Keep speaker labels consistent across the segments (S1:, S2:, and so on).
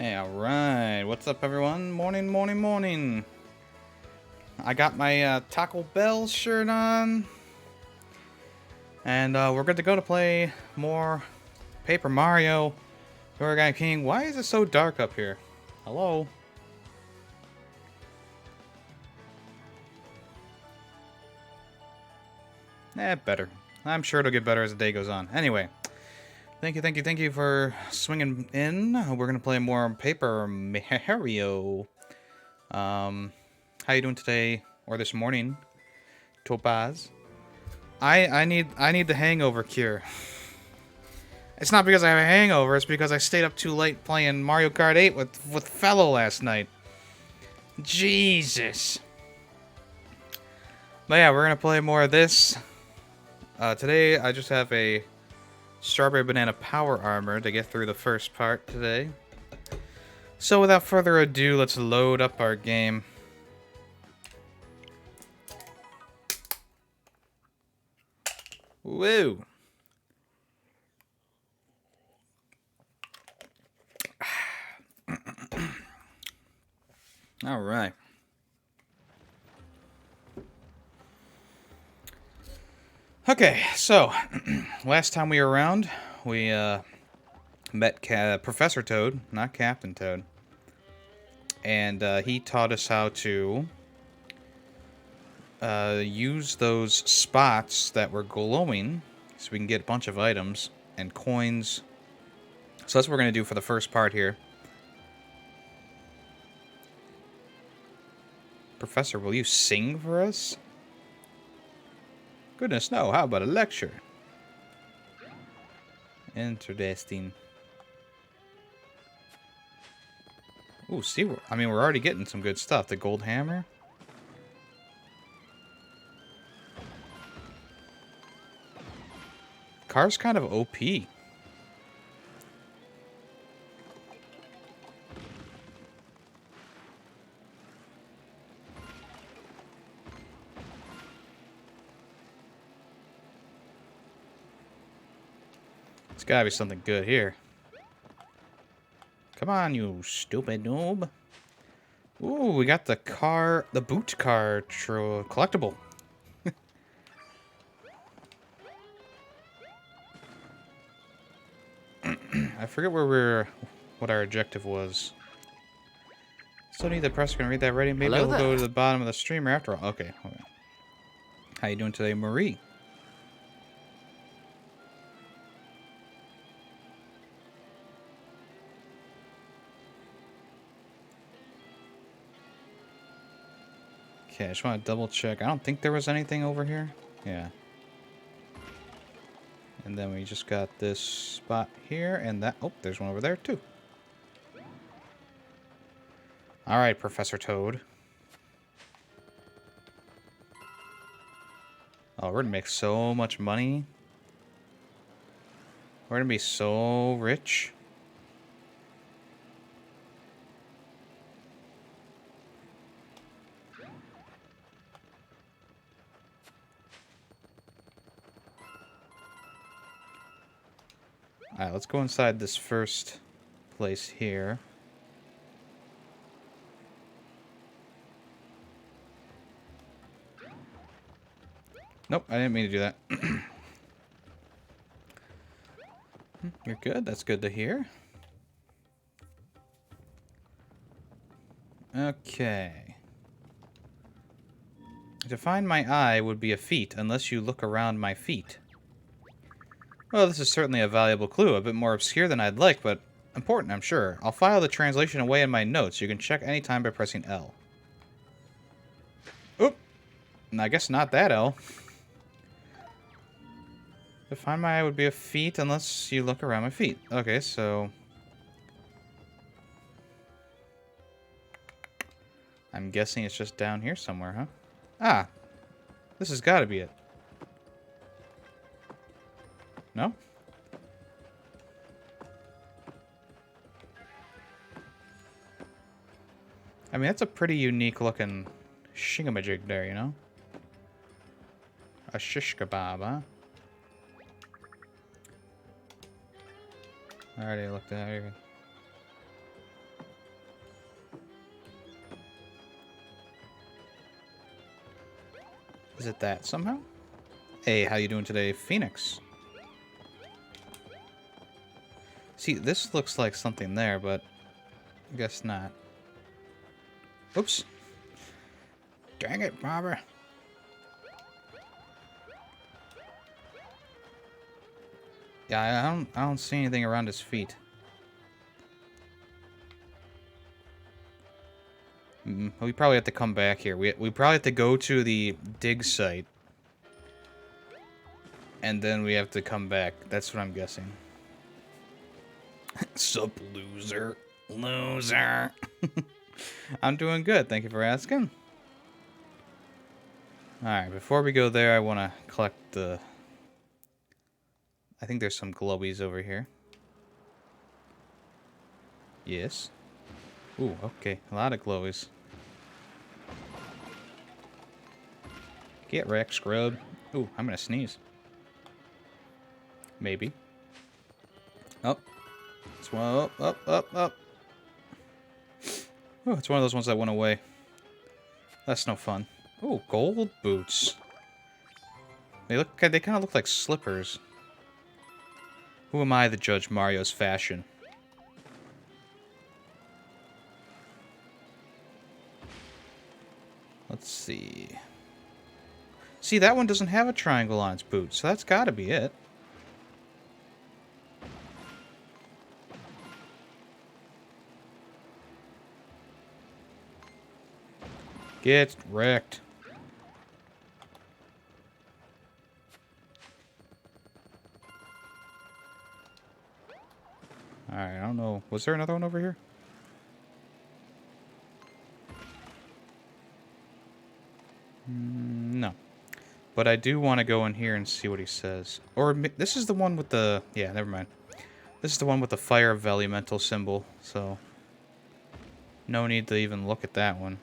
S1: Hey, alright. What's up, everyone? Morning, morning, morning. I got my Taco Bell shirt on. And we're good to go to play more Paper Mario Origami King. Why is it so dark up here? Hello? Better. I'm sure it'll get better as the day goes on. Anyway. Thank you for swinging in. We're gonna play more Paper Mario. How you doing today or this morning, Topaz? I need the hangover cure. It's not because I have a hangover. It's because I stayed up too late playing Mario Kart 8 with fellow last night. Jesus. But yeah, we're gonna play more of this. Today I just have a Strawberry Banana Power Armor to get through the first part today. So without further ado, let's load up our game. Woo! Alright. Okay, so last time we were around, we met Professor Toad, not Captain Toad. And he taught us how to use those spots that were glowing so we can get a bunch of items and coins. So that's what we're going to do for the first part here. Professor, will you sing for us? Goodness no, how about a lecture? Interesting. Ooh, see, I mean, we're already getting some good stuff. The gold hammer. Car's kind of OP. There's gotta be something good here. Come on, you stupid noob. Ooh, we got the boot car collectible. I forget what our objective was. Still need the press can read that ready. Maybe we'll go to the bottom of the streamer after all. Okay. How you doing today, Marie? Okay, I just want to double check. I don't think there was anything over here. Yeah. And then we just got this spot here and that. Oh, there's one over there too. Alright, Professor Toad. Oh, we're gonna make so much money. We're gonna be so rich. Alright, let's go inside this first place here. Nope, I didn't mean to do that. You're good. That's good to hear. Okay. To find my eye would be a feat unless you look around my feet. Well, this is certainly a valuable clue. A bit more obscure than I'd like, but important, I'm sure. I'll file the translation away in my notes. You can check anytime by pressing L. Oop! I guess not that L. To find my eye would be a feat unless you look around my feet. Okay, so... I'm guessing it's just down here somewhere, huh? Ah! This has got to be it. No? I mean, that's a pretty unique looking shingamajig there, you know? A shish kebab, huh? I already looked at it. Is it that somehow? Hey, how you doing today, Phoenix? See, this looks like something there, but I guess not. Oops. Dang it, Barbara. Yeah, I don't see anything around his feet. We probably have to come back here. We probably have to go to the dig site. And then we have to come back. That's what I'm guessing. Sup, loser. Loser. I'm doing good. Thank you for asking. Alright, before we go there, I want to collect the... I think there's some glowies over here. Yes. Ooh, okay. A lot of glowies. Get wrecked, scrub. Ooh, I'm gonna sneeze. Maybe. Oh. It's one up. Oh, it's one of those ones that went away. That's no fun. Ooh, gold boots. They kind of look like slippers. Who am I to judge Mario's fashion? Let's see. See, that one doesn't have a triangle on its boot, so that's gotta be it. Get wrecked. Alright, I don't know. Was there another one over here? No. But I do want to go in here and see what he says. Or, this is the one with the... Yeah, never mind. This is the one with the fire elemental symbol, so... No need to even look at that one.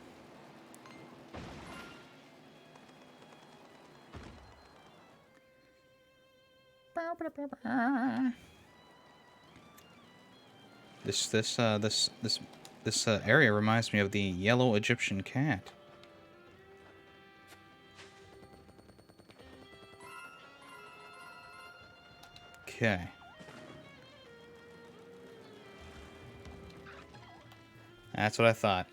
S1: This area reminds me of the yellow Egyptian cat. Okay. That's what I thought.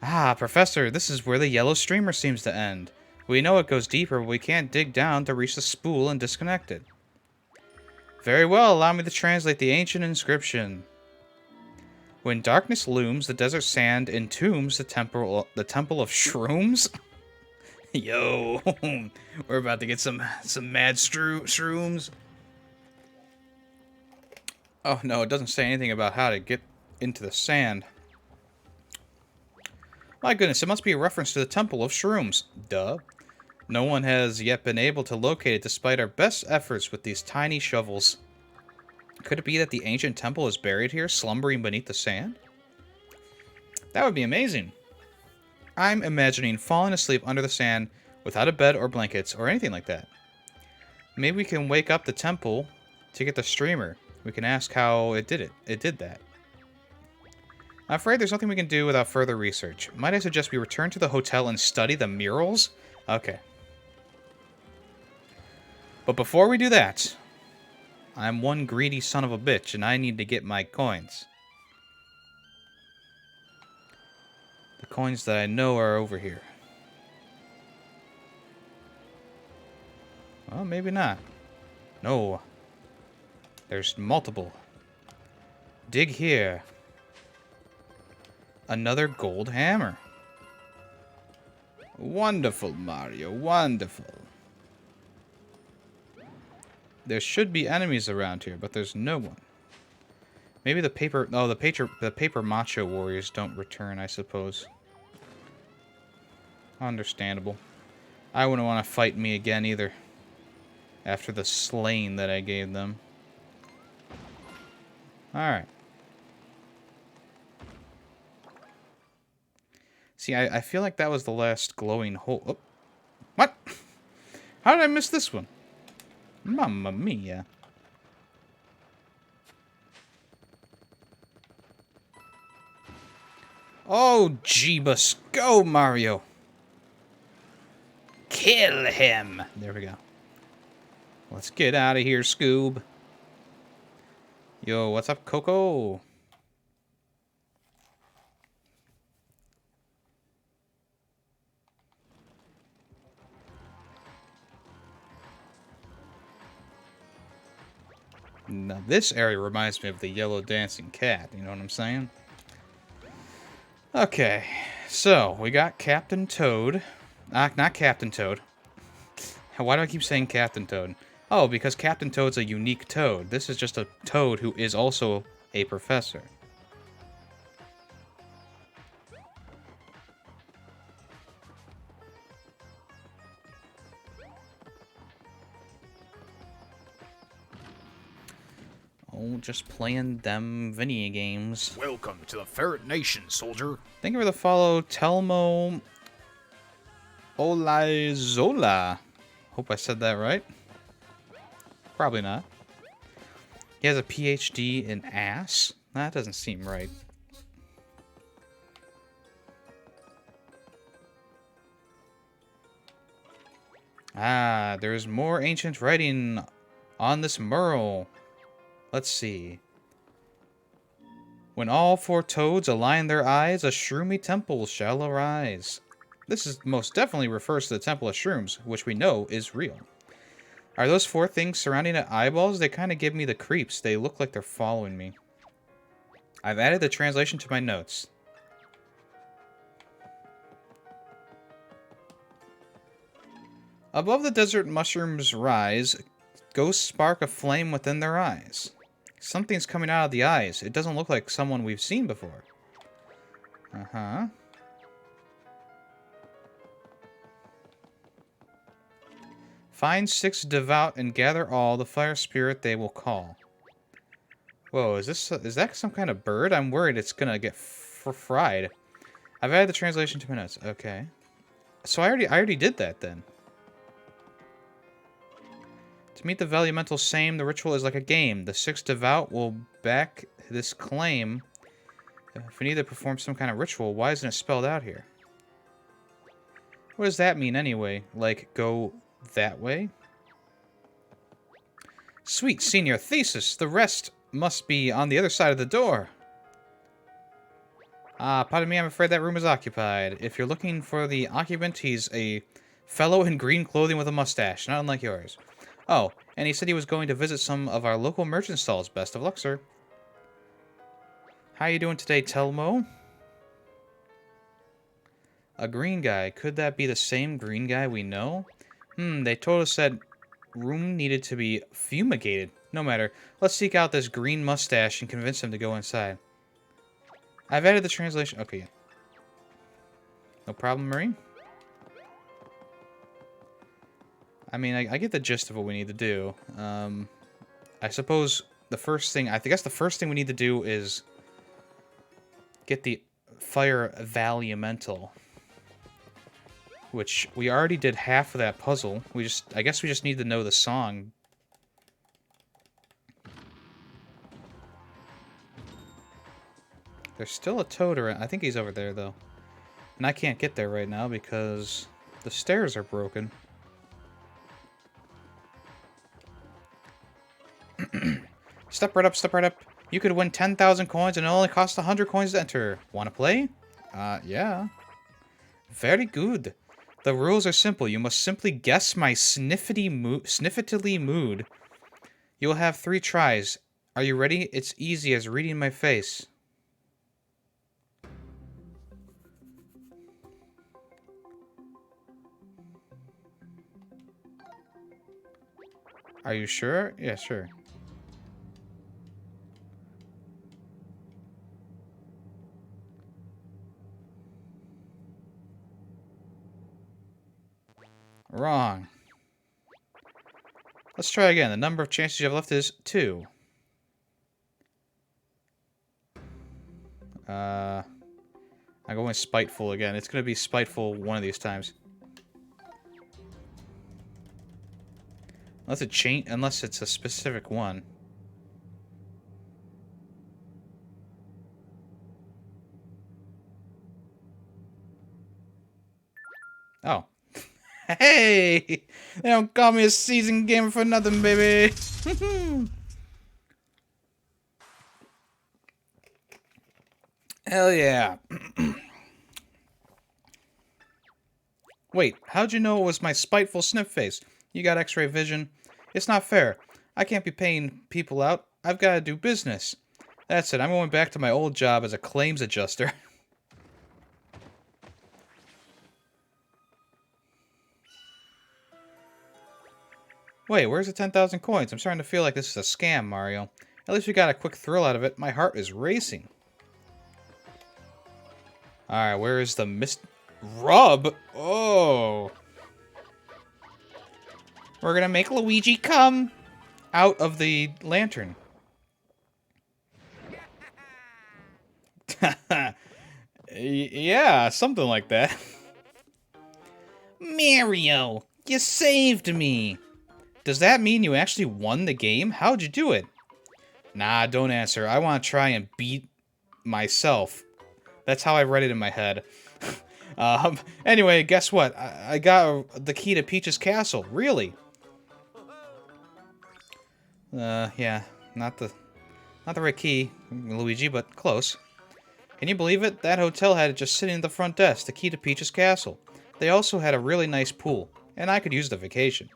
S1: Ah, Professor, this is where the yellow streamer seems to end. We know it goes deeper, but we can't dig down to reach the spool and disconnect it. Very well, allow me to translate the ancient inscription. When darkness looms, the desert sand entombs the temple of shrooms. Yo, we're about to get some mad shrooms. Oh no, it doesn't say anything about how to get into the sand. My goodness, it must be a reference to the Temple of Shrooms. Duh. No one has yet been able to locate it despite our best efforts with these tiny shovels. Could it be that the ancient temple is buried here, slumbering beneath the sand? That would be amazing. I'm imagining falling asleep under the sand without a bed or blankets or anything like that. Maybe we can wake up the temple to get the streamer. We can ask how it did it. It did that. I'm afraid there's nothing we can do without further research. Might I suggest we return to the hotel and study the murals? Okay. But before we do that, I'm one greedy son of a bitch, and I need to get my coins. The coins that I know are over here. Well, maybe not. No. There's multiple. Dig here. Another gold hammer. Wonderful, Mario. Wonderful. There should be enemies around here, but there's no one. Maybe the paper... Oh, the paper macho warriors don't return, I suppose. Understandable. I wouldn't want to fight me again, either. After the slaying that I gave them. Alright. See, I feel like that was the last glowing hole. Oh. What? How did I miss this one? Mamma mia. Oh, Jeebus. Go, Mario. Kill him. There we go. Let's get out of here, Scoob. Yo, what's up, Coco? Now, this area reminds me of the yellow dancing cat, you know what I'm saying? Okay, so we got Captain Toad. Not Captain Toad. Why do I keep saying Captain Toad? Oh, because Captain Toad's a unique toad. This is just a toad who is also a professor. Oh, just playing them video games.
S2: Welcome to the Ferret Nation, soldier.
S1: Thank you for the follow, Telmo Olaizola. Hope I said that right. Probably not. He has a PhD in ass? That doesn't seem right. Ah, there's more ancient writing on this mural. Let's see. When all four toads align their eyes, a shroomy temple shall arise. This is most definitely refers to the Temple of Shrooms, which we know is real. Are those four things surrounding the eyeballs? They kind of give me the creeps. They look like they're following me. I've added the translation to my notes. Above the desert mushrooms rise, ghosts spark a flame within their eyes. Something's coming out of the eyes. It doesn't look like someone we've seen before. Uh-huh. Find 6 devout and gather all the fire spirit they will call. Whoa, is that some kind of bird? I'm worried it's gonna get fried. I've added the translation to my notes. Okay. So I already did that then. To meet the Valumental Same, the ritual is like a game. The 6 devout will back this claim. If we need to perform some kind of ritual, why isn't it spelled out here? What does that mean anyway? Like, go that way? Sweet senior thesis. The rest must be on the other side of the door. Pardon me, I'm afraid that room is occupied. If you're looking for the occupant, he's a fellow in green clothing with a mustache, not unlike yours. Oh, and he said he was going to visit some of our local merchant stalls. Best of luck, sir. How you doing today, Telmo? A green guy. Could that be the same green guy we know? They told us that room needed to be fumigated. No matter. Let's seek out this green mustache and convince him to go inside. I've added the translation. Okay. No problem, Marie. I mean, I get the gist of what we need to do. I suppose the first thing... I guess the first thing we need to do is get the Fire Valumental, which we already did half of that puzzle. I guess we just need to know the song. There's still a toad around. I think he's over there, though. And I can't get there right now because the stairs are broken. Step right up, step right up. You could win 10,000 coins and it only costs 100 coins to enter. Want to play? Yeah. Very good. The rules are simple. You must simply guess my sniffitily mood. You will have 3 tries. Are you ready? It's easy as reading my face. Are you sure? Yeah, sure. Wrong. Let's try again. The number of chances you have left is 2. I'm going spiteful again. It's going to be spiteful one of these times. Unless it's a specific one. Oh. Hey! They don't call me a seasoned gamer for nothing, baby! Hell yeah. Wait, how'd you know it was my spiteful sniff face? You got x-ray vision? It's not fair. I can't be paying people out. I've got to do business. That's it. I'm going back to my old job as a claims adjuster. Wait, where's the 10,000 coins? I'm starting to feel like this is a scam, Mario. At least we got a quick thrill out of it. My heart is racing. Alright, where is the rub? Oh. We're gonna make Luigi come out of the lantern. Yeah, something like that. Mario, you saved me. Does that mean you actually won the game? How'd you do it? Nah, don't answer. I want to try and beat myself. That's how I read it in my head. Anyway, guess what? I got the key to Peach's castle. Really? Yeah. Not the right key, Luigi, but close. Can you believe it? That hotel had it just sitting at the front desk, the key to Peach's castle. They also had a really nice pool, and I could use the vacation.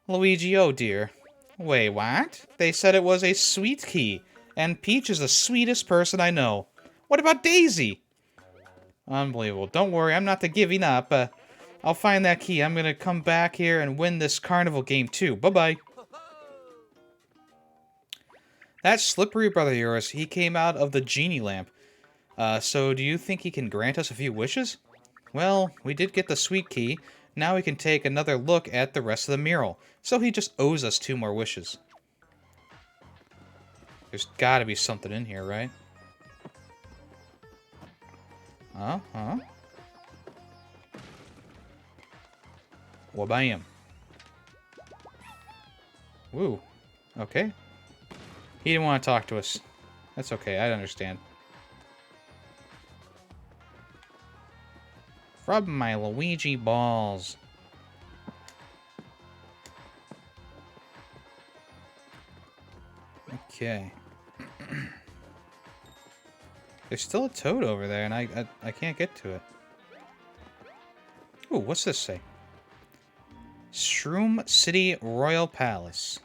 S1: Luigi, oh dear. Wait, what? They said it was a sweet key, and Peach is the sweetest person I know. What about Daisy? Unbelievable. Don't worry, I'm not giving up. I'll find that key. I'm gonna come back here and win this carnival game too. Bye-bye. That slippery brother of yours, he came out of the genie lamp. So do you think he can grant us a few wishes? Well, we did get the sweet key. Now we can take another look at the rest of the mural. So he just owes us 2 more wishes. There's gotta be something in here, right? Huh? Wabam. Woo. Okay. He didn't want to talk to us. That's okay, I understand. Rub my Luigi balls. Okay. There's still a toad over there, and I can't get to it. Ooh, what's this say? Shroom City Royal Palace.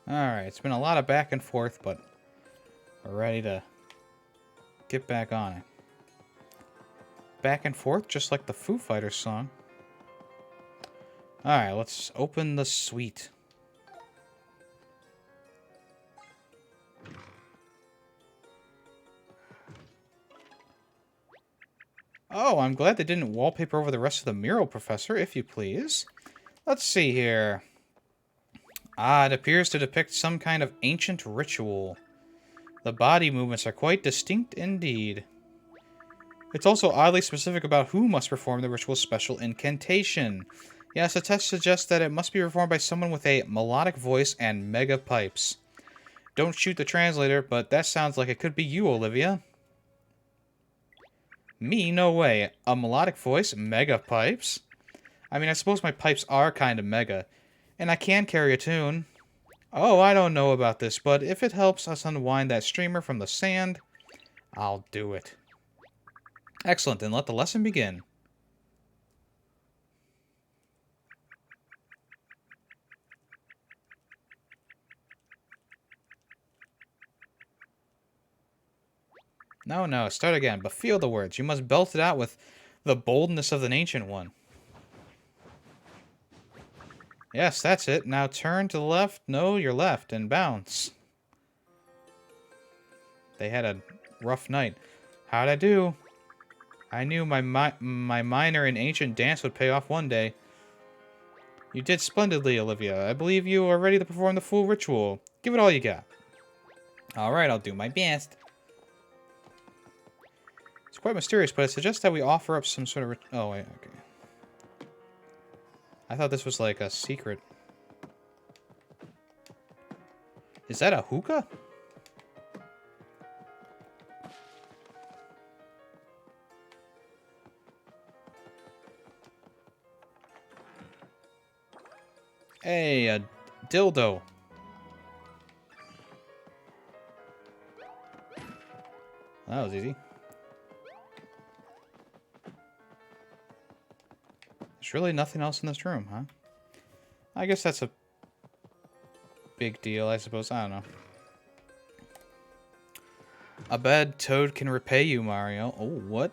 S1: Alright, it's been a lot of back and forth, but we're ready to get back on it. Back and forth, just like the Foo Fighters song. Alright, let's open the suite. Oh, I'm glad they didn't wallpaper over the rest of the mural, Professor, if you please. Let's see here. Ah, it appears to depict some kind of ancient ritual. The body movements are quite distinct indeed. It's also oddly specific about who must perform the ritual's special incantation. Yes, the text suggests that it must be performed by someone with a melodic voice and mega pipes. Don't shoot the translator, but that sounds like it could be you, Olivia. Me? No way. A melodic voice? Mega pipes? I mean, I suppose my pipes are kind of mega. And I can carry a tune. Oh, I don't know about this, but if it helps us unwind that streamer from the sand, I'll do it. Excellent, then let the lesson begin. No, start again, but feel the words. You must belt it out with the boldness of an ancient one. Yes, that's it. Now turn to the left. No, your left, and bounce. They had a rough night. How'd I do? I knew my minor in ancient dance would pay off one day. You did splendidly, Olivia. I believe you are ready to perform the full ritual. Give it all you got. Alright, I'll do my best. quite mysterious, but it suggests that we offer up some sort of... Oh, wait, okay. I thought this was like a secret. Is that a hookah? Hey, a dildo. That was easy. There's really nothing else in this room, huh? I guess that's a big deal, I suppose. I don't know. A bad toad can repay you, Mario. Oh, what?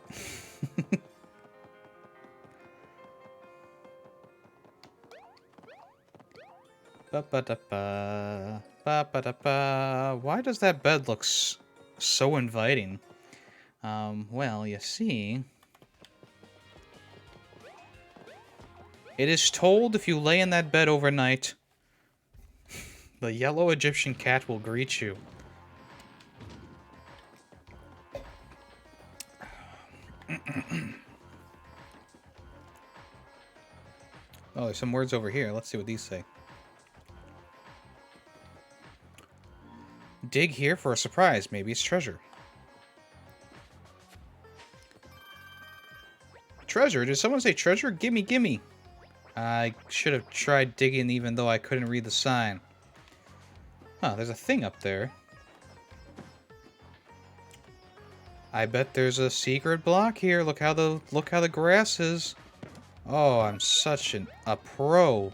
S1: Ba-ba-da-ba. Ba-ba-da-ba. Why does that bed look so inviting? Well, you see... It is told if you lay in that bed overnight, the yellow Egyptian cat will greet you. Oh, there's some words over here. Let's see what these say. Dig here for a surprise. Maybe it's treasure. Treasure? Did someone say treasure? Gimme, gimme. I should have tried digging even though I couldn't read the sign. Huh, there's a thing up there. I bet there's a secret block here. Look how the grass is. Oh, I'm such a pro.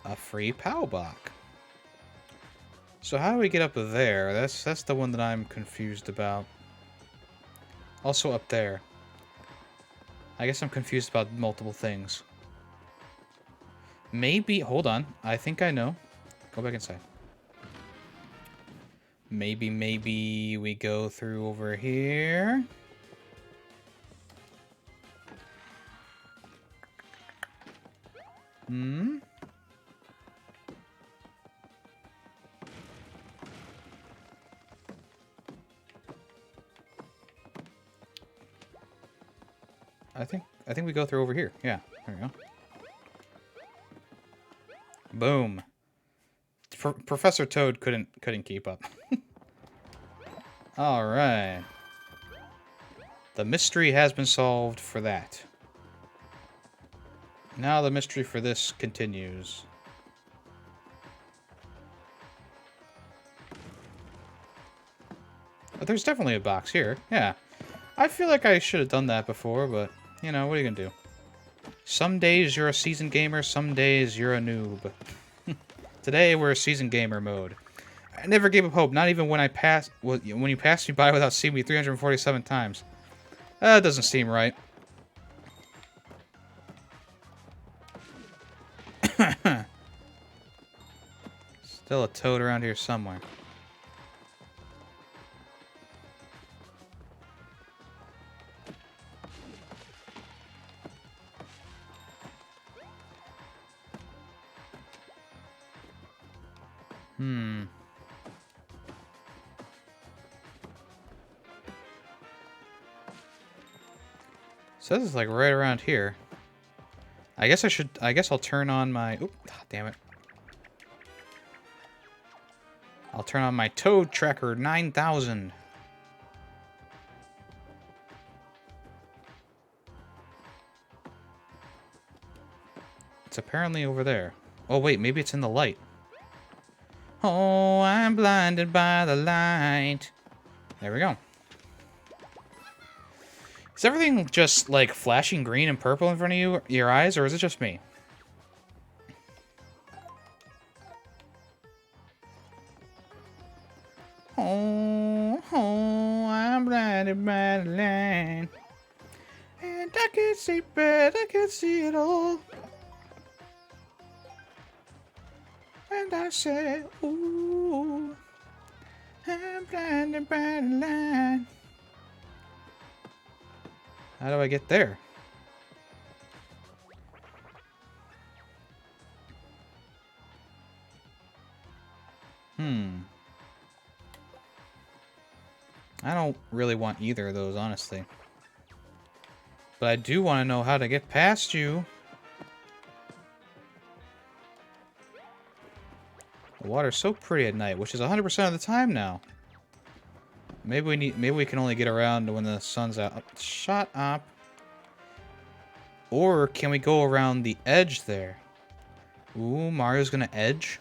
S1: A free POW block. So how do we get up there? That's the one that I'm confused about. Also up there. I guess I'm confused about multiple things. Maybe... Hold on. I think I know. Go back inside. Maybe we go through over here. Hmm? I think we go through over here. Yeah, there we go. Boom. Professor Toad couldn't keep up. All right. The mystery has been solved for that. Now the mystery for this continues. But there's definitely a box here. Yeah. I feel like I should have done that before, but, you know, what are you gonna do? Some days you're a seasoned gamer, some days you're a noob. Today we're a seasoned gamer mode. I never gave up hope, not even when when you passed me by without seeing me 347 times. That doesn't seem right. Still a toad around here somewhere. So this is like right around here. I guess I'll turn on my... Oop, damn it. I'll turn on my Toad Tracker 9000. It's apparently over there. Oh wait, maybe it's in the light. Oh, I'm blinded by the light. There we go. Is everything just like flashing green and purple in front of your eyes, or is it just me? Oh, I'm blinded by the light. And I can see better, I can see it all. And I said, ooh, I'm blinded by the light. How do I get there? I don't really want either of those, honestly. But I do want to know how to get past you. The water's so pretty at night, which is 100% of the time now. Maybe we can only get around when the sun's out. Shut up. Or can we go around the edge there? Ooh, Mario's gonna edge.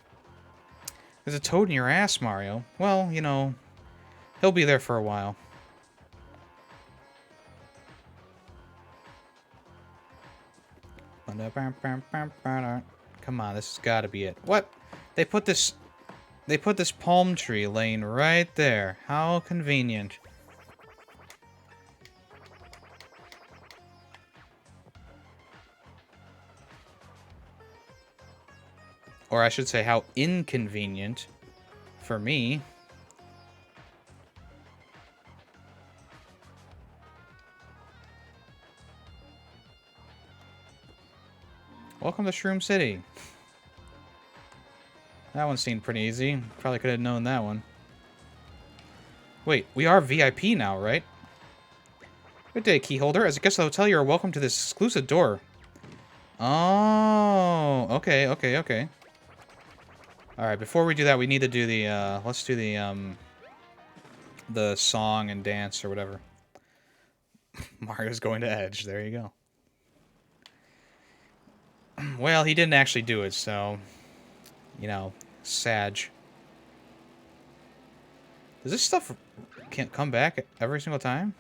S1: There's a toad in your ass, Mario. Well, you know, he'll be there for a while. Come on, this has got to be it. What? They put this palm tree laying right there. How convenient. Or I should say, how inconvenient for me. Welcome to Shroom City. That one seemed pretty easy. Probably could have known that one. Wait, we are VIP now, right? Good day, keyholder. As a guest of the hotel, you are welcome to this exclusive door. Oh, okay. Alright, before we do that, we need to do the, let's do the song and dance or whatever. Mario's going to Edge. There you go. Well, he didn't actually do it, so, you know, Sag. Does this stuff can't come back every single time?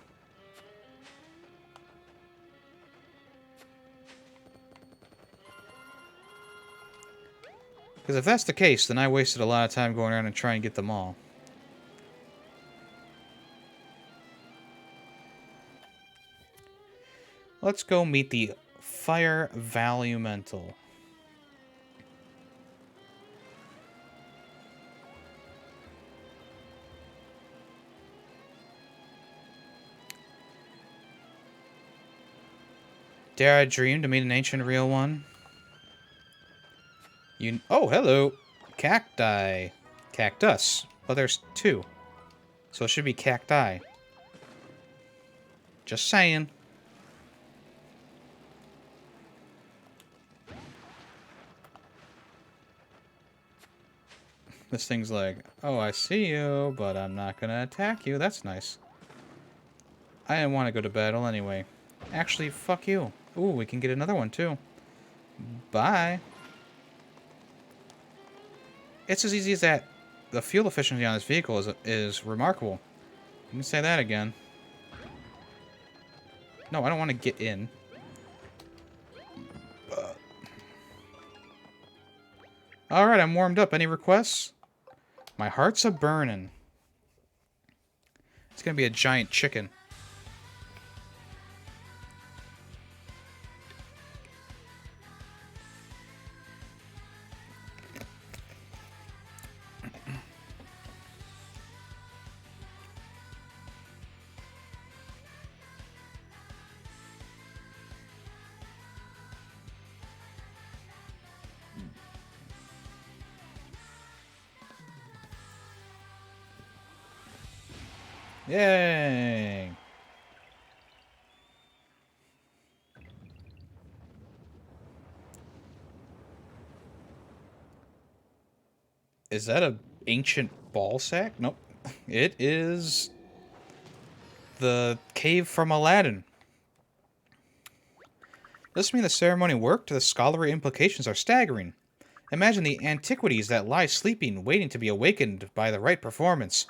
S1: Because if that's the case, then I wasted a lot of time going around and trying to get them all. Let's go meet the Fire Valumental. Dare I dream to meet an ancient real one? Oh, hello. Cacti. Cactus. Well, there's two. So it should be cacti. Just saying. This thing's like, oh, I see you, but I'm not gonna attack you. That's nice. I didn't want to go to battle anyway. Actually, fuck you. Ooh, we can get another one, too. Bye. It's as easy as that. The fuel efficiency on this vehicle is remarkable. You can say that again. No, I don't want to get in. Alright, I'm warmed up. Any requests? My heart's a-burning. It's gonna be a giant chicken. Yay! Is that a ancient ball sack? Nope. It is the cave from Aladdin. Does this mean the ceremony worked? The scholarly implications are staggering. Imagine the antiquities that lie sleeping, waiting to be awakened by the right performance.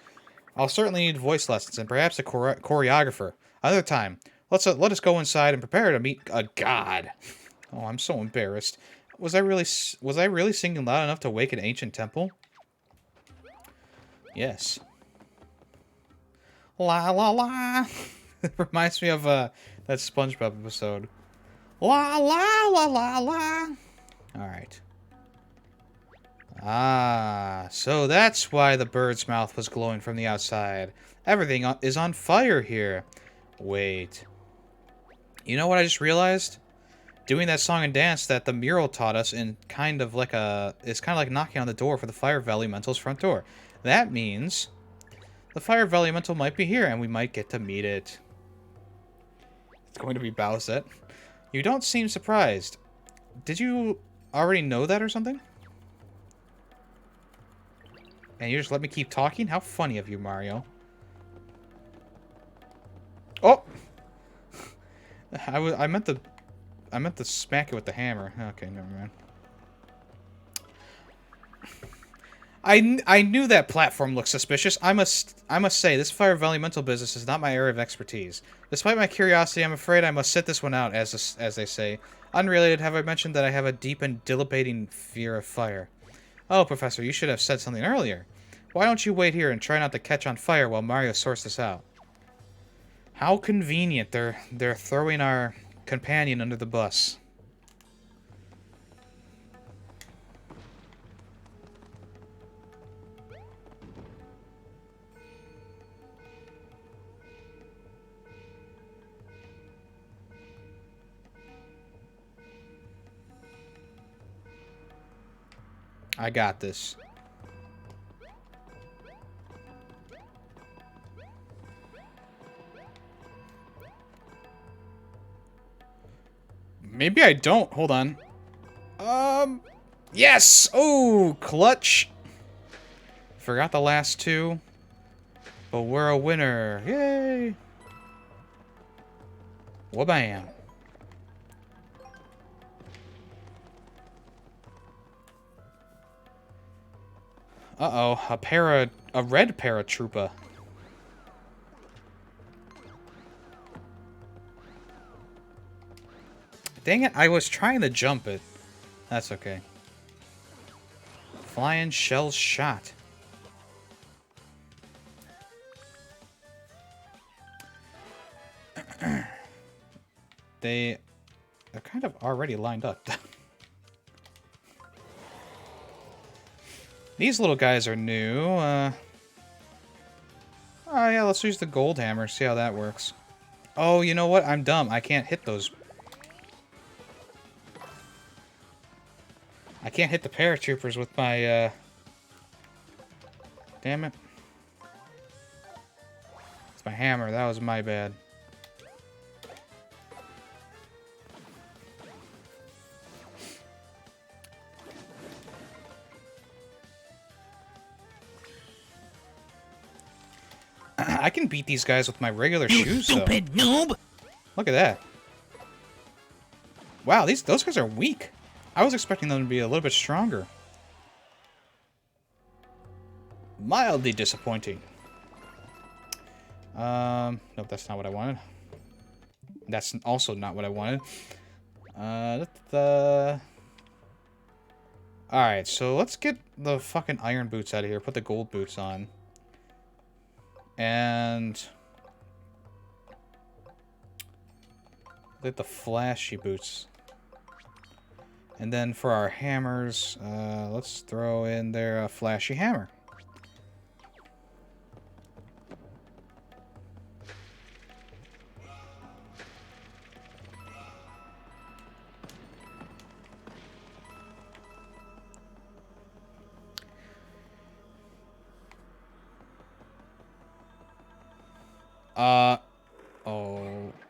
S1: I'll certainly need voice lessons and perhaps a choreographer. Another time. Let us go inside and prepare to meet a god. Oh, I'm so embarrassed. Was I really singing loud enough to wake an ancient temple? Yes. La la la. It reminds me of that SpongeBob episode. La la la la la. All right. Ah, so that's why the bird's mouth was glowing from the outside. Everything is on fire here. Wait. You know what I just realized? Doing that song and dance that the mural taught us in it's kind of like knocking on the door for the Fire Valley Mental's front door. That means The fire elemental might be here, and we might get to meet it. It's going to be Bowsette. You don't seem surprised. Did you already know that or something? And you just let me keep talking? How funny of you, Mario. Oh! I meant to smack it with the hammer. Okay, never mind. I knew that platform looked suspicious. I must say, this fire elemental business is not my area of expertise. Despite my curiosity, I'm afraid I must sit this one out, as they say. Unrelated, have I mentioned that I have a deep and dilapidating fear of fire? Oh, Professor, you should have said something earlier. Why don't you wait here and try not to catch on fire while Mario sorts this out? How convenient they're throwing our companion under the bus. I got this. Maybe I don't. Hold on. Yes! Oh, clutch. Forgot the last two. But we're a winner. Yay! Wabam. Uh-oh, a red paratrooper. Dang it, I was trying to jump it. That's okay. Flying shell shot. They're kind of already lined up. These little guys are new. Oh yeah, let's use the gold hammer, see how that works. Oh, you know what? I'm dumb. I can't hit those. I can't hit the paratroopers with my, Damn it. It's my hammer. That was my bad. I can beat these guys with my regular shoes, though.
S2: Stupid noob!
S1: Look at that. Wow, those guys are weak. I was expecting them to be a little bit stronger. Mildly disappointing. Nope, that's not what I wanted. That's also not what I wanted. Alright, so let's get the fucking iron boots out of here. Put the gold boots on. And get the flashy boots. And then for our hammers, let's throw in their flashy hammer.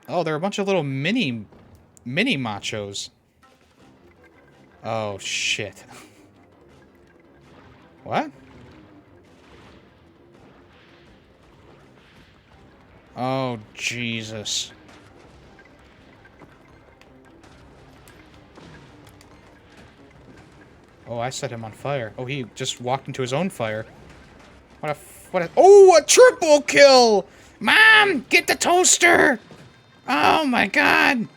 S1: Oh, they're a bunch of little mini machos. Oh, shit. What? Oh, Jesus. Oh, I set him on fire. Oh, he just walked into his own fire. Oh, a triple kill! Mom, get the toaster! Oh my god!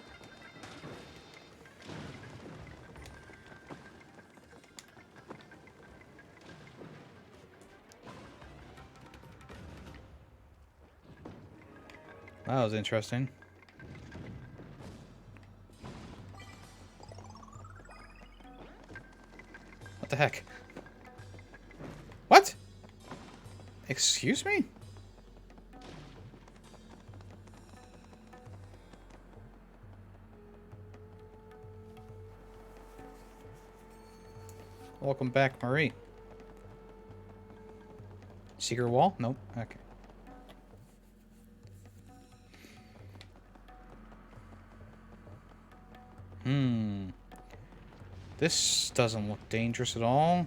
S1: That was interesting. What the heck? What? Excuse me? Welcome back, Marie. Secret wall? Nope. Okay. This doesn't look dangerous at all.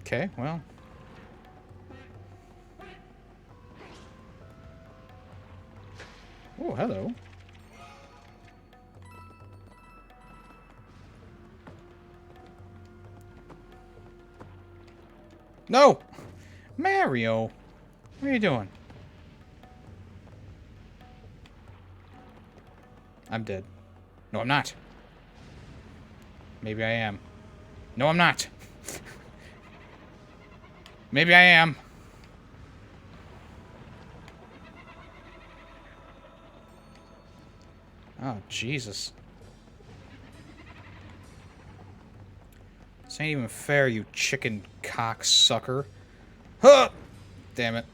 S1: Okay, well. Oh, hello. No! Mario! What are you doing? I'm dead. No, I'm not. Maybe I am. No, I'm not. Maybe I am. Oh, Jesus. This ain't even fair, you chicken cocksucker. Huh! Damn it.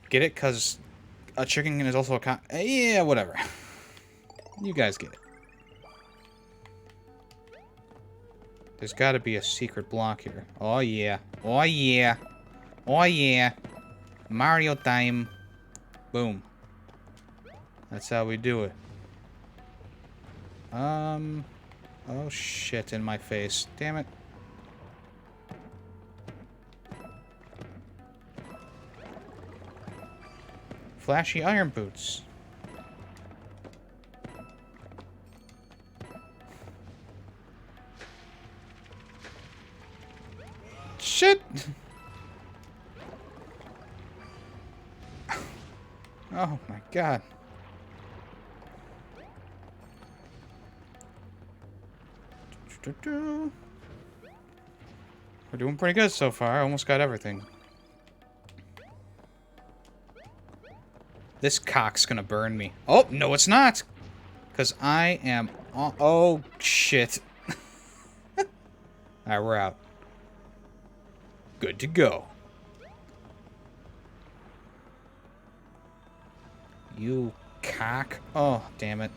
S1: Get it? Because a chicken is also a cock... Yeah, whatever. You guys get it. There's got to be a secret block here. Oh, yeah. Oh, yeah. Oh, yeah. Mario time. Boom. That's how we do it. Oh, shit in my face. Damn it. Flashy iron boots. Shit! Oh my god. We're doing pretty good so far. Almost got everything. This cock's gonna burn me. Oh, no it's not! Because I am... Oh, shit. Alright, we're out. Good to go. You cock. Oh, damn it.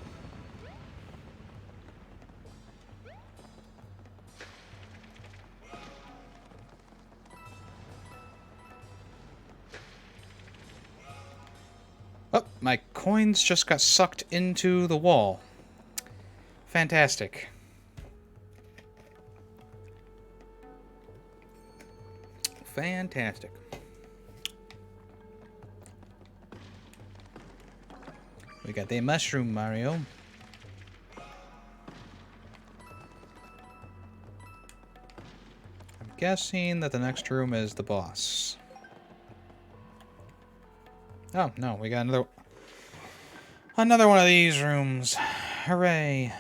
S1: Oh, my coins just got sucked into the wall. Fantastic. Fantastic. We got the mushroom, Mario. I'm guessing that the next room is the boss. Oh, no, we got another one of these rooms. Hooray.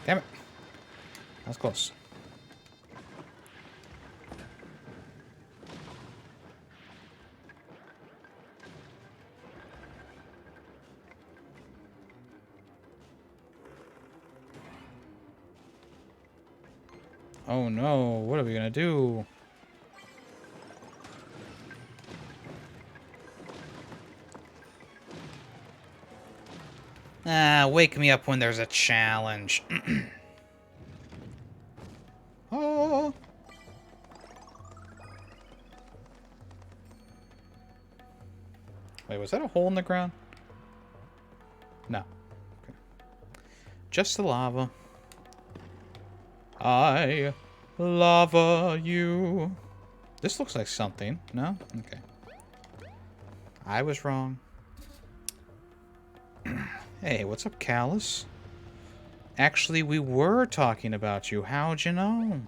S1: Damn it. That was close. Oh no, what are we gonna do? Wake me up when there's a challenge. Oh. Wait, was that a hole in the ground? No. Okay. Just the lava. I lava you. This looks like something. No? Okay. I was wrong. Hey, what's up, Callus? Actually, we were talking about you. How'd you know?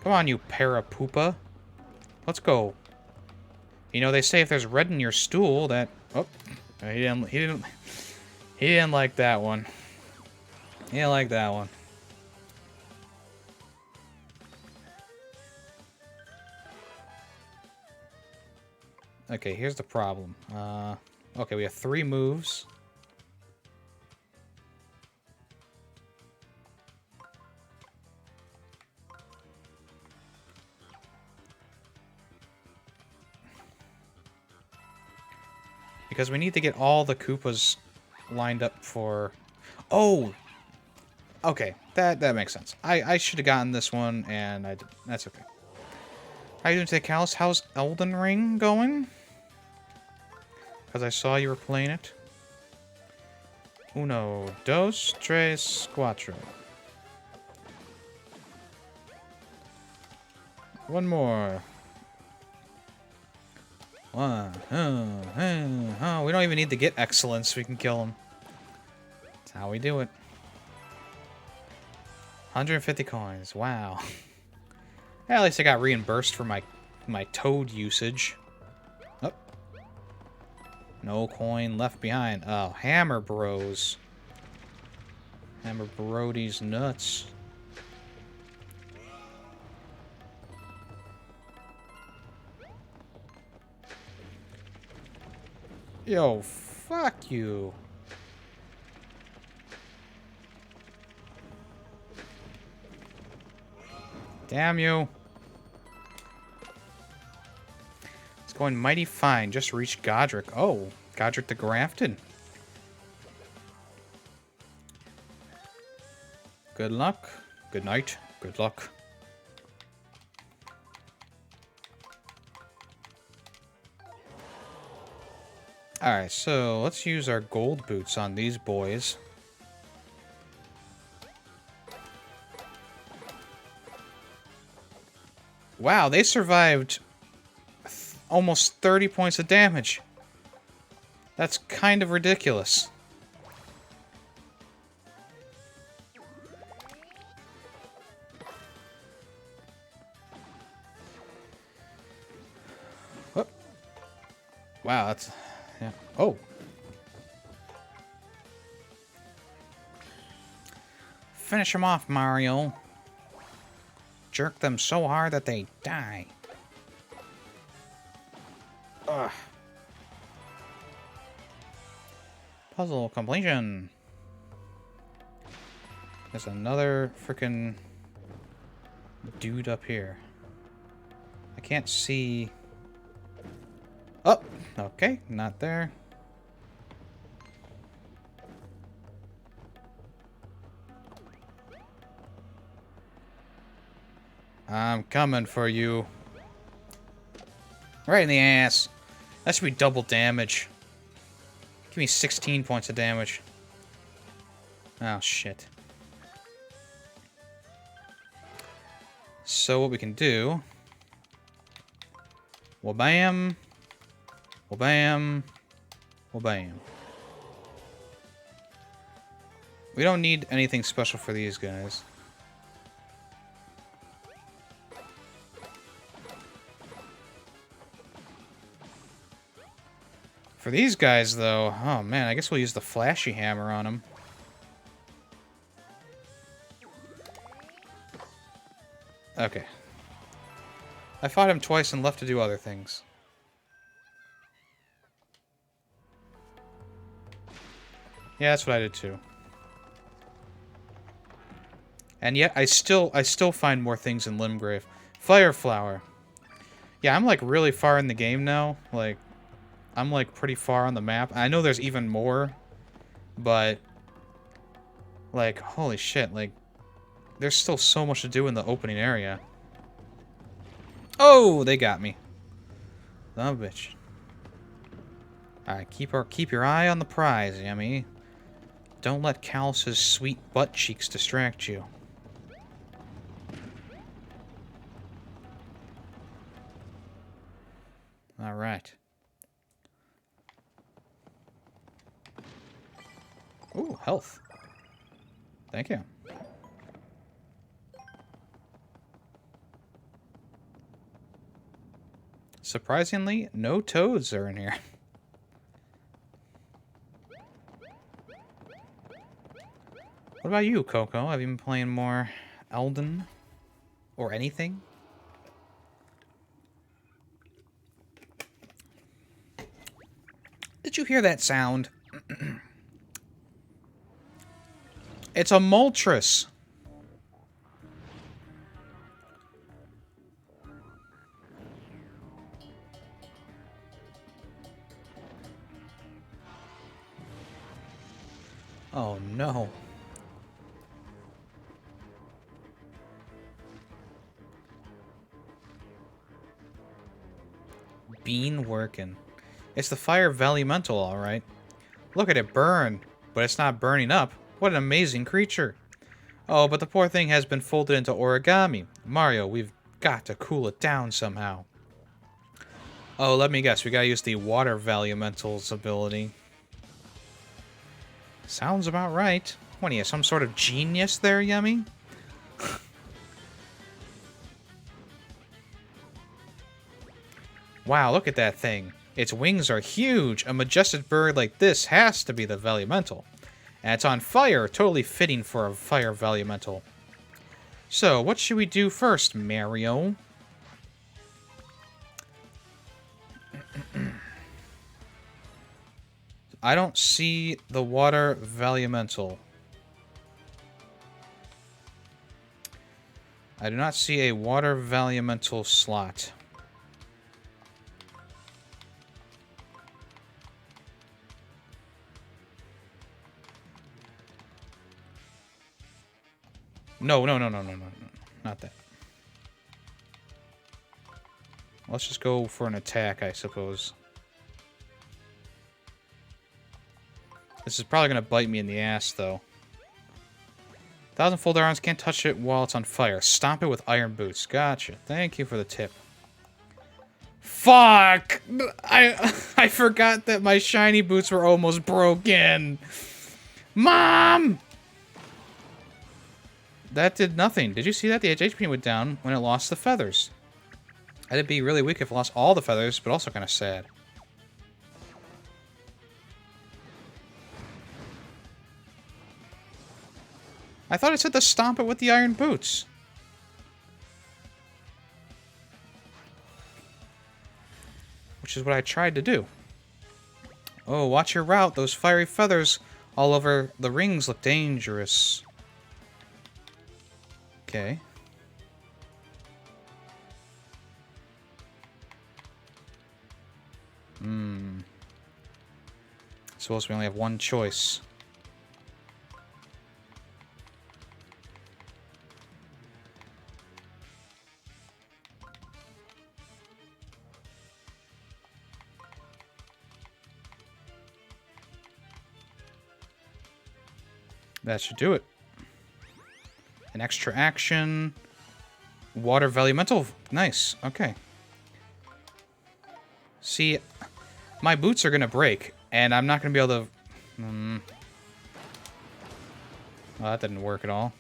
S1: Come on, you parapoopa. Let's go. You know, they say if there's red in your stool, that... Oh, He didn't. He didn't. He didn't like that one. He didn't like that one. Okay, here's the problem. Okay, we have 3 moves. Because we need to get all the Koopas lined up for... Oh! Okay, that makes sense. I should have gotten this one, and I did. That's okay. How you doing today, Callus? How's Elden Ring going? Because I saw you were playing it. Uno, dos, tres, cuatro. One more. One. We don't even need to get excellence. We can kill him. That's how we do it. 150 coins. Wow. Yeah, at least I got reimbursed for my toad usage. Oh. No coin left behind. Oh, Hammer Bros. Hammer Brody's nuts. Yo, fuck you. Damn you. It's going mighty fine. Just reached Godric. Oh, Godric the Grafted. Good luck. Good night. Good luck. Alright, so let's use our gold boots on these boys. Wow, they survived almost 30 points of damage. That's kind of ridiculous. Whoop. Wow, that's... yeah. Oh. Finish him off, Mario. Jerk them so hard that they die. Ugh. Puzzle completion. There's another freaking dude up here. I can't see. Oh, okay, not there. I'm coming for you. Right in the ass. That should be double damage. Give me 16 points of damage. Oh, shit. So what we can do... Wabam. Wabam. Wabam. We don't need anything special for these guys. For these guys, though, oh man, I guess we'll use the flashy hammer on them. Okay. I fought him twice and left to do other things. Yeah, that's what I did too. And yet, I still find more things in Limgrave. Fire Flower. Yeah, I'm like really far in the game now. Like, I'm like pretty far on the map. I know there's even more, but like, holy shit, like, there's still so much to do in the opening area. Oh, they got me. Oh, bitch. Alright, keep your eye on the prize, Yummy. Don't let Callus's sweet butt cheeks distract you. Alright. Ooh, health. Thank you. Surprisingly, no toads are in here. about you, Coco? Have you been playing more Elden? Or anything? Did you hear that sound? It's a Moltres. Oh no. Bean working. It's the fire Valimental, alright. Look at it burn, but it's not burning up. What an amazing creature. Oh, but the poor thing has been folded into origami. Mario, we've got to cool it down somehow. Oh, let me guess. We gotta use the water Valimental's ability. Sounds about right. What are you, some sort of genius there, Yummy? Wow, look at that thing. Its wings are huge. A majestic bird like this has to be the Valimental. And it's on fire, totally fitting for a fire Valimental. So, what should we do first, Mario? I don't see the water Valimental. I do not see a water Valimental slot. No. Not that. Let's just go for an attack, I suppose. This is probably going to bite me in the ass, though. 1,000 folded arms, can't touch it while it's on fire. Stomp it with iron boots. Gotcha. Thank you for the tip. Fuck! I forgot that my shiny boots were almost broken. Mom! That did nothing. Did you see that? The HP went down when it lost the feathers. I'd be really weak if it lost all the feathers, but also kind of sad. I thought it said to stomp it with the iron boots. Which is what I tried to do. Oh, watch your route. Those fiery feathers all over the rings look dangerous. Okay. Suppose we only have one choice. That should do it. An extra action. Water Valimental. Nice. Okay. See, my boots are going to break, and I'm not going to be able to... Well, that didn't work at all.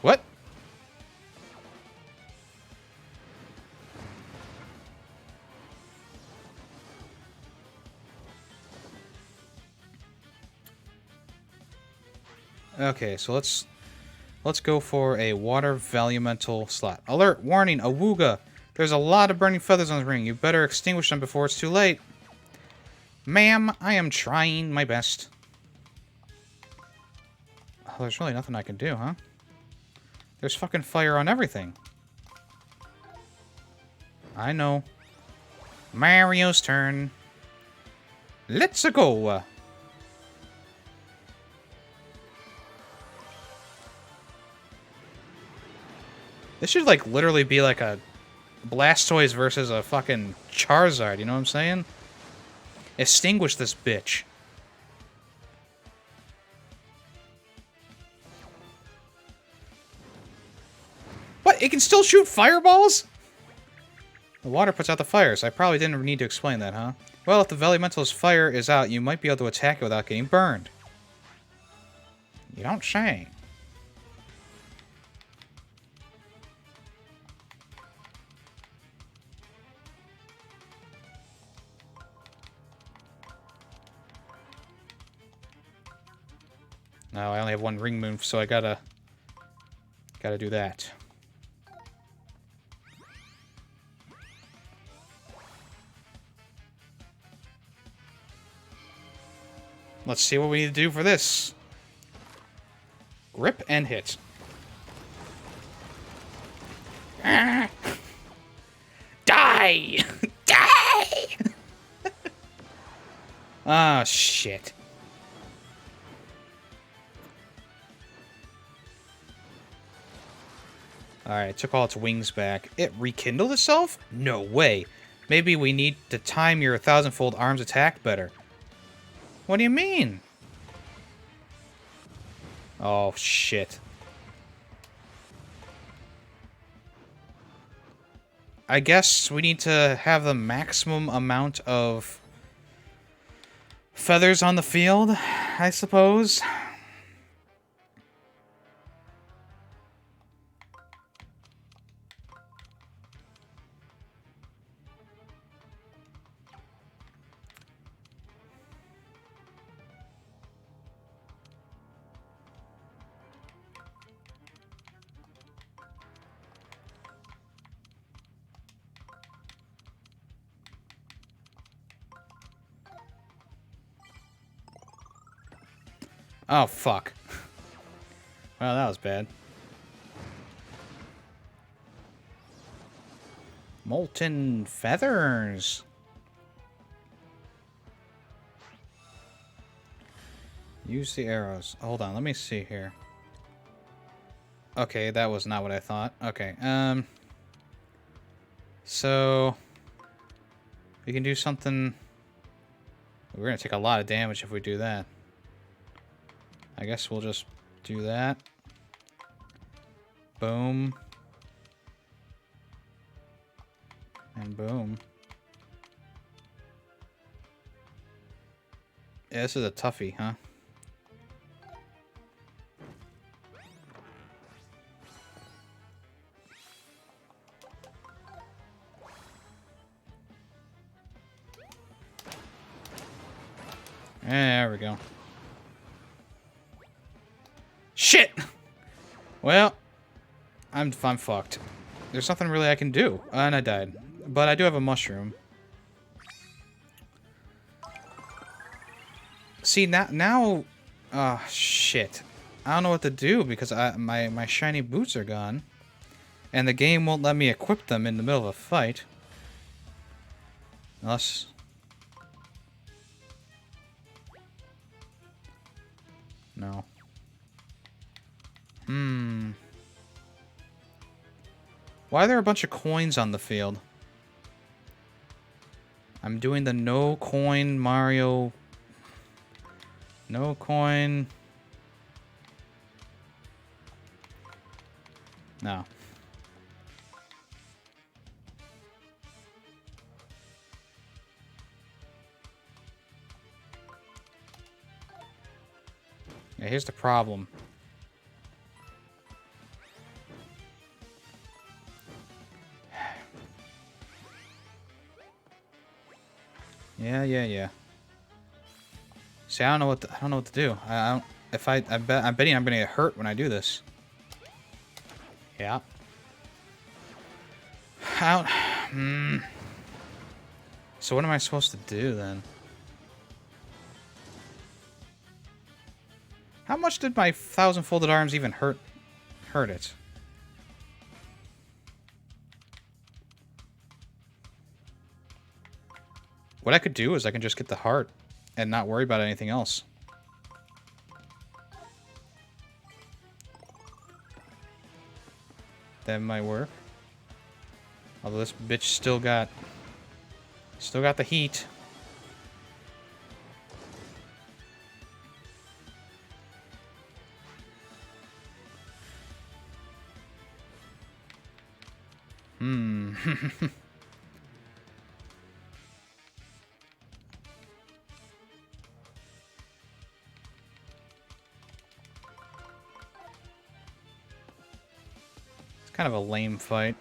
S1: What? Okay, so let's go for a water Valimental slot. Alert! Warning! Awooga! There's a lot of burning feathers on the ring. You better extinguish them before it's too late. Ma'am, I am trying my best. Oh, there's really nothing I can do, huh? There's fucking fire on everything. I know. Mario's turn. Let's go. This should, like, literally be like a Blastoise versus a fucking Charizard, you know what I'm saying? Extinguish this bitch. What? It can still shoot fireballs? The water puts out the fire, so I probably didn't need to explain that, huh? Well, if the Valimental's fire is out, you might be able to attack it without getting burned. You don't say. No, I only have one ring move, so I gotta do that. Let's see what we need to do for this. Grip and hit. Ah. Die! Die! Ah, shit. Alright, took all its wings back. It rekindled itself? No way. Maybe we need to time your 1,000-fold arms attack better. What do you mean? Oh, shit. I guess we need to have the maximum amount of feathers on the field, I suppose. Oh, fuck. Well, that was bad. Molten feathers. Use the arrows. Hold on, let me see here. Okay, that was not what I thought. Okay, so we can do something. We're gonna take a lot of damage if we do that. I guess we'll just do that. Boom. And boom. Yeah, this is a toughie, huh? There we go. Shit! Well, I'm fucked. There's nothing really I can do. And I died. But I do have a mushroom. See, now... Oh, shit. I don't know what to do because my shiny boots are gone. And the game won't let me equip them in the middle of a fight. Unless... No. Why are there a bunch of coins on the field? I'm doing the no coin Mario. No coin. No. Yeah, here's the problem. Yeah. See, I don't know what to do. I don't. If I'm betting I'm gonna get hurt when I do this. Yeah. How? So what am I supposed to do then? How much did my 1,000-folded arms even hurt it? What I could do is I can just get the heart and not worry about anything else. That might work. Although this bitch still got the heat. It's kind of a lame fight.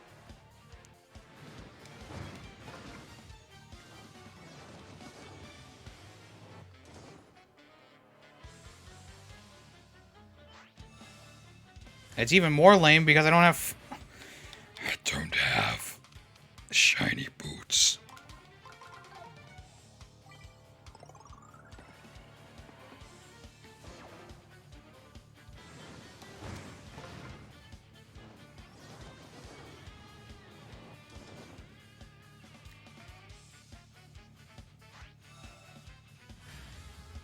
S1: It's even more lame because I don't have shiny boots.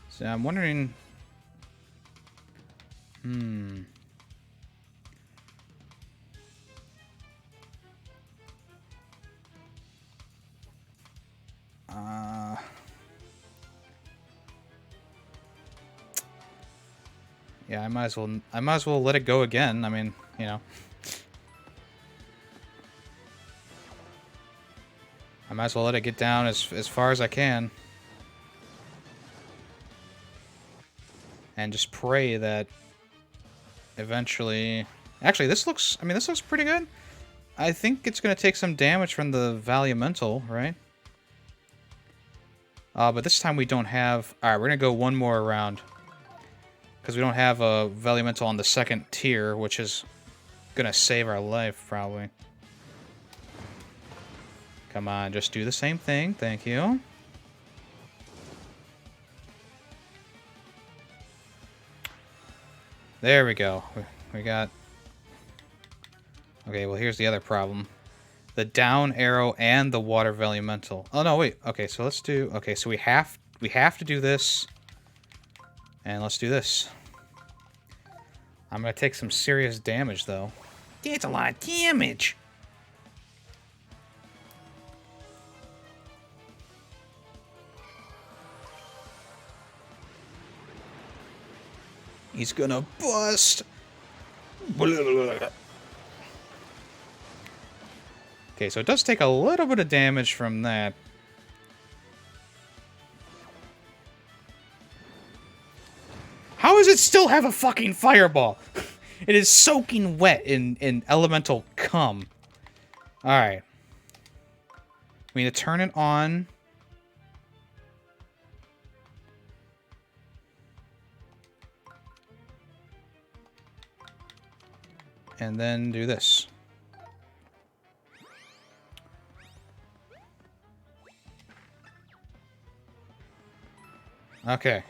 S1: So I'm wondering... Yeah, I might as well let it go again. I mean, you know. I might as well let it get down as far as I can. And just pray that eventually... Actually, this looks pretty good. I think it's going to take some damage from the Valumental, right? But this time we don't have... Alright, we're going to go one more round. Because we don't have a Valumental on the second tier, which is going to save our life, probably. Come on, just do the same thing. Thank you. There we go. We got... Okay, well, here's the other problem. The down arrow and the water Valumental. Oh, no, wait. Okay, so let's do... Okay, so we have to do this. And let's do this. I'm going to take some serious damage, though. That's a lot of damage! He's gonna bust! Okay, so it does take a little bit of damage from that. How does it still have a fucking fireball? It is soaking wet in elemental cum. Alright. We need to turn it on. And then do this. Okay.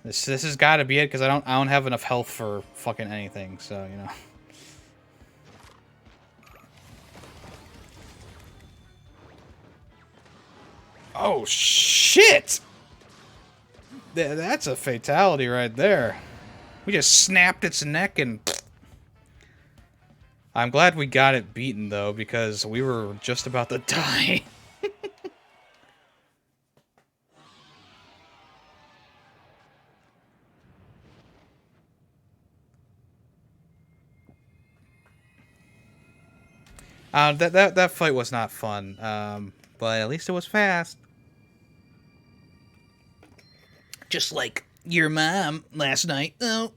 S1: This has got to be it because I don't have enough health for fucking anything, so you know. Oh shit! That's a fatality right there. We just snapped its neck and... I'm glad we got it beaten, though, because we were just about to die. That fight was not fun, but at least it was fast. Just like your mom last night. Oh.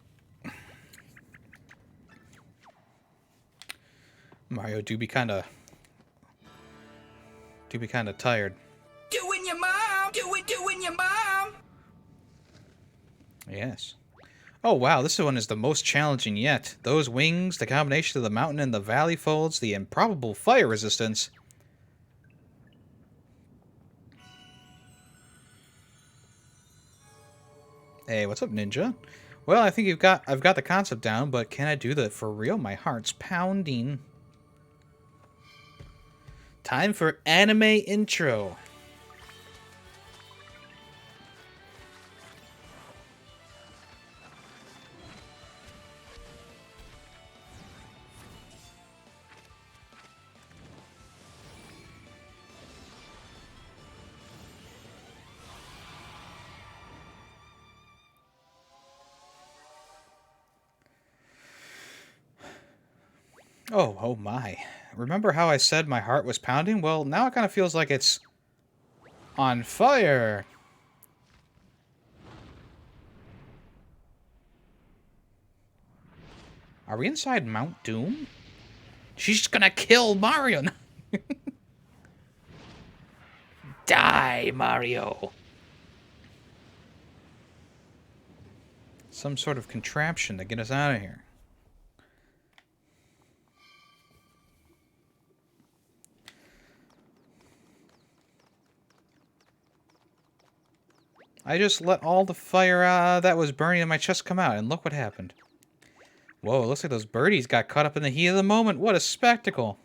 S1: Mario do be kind of tired.
S3: Doing your mom, doing your mom.
S1: Yes. Oh wow, this one is the most challenging yet. Those wings, the combination of the mountain and the valley folds, the improbable fire resistance. Hey, what's up, Ninja? Well, I think I've got the concept down, but can I do that for real? My heart's pounding. Time for anime intro. Oh my. Remember how I said my heart was pounding? Well, now it kind of feels like it's on fire. Are we inside Mount Doom? She's gonna kill Mario. Die, Mario. Some sort of contraption to get us out of here. I just let all the fire that was burning in my chest come out, and look what happened. Whoa, it looks like those birdies got caught up in the heat of the moment. What a spectacle.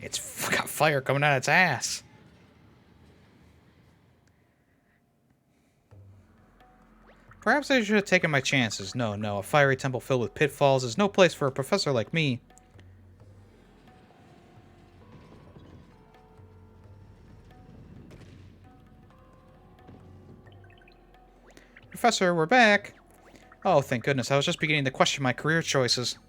S1: It's got fire coming out of its ass. Perhaps I should have taken my chances. No, a fiery temple filled with pitfalls is no place for a professor like me. Professor, we're back. Oh, thank goodness. I was just beginning to question my career choices.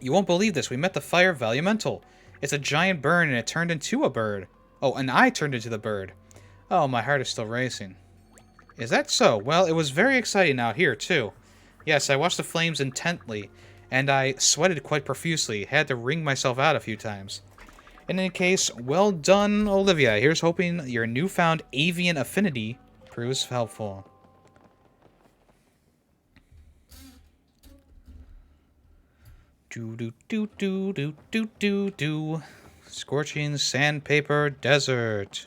S1: You won't believe this. We met the fire Valumental. It's a giant burn and it turned into a bird. Oh, and I turned into the bird. Oh, my heart is still racing. Is that so? Well, it was very exciting out here, too. Yes, I watched the flames intently, and I sweated quite profusely. Had to wring myself out a few times. In any case, well done, Olivia. Here's hoping your newfound avian affinity proves helpful. Do. Scorching sandpaper desert.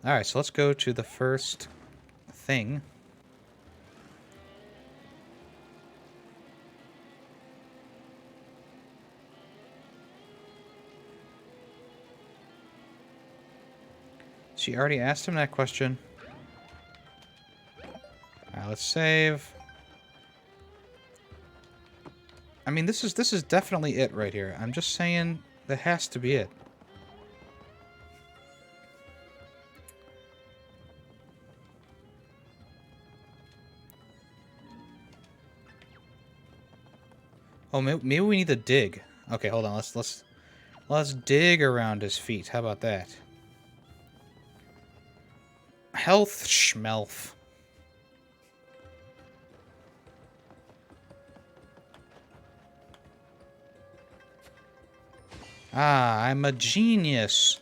S1: Alright, so let's go to the first thing. She already asked him that question. Alright, let's save. I mean, this is definitely it right here. I'm just saying that has to be it. Oh, maybe we need to dig. Okay, hold on. Let's dig around his feet. How about that? Health schmelf. Ah, I'm a genius.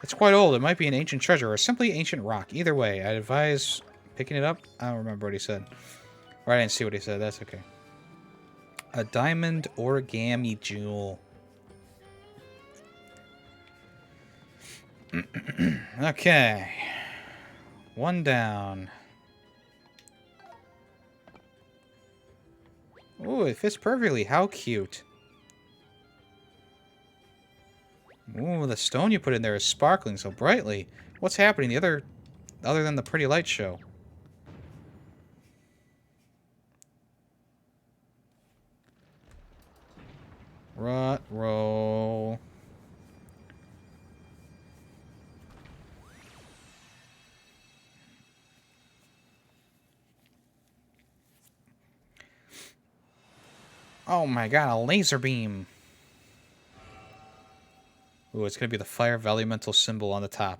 S1: It's quite old. It might be an ancient treasure or simply ancient rock. Either way, I'd advise picking it up. I don't remember what he said. Or I didn't see what he said. That's okay. A diamond origami jewel. Okay. One down. Ooh, it fits perfectly. How cute. Ooh, the stone you put in there is sparkling so brightly. What's happening other than the pretty light show? Rut roll. Oh my god, a laser beam. Ooh, it's gonna be the fire Valumental symbol on the top.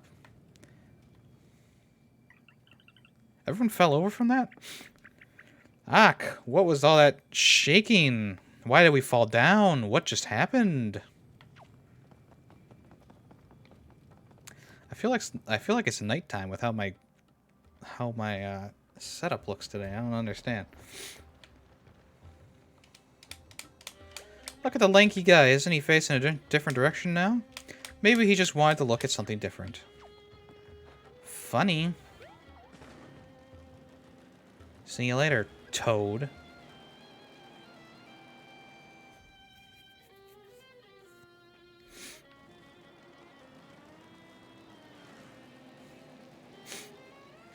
S1: Everyone fell over from that? Ak, what was all that shaking? Why did we fall down? What just happened? I feel like it's nighttime with how my setup looks today. I don't understand. Look at the lanky guy. Isn't he facing a different direction now? Maybe he just wanted to look at something different. Funny. See you later, Toad.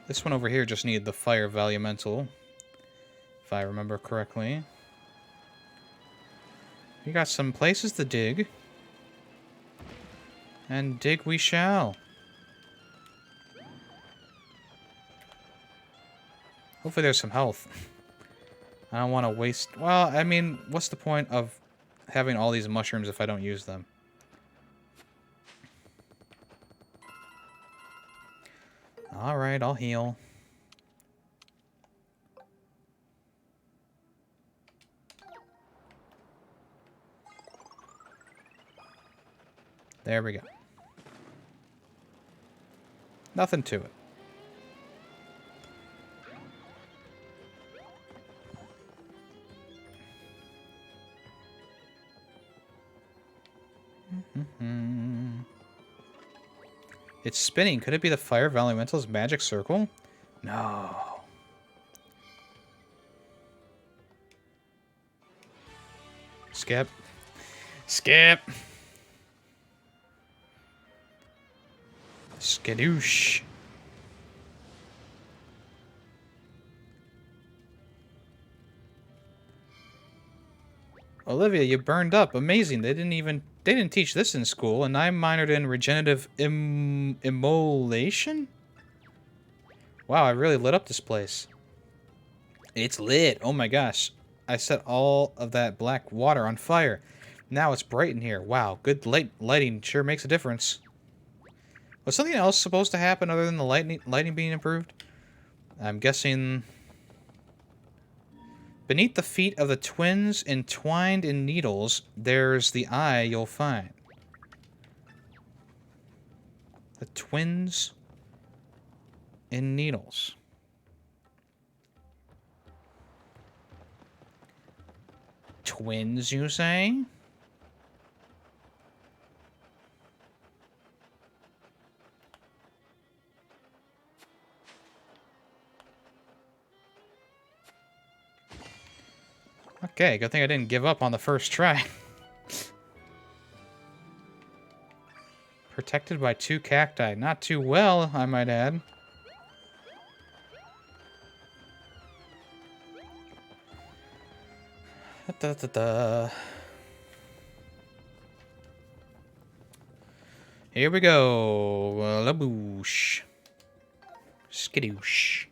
S1: This one over here just needed the fire Valumental, if I remember correctly. We got some places to dig. And dig we shall. Hopefully there's some health. I don't want to waste... Well, I mean, what's the point of having all these mushrooms if I don't use them? Alright, I'll heal. There we go. Nothing to it. It's spinning. Could it be the Fire of Elemental's magic circle? No. Skip. Skip. Skadoosh. Olivia, you burned up. Amazing. They didn't teach this in school, and I minored in regenerative immolation? Wow, I really lit up this place. It's lit. Oh my gosh. I set all of that black water on fire. Now it's bright in here. Wow, good lighting sure makes a difference. Was something else supposed to happen other than the lighting being improved? I'm guessing... Beneath the feet of the twins entwined in needles, there's the eye you'll find. The twins in needles. Twins, you say? Okay, good thing I didn't give up on the first try. Protected by 2 cacti. Not too well, I might add. Here we go. Laboosh. Skidoosh.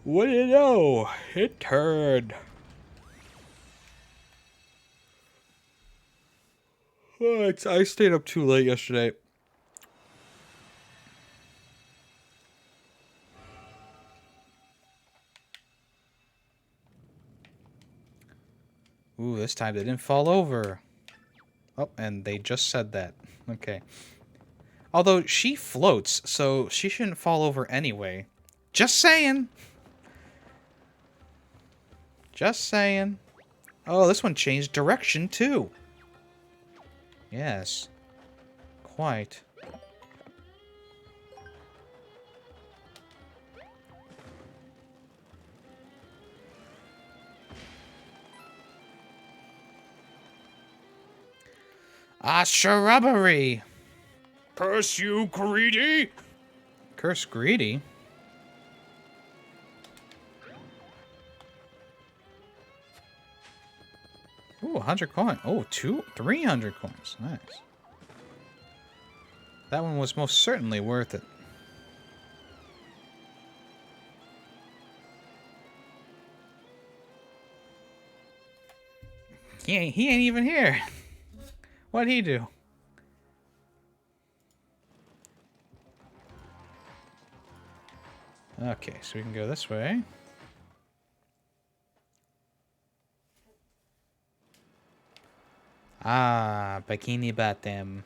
S1: What do you know? It turned. Oh, I stayed up too late yesterday. Ooh, this time they didn't fall over. Oh, and they just said that. Okay. Although she floats, so she shouldn't fall over anyway. Just saying. Just saying. Oh, this one changed direction, too. Yes. Quite. A shrubbery!
S2: Curse you, greedy!
S1: Curse greedy? Ooh, 100 coins. Oh, 300 coins. Nice. That one was most certainly worth it. He ain't even here. What'd he do? Okay, so we can go this way. Ah, Bikini Bottom.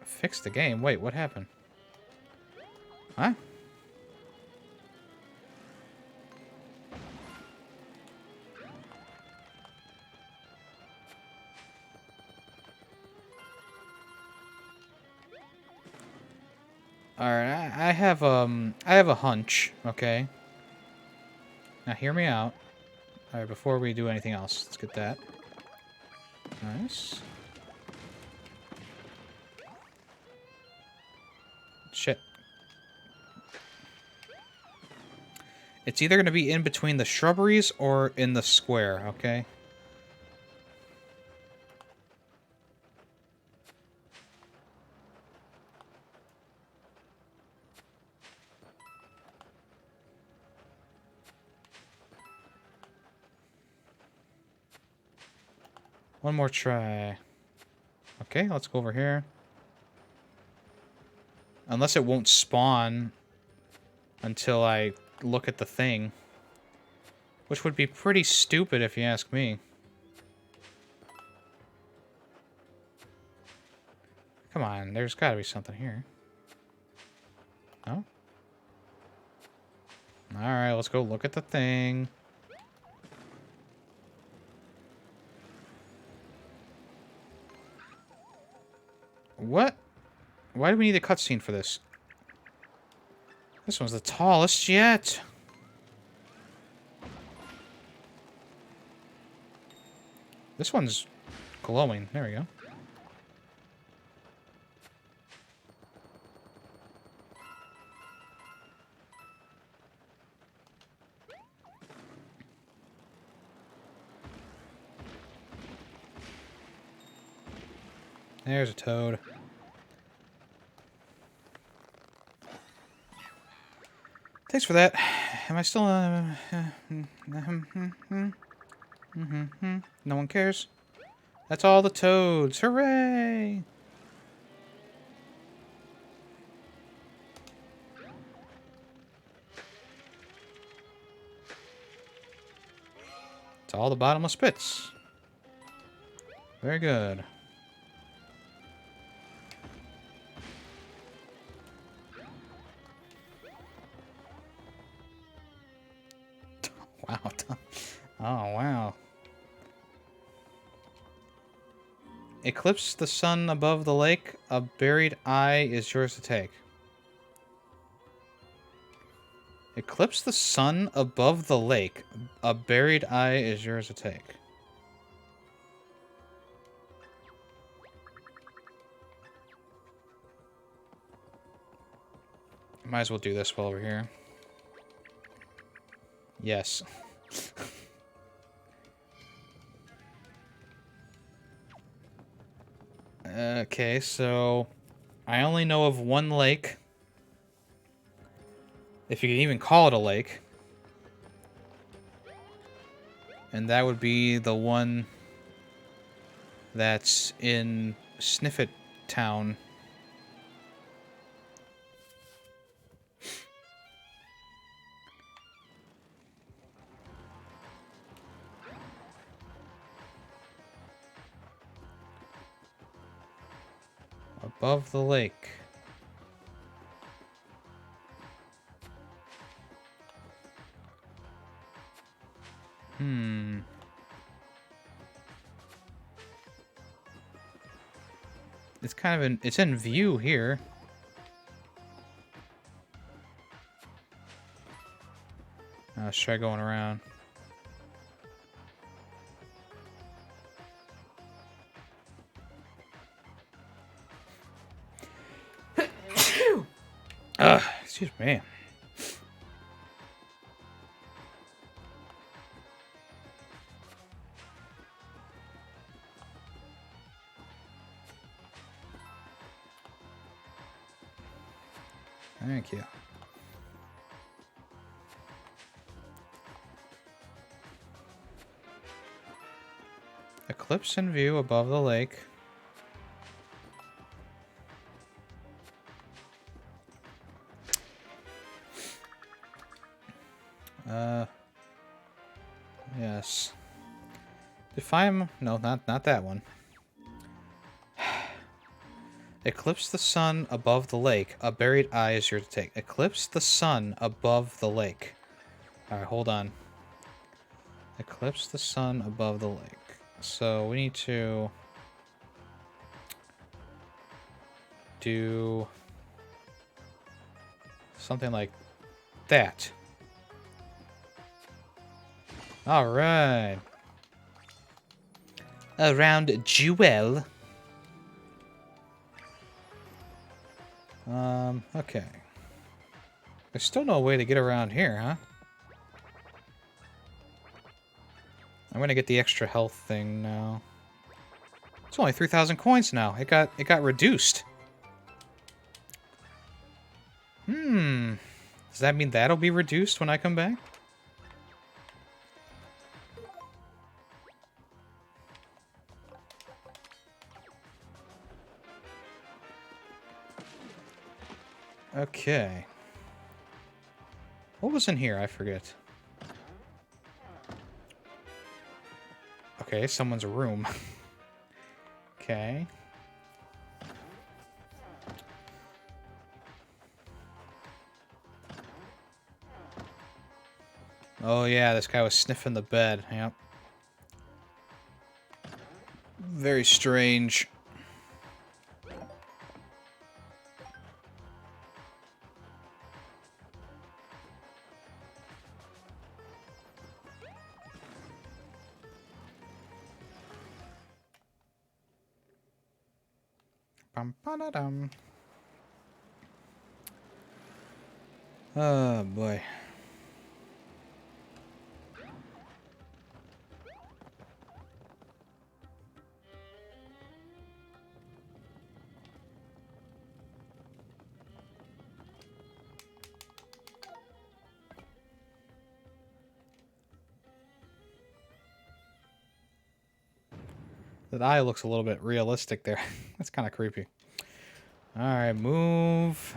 S1: Fix the game. Wait, what happened? Huh? Alright, I have a hunch, okay? Now hear me out. Alright, before we do anything else, let's get that. Nice. Shit. It's either going to be in between the shrubberies or in the square, okay? One more try. Okay, let's go over here. Unless it won't spawn until I look at the thing. Which would be pretty stupid if you ask me. Come on, there's gotta be something here. No? Alright, let's go look at the thing. What? Why do we need a cutscene for this? This one's the tallest yet. This one's glowing. There we go. There's a toad. Thanks for that. Am I still... No one cares. That's all the toads. Hooray! It's all the bottomless pits. Very good. Wow. Oh, wow. Eclipse the sun above the lake. A buried eye is yours to take. Eclipse the sun above the lake. A buried eye is yours to take. Might as well do this while we're here. Yes. Okay, so I only know of one lake. If you can even call it a lake. And that would be the one that's in Sniffit Town. Above the lake. It's kind of it's in view here. Let's try going around. Excuse me. Thank you. Eclipse in view above the lake. Yes. Define... No, not that one. Eclipse the sun above the lake. A buried eye is yours to take. Eclipse the sun above the lake. Alright, hold on. Eclipse the sun above the lake. So we need to do something like that. Alright. Around Jewel. Okay. There's still no way to get around here, huh? I'm gonna get the extra health thing now. It's only 3,000 coins now. It got reduced. Does that mean that'll be reduced when I come back? Okay. What was in here? I forget. Okay, someone's room. Okay. Oh yeah, this guy was sniffing the bed. Yep. Very strange. Bum, ba-da-dum. Oh boy. That eye looks a little bit realistic there. That's kind of creepy. Alright, move.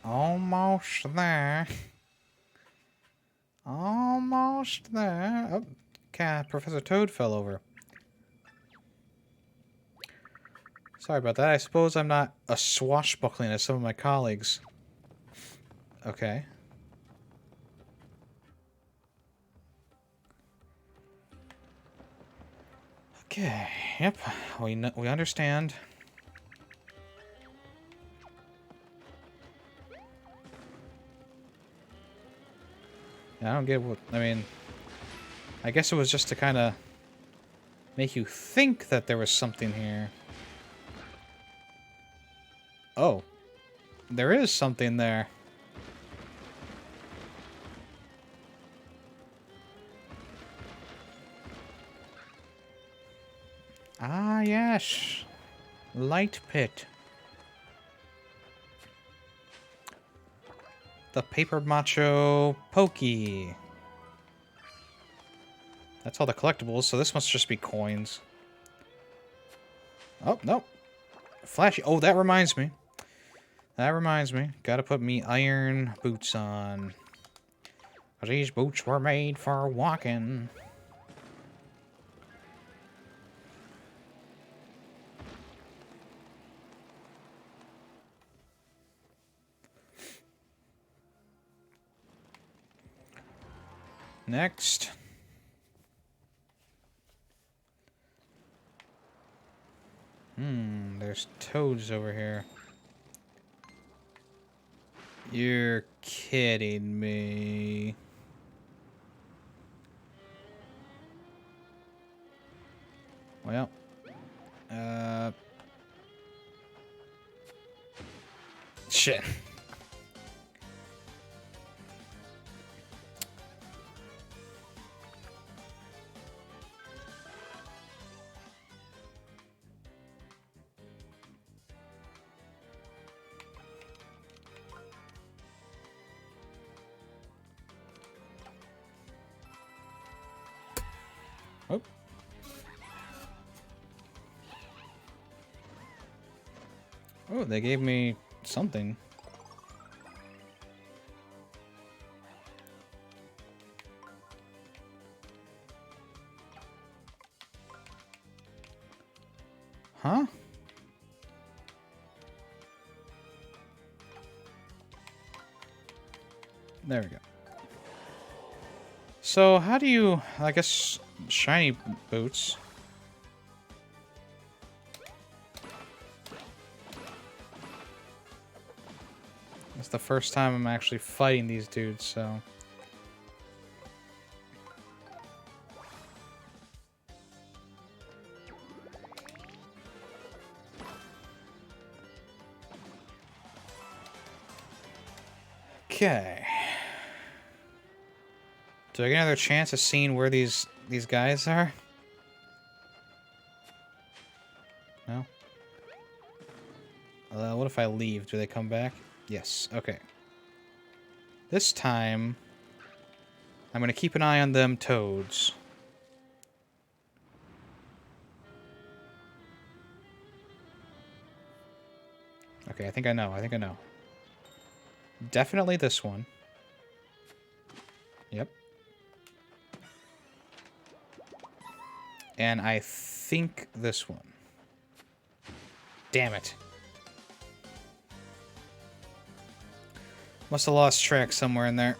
S1: Almost there. Almost there. Oh, cat. Professor Toad fell over. Sorry about that. I suppose I'm not a swashbuckling as some of my colleagues. Okay. Okay. Yep. We understand. I don't get what... I mean... I guess it was just to kind of... make you think that there was something here. Oh. There is something there. Ah, yes. Light pit. The Paper Macho Pokey. That's all the collectibles, so this must just be coins. Oh, no. Flashy. Oh, that reminds me. That reminds me. Gotta put me iron boots on. 'Cause these boots were made for walking. Next. There's toads over here. You're kidding me. Well, shit. Oh. Oh, they gave me something. Huh? There we go. So, how do you... I guess... shiny boots. It's the first time I'm actually fighting these dudes, so... Okay. Do I get another chance of seeing where these guys are? No? What if I leave? Do they come back? Yes. Okay. This time, I'm going to keep an eye on them toads. Okay, I think I know. I think I know. Definitely this one. Yep. And I think this one. Damn it. Must have lost track somewhere in there.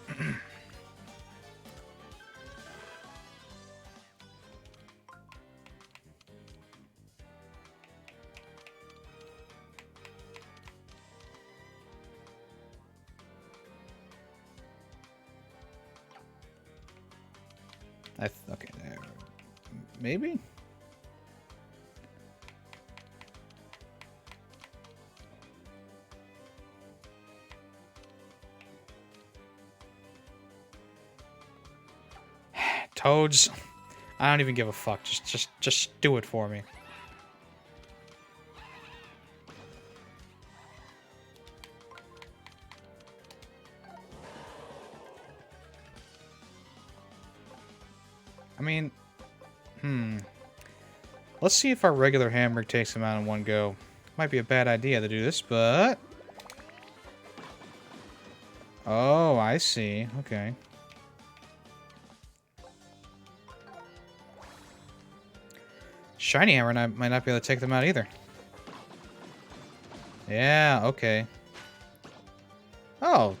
S1: Okay, there. Maybe? Toads. I don't even give a fuck. Just do it for me. I mean, let's see if our regular hammer takes him out in one go. Might be a bad idea to do this, but... Oh, I see. Okay. Shiny hammer might not be able to take them out either. Yeah, okay. Oh.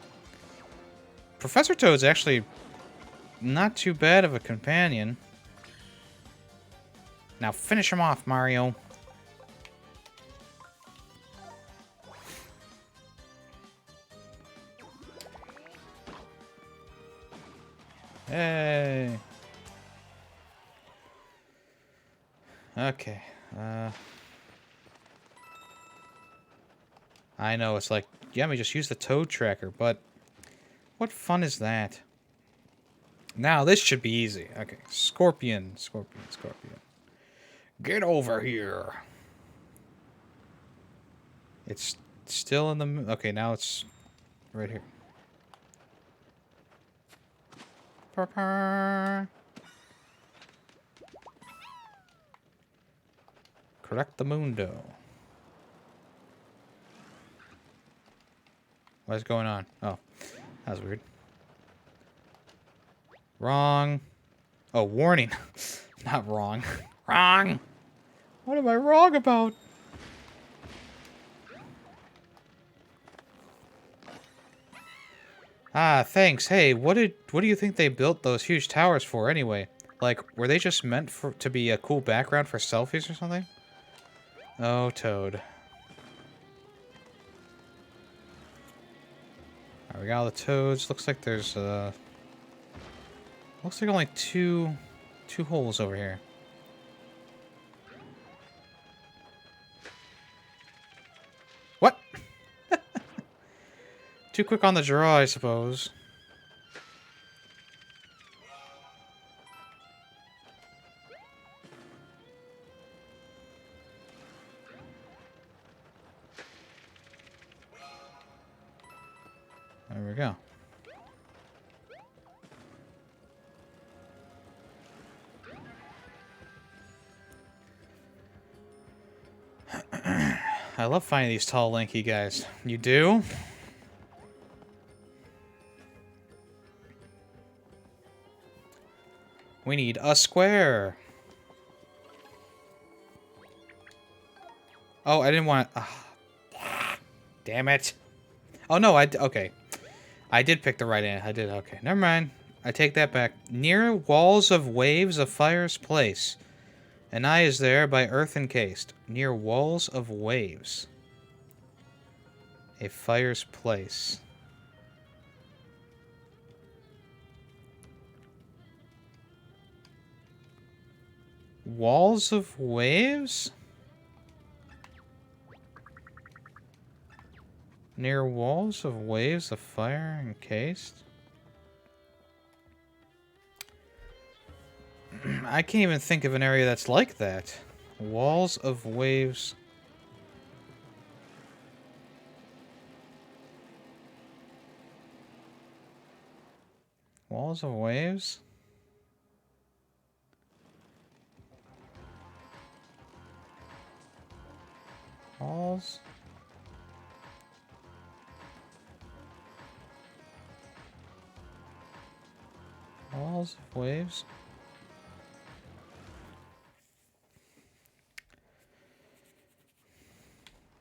S1: Professor Toad's actually not too bad of a companion. Now finish him off, Mario. Hey. Okay. I know, it's like, yeah, we just use the toad tracker, but what fun is that? Now, this should be easy. Okay, Scorpion.
S2: Get over here.
S1: It's still in the... Okay, now it's right here. Purr. Correct the mundo. What's going on? Oh, that was weird. Wrong. Oh, warning. Not wrong. Wrong. What am I wrong about? Ah, thanks. Hey, what do you think they built those huge towers for anyway? Like, were they just meant to be a cool background for selfies or something? Oh, Toad. Alright, we got all the toads. Looks like there's looks like only two holes over here. What? Too quick on the draw, I suppose. There we go. I love finding these tall, lanky guys. You do? We need a square. Oh, I didn't want... damn it. Oh, no, okay. I did pick the right end. I did. Okay, never mind. I take that back. Near walls of waves a fire's place. An eye is there by earth encased. Near walls of waves. A fire's place. Walls of waves? Near walls of waves of fire encased? I can't even think of an area that's like that. Walls of waves. Walls of waves? Walls? Walls of waves?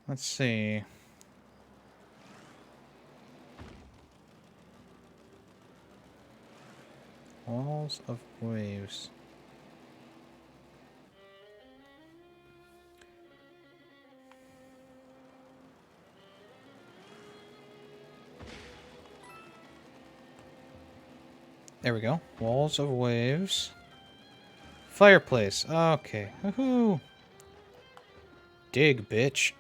S1: Let's see. Walls of waves. There we go. Walls of waves. Fireplace. Okay. Woohoo. Dig, bitch.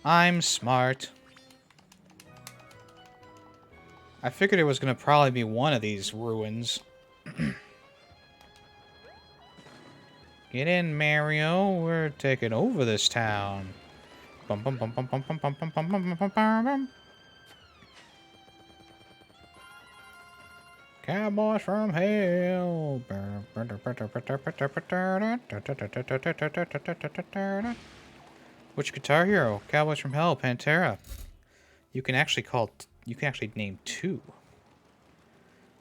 S1: I'm smart. I figured it was going to probably be one of these ruins. Get in, Mario. We're taking over this town. Bum bum bum bum bum bum bum bum bum bum bum bum. Cowboys from hell. Which Guitar Hero? Cowboys from Hell, Pantera. You can actually name 2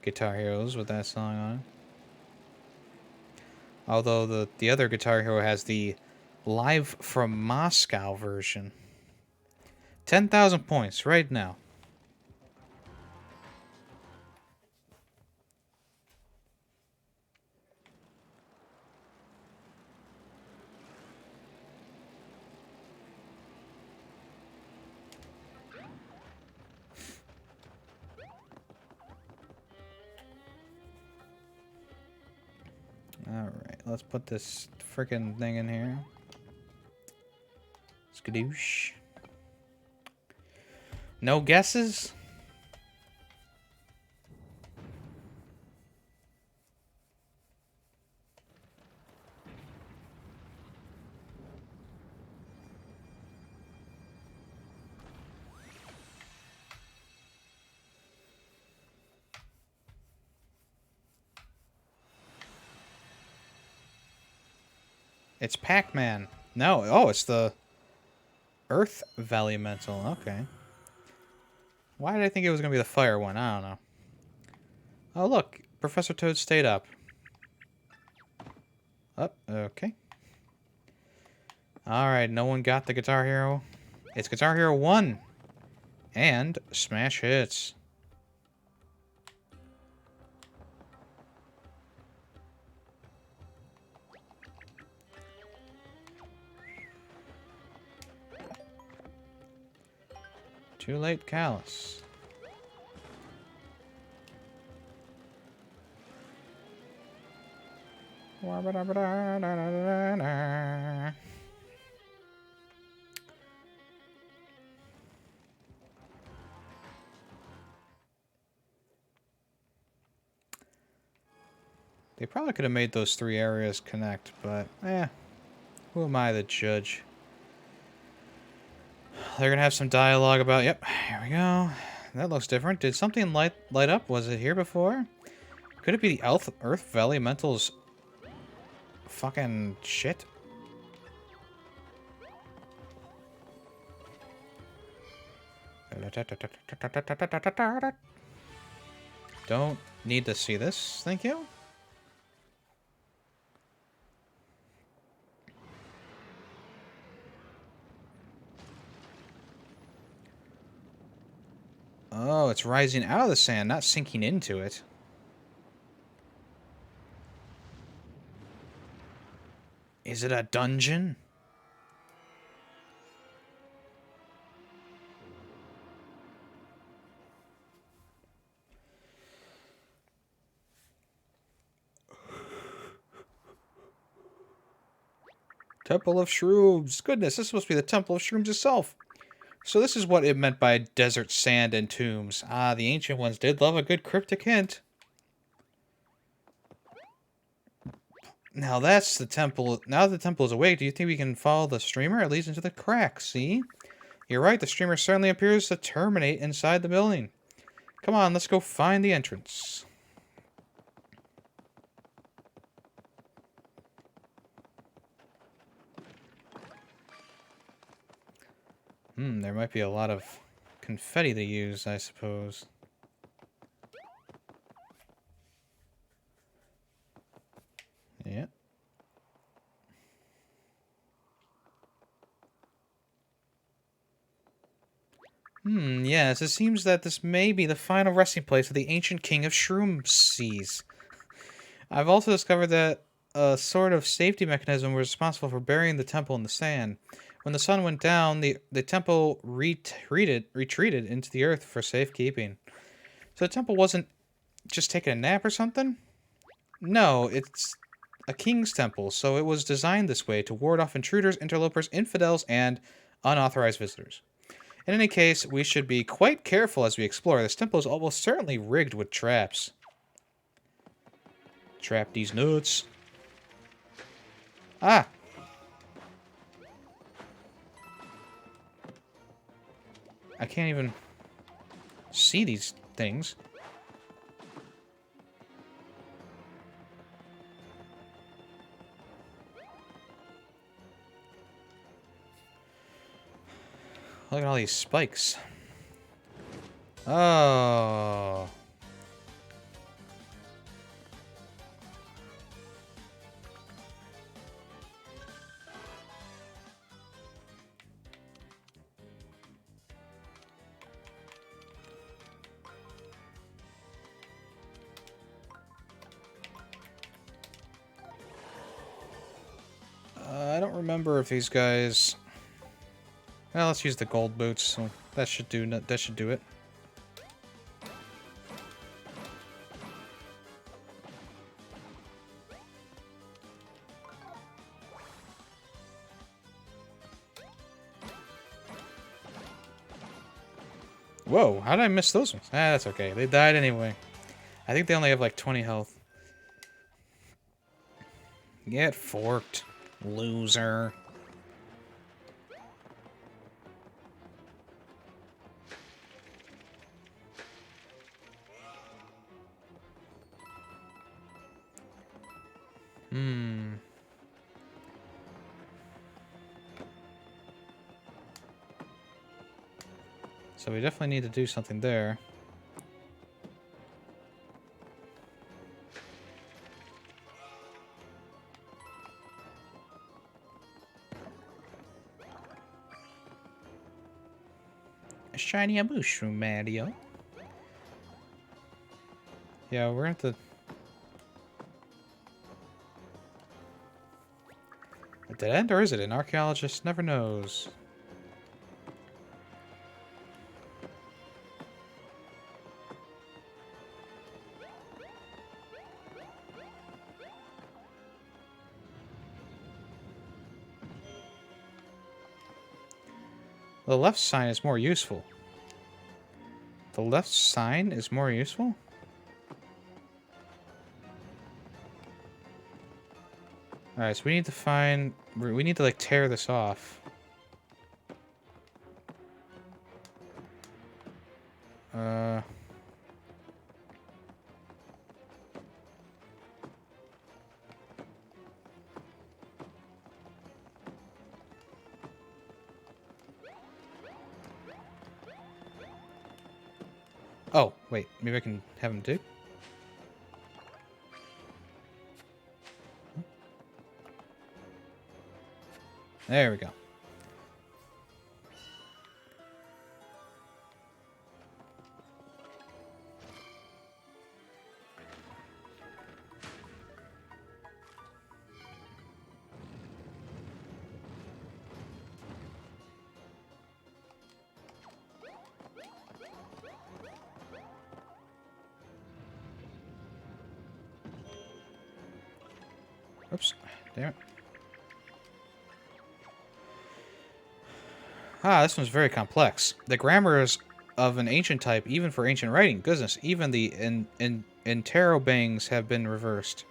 S1: Guitar Heroes with that song on. Although the other Guitar Hero has the Live from Moscow version. 10,000 points right now. Alright, let's put this frickin' thing in here. Skadoosh. No guesses? It's Pac-Man. No, oh, it's the Earth Elemental. Okay. Why did I think it was going to be the fire one? I don't know. Oh, look. Professor Toad stayed up. Up. Okay. Alright, no one got the Guitar Hero. It's Guitar Hero 1. And Smash Hits. Too late, Callus. They probably could have made those 3 areas connect, but who am I to judge? They're gonna have some dialogue about, yep, here we go. That looks different. Did something light up? Was it here before? Could it be the Earth Elemental's fucking shit? Don't need to see this, thank you. Oh, it's rising out of the sand, not sinking into it. Is it a dungeon? Temple of Shrooms. Goodness, this is supposed to be the Temple of Shrooms itself. So this is what it meant by desert sand and tombs. Ah, the ancient ones did love a good cryptic hint. Now that's the temple. Now the temple is awake, do you think we can follow the streamer? It leads into the cracks, see? You're right, the streamer certainly appears to terminate inside the building. Come on, let's go find the entrance. There might be a lot of confetti to use, I suppose. Yeah. Yes, it seems that this may be the final resting place of the ancient king of Shroom Seas. I've also discovered that a sort of safety mechanism was responsible for burying the temple in the sand. When the sun went down, the temple retreated into the earth for safekeeping. So the temple wasn't just taking a nap or something? No, it's a king's temple, so it was designed this way to ward off intruders, interlopers, infidels, and unauthorized visitors. In any case, we should be quite careful as we explore. This temple is almost certainly rigged with traps. Trap these nuts. Ah! I can't even see these things. Look at all these spikes. Oh. I don't remember if these guys... Well, let's use the gold boots. So that should do it. Whoa, how did I miss those ones? Ah, that's okay. They died anyway. I think they only have like 20 health. Get forked, loser. So we definitely need to do something there. A shiny mushroom, Mario. Yeah, we're at the... A dead end, or is it? An archaeologist never knows. The left sign is more useful. The left sign is more useful? Alright, so we need to find... We need to, like, tear this off. Oh, wait. Maybe I can have him do? There we go. Oops. Damn it. Ah, this one's very complex. The grammar is of an ancient type, even for ancient writing. Goodness, even the interrobangs have been reversed.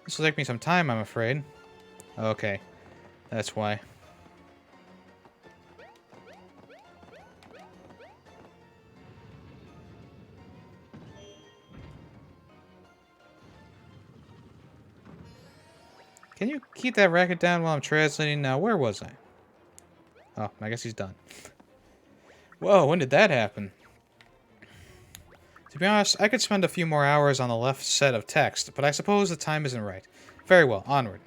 S1: This will take me some time, I'm afraid. Okay. That's why. Can you keep that racket down while I'm translating? Now, where was I? Oh, I guess he's done. Whoa, when did that happen? To be honest, I could spend a few more hours on the left set of text, but I suppose the time isn't right. Very well, onward.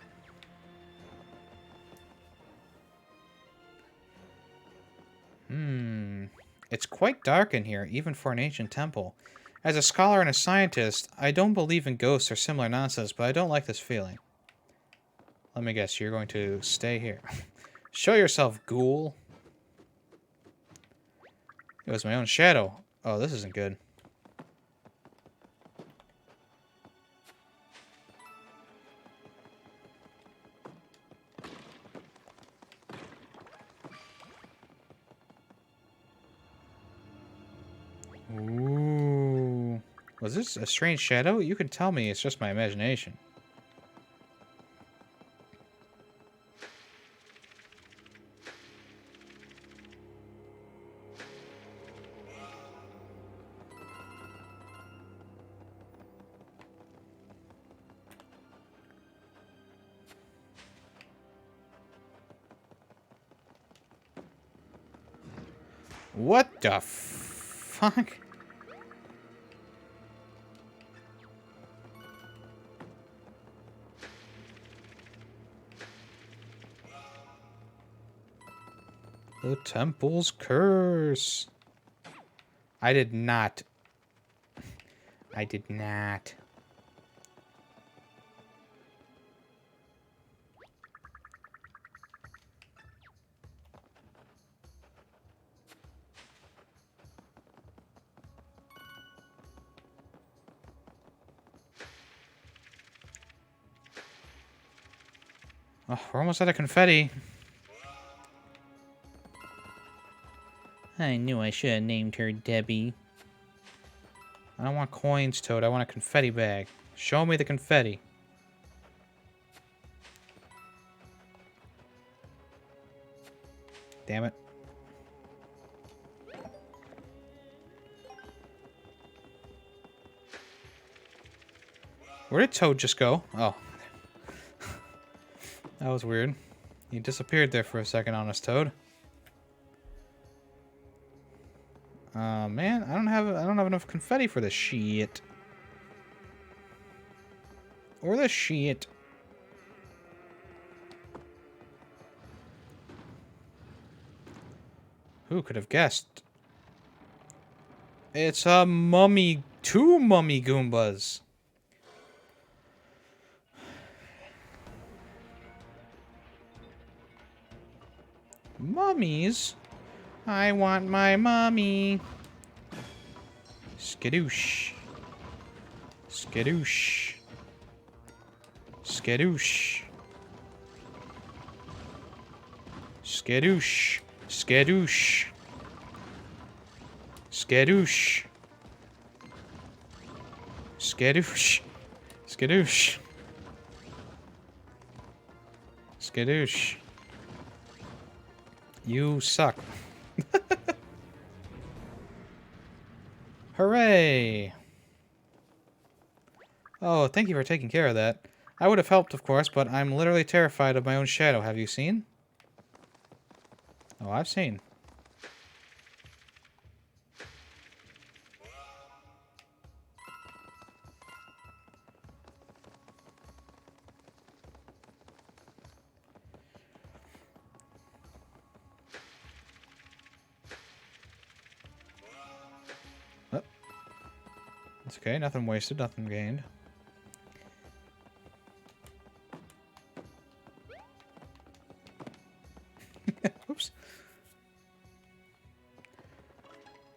S1: It's quite dark in here, even for an ancient temple. As a scholar and a scientist, I don't believe in ghosts or similar nonsense, but I don't like this feeling. Let me guess, you're going to stay here. Show yourself, ghoul. It was my own shadow. Oh, this isn't good. Ooh. Was this a strange shadow? You can tell me it's just my imagination. What the fuck? The temple's curse. I did not. I did not. Oh, we're almost out of confetti. I knew I should have named her Debbie. I don't want coins, Toad. I want a confetti bag. Show me the confetti. Damn it. Where did Toad just go? Oh. That was weird. He disappeared there for a second, honest Toad. Man, I don't have enough confetti for this shit. Or the shit. Who could have guessed? It's a mummy, 2 mummy Goombas. Mummies? I want my mummy. Skadoosh. Skadoosh. Skadoosh. Skadoosh. Skadoosh. Skadoosh. Skadoosh. Skadoosh. Skadoosh. You suck. Hooray! Oh, thank you for taking care of that. I would have helped, of course, but I'm literally terrified of my own shadow. Have you seen? Oh, I've seen. It's okay, nothing wasted, nothing gained. Oops.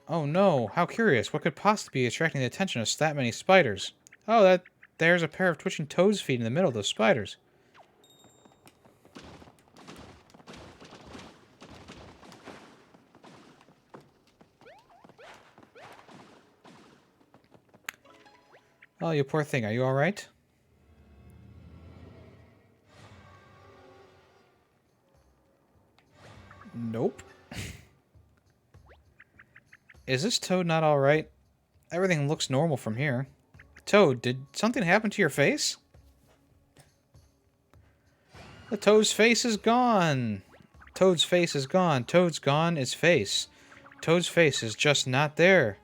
S1: Oh no, how curious. What could possibly be attracting the attention of that many spiders? Oh, there's a pair of twitching toad's feet in the middle of those spiders. Oh, you poor thing. Are you alright? Nope. Is this Toad not alright? Everything looks normal from here. Toad, did something happen to your face? The Toad's face is gone. Toad's face is gone. Toad's gone is face. Toad's face is just not there.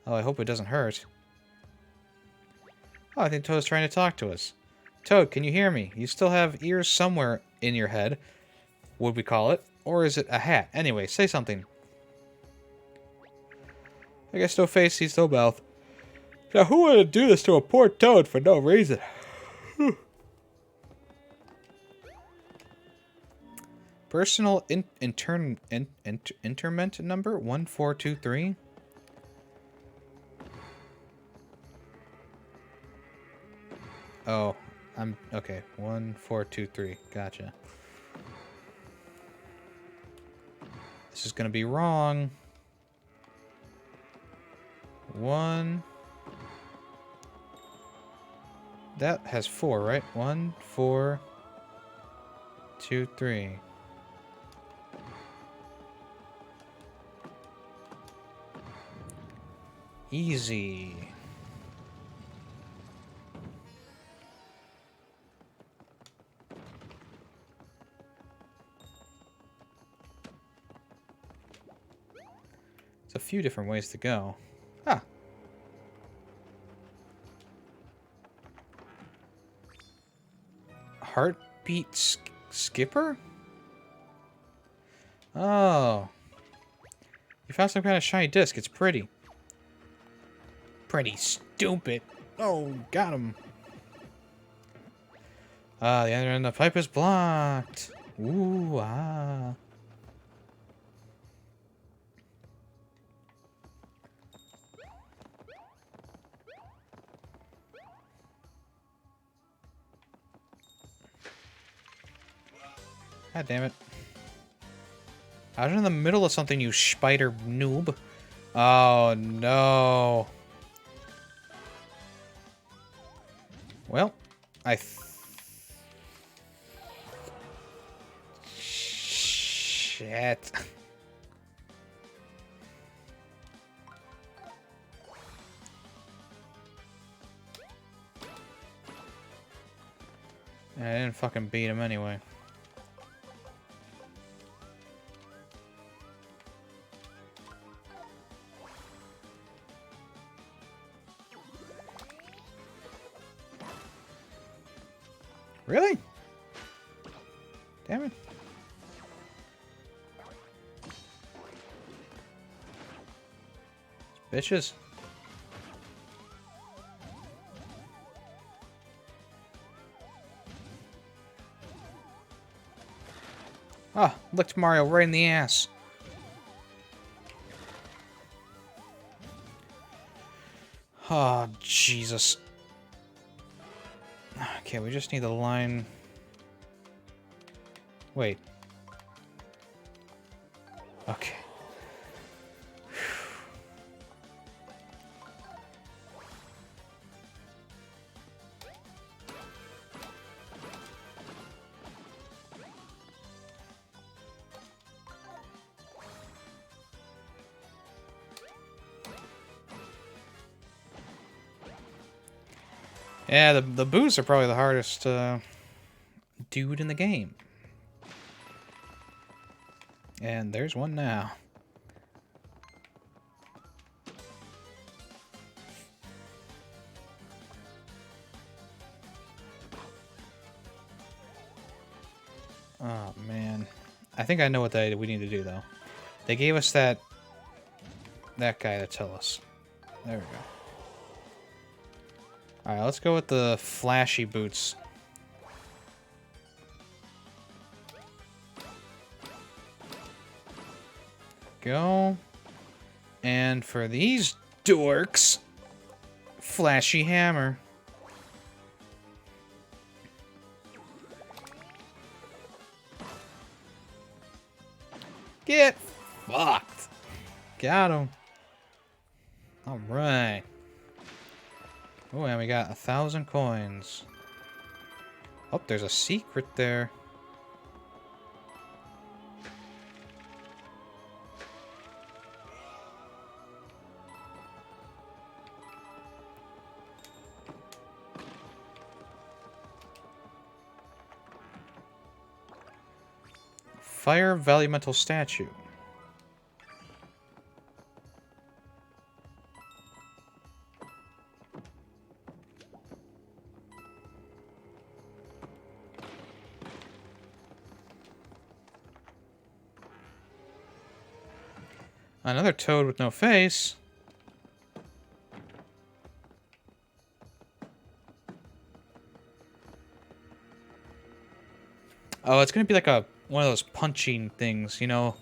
S1: Oh, I hope it doesn't hurt. Oh, I think Toad's trying to talk to us. Toad, can you hear me? You still have ears somewhere in your head, would we call it? Or is it a hat? Anyway, say something. I guess no face sees no mouth. Now, who would do this to a poor Toad for no reason? Personal interment number 1423. Oh, I'm okay. 1423. Gotcha. This is gonna be wrong. That has 4, right? 1, 4, 2, 3. Easy. There's a few different ways to go. Ah. Heartbeat skipper? Oh. You found some kind of shiny disc. It's pretty. Pretty stupid. Oh, got him. Ah, the other end of the pipe is blocked. Ooh, ah. God damn it. I was in the middle of something, you spider noob. Oh, no. Well, Shit. I didn't fucking beat him anyway. Really? Damn it. Bitches. Ah, looked Mario right in the ass. Oh, Jesus. Okay, we just need the line. Wait. Okay. Yeah, the boos are probably the hardest dude in the game. And there's one now. Oh, man. I think I know what we need to do, though. They gave us that guy to tell us. There we go. Alright, let's go with the flashy boots. Go. And for these dorks, flashy hammer. Get fucked. Got him. Alright. Oh, and we got 1,000 coins. Oh, there's a secret there. Fire Valumental Statue. Another toad with no face. Oh, it's gonna be like one of those punching things, you know?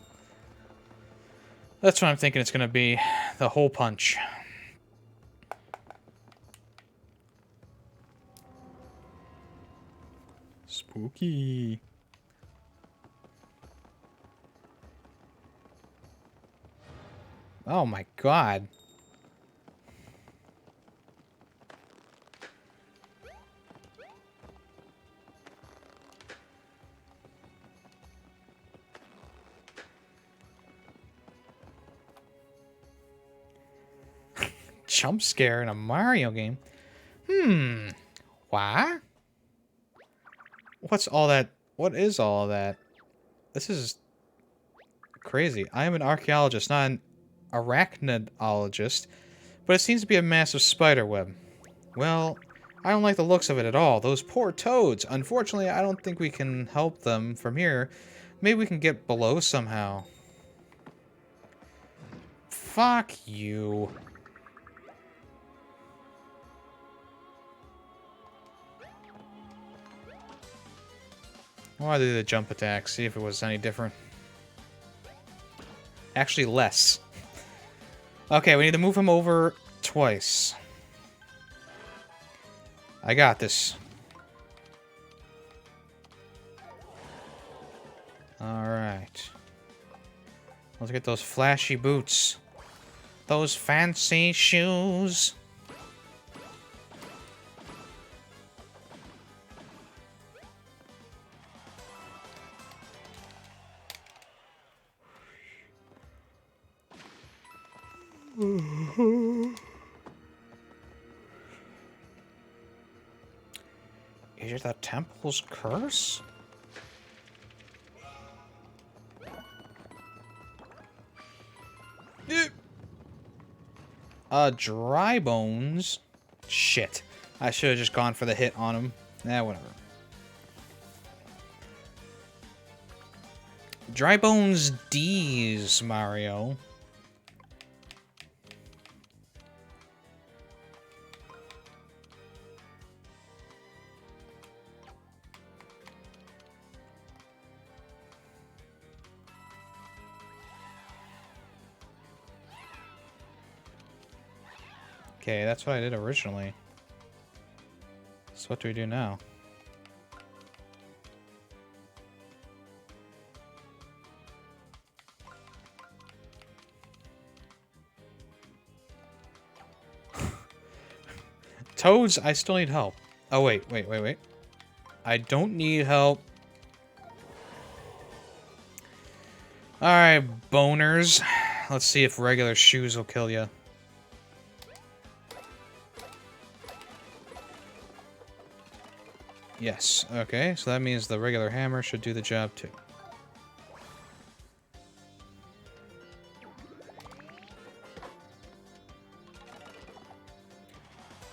S1: That's what I'm thinking it's gonna be. The hole punch. Spooky. Oh my god. Jump scare in a Mario game? Why? What's all that? What is all of that? This is crazy. I am an archaeologist, not an arachnidologist, but it seems to be a massive spider web. Well, I don't like the looks of it at all. Those poor toads. Unfortunately, I don't think we can help them from here. Maybe we can get below somehow. Fuck you. I want to do the jump attack, see if it was any different. Actually, less. Okay, we need to move him over twice. I got this. Alright. Let's get those flashy boots. Those fancy shoes. Is it the temple's curse? Dry bones. Shit. I should have just gone for the hit on him. Whatever. Dry bones D's, Mario. Okay, that's what I did originally. So what do we do now? Toads, I still need help. Oh, wait. I don't need help. Alright, boners. Let's see if regular shoes will kill you. Yes, okay, so that means the regular hammer should do the job too.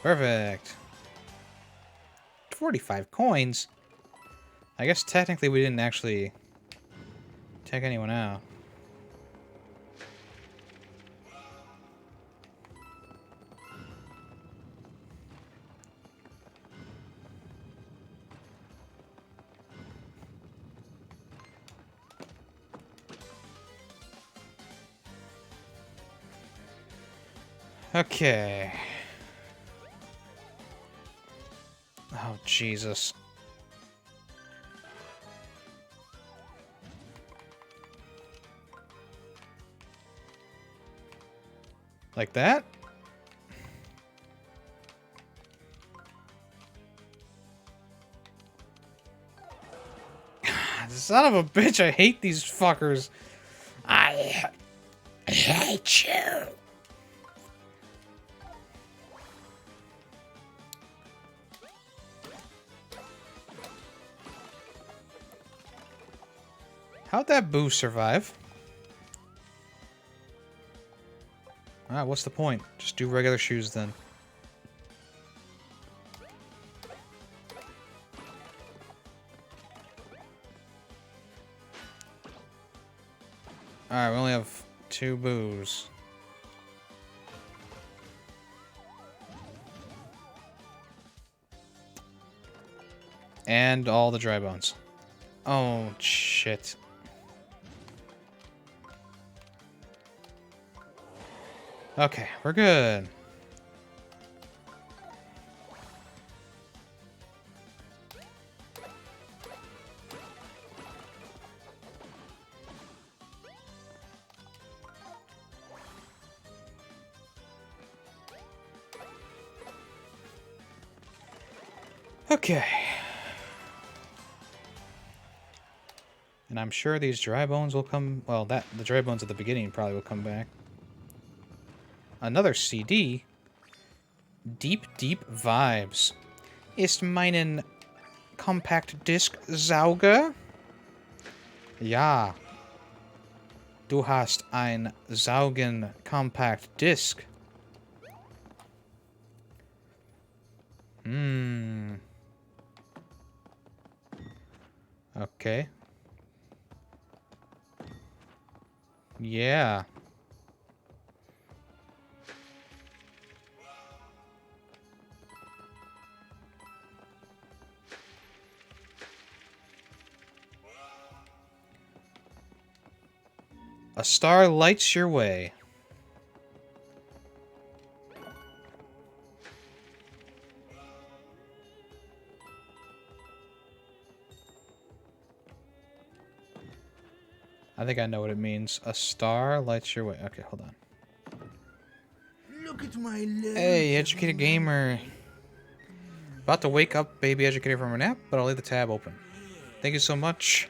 S1: Perfect. 45 coins? I guess technically we didn't actually take anyone out. Okay. Oh, Jesus. Like that? Son of a bitch, I hate these fuckers. I hate you. How'd that boo survive? Ah, what's the point? Just do regular shoes then. Alright, we only have 2 boos. And all the dry bones. Oh, shit. Okay, we're good. Okay. And I'm sure these dry bones will come... Well, the dry bones at the beginning probably will come back. Another CD? Deep, deep vibes. Ist meinen Compact Disc Sauger? Ja. Du hast ein Saugen Compact Disc. Hmm. Okay. Yeah. A star lights your way. I think I know what it means. A star lights your way. Okay, hold on.
S3: Look at my legs.
S1: Hey, educated gamer. About to wake up, baby educator, from a nap, but I'll leave the tab open. Thank you so much.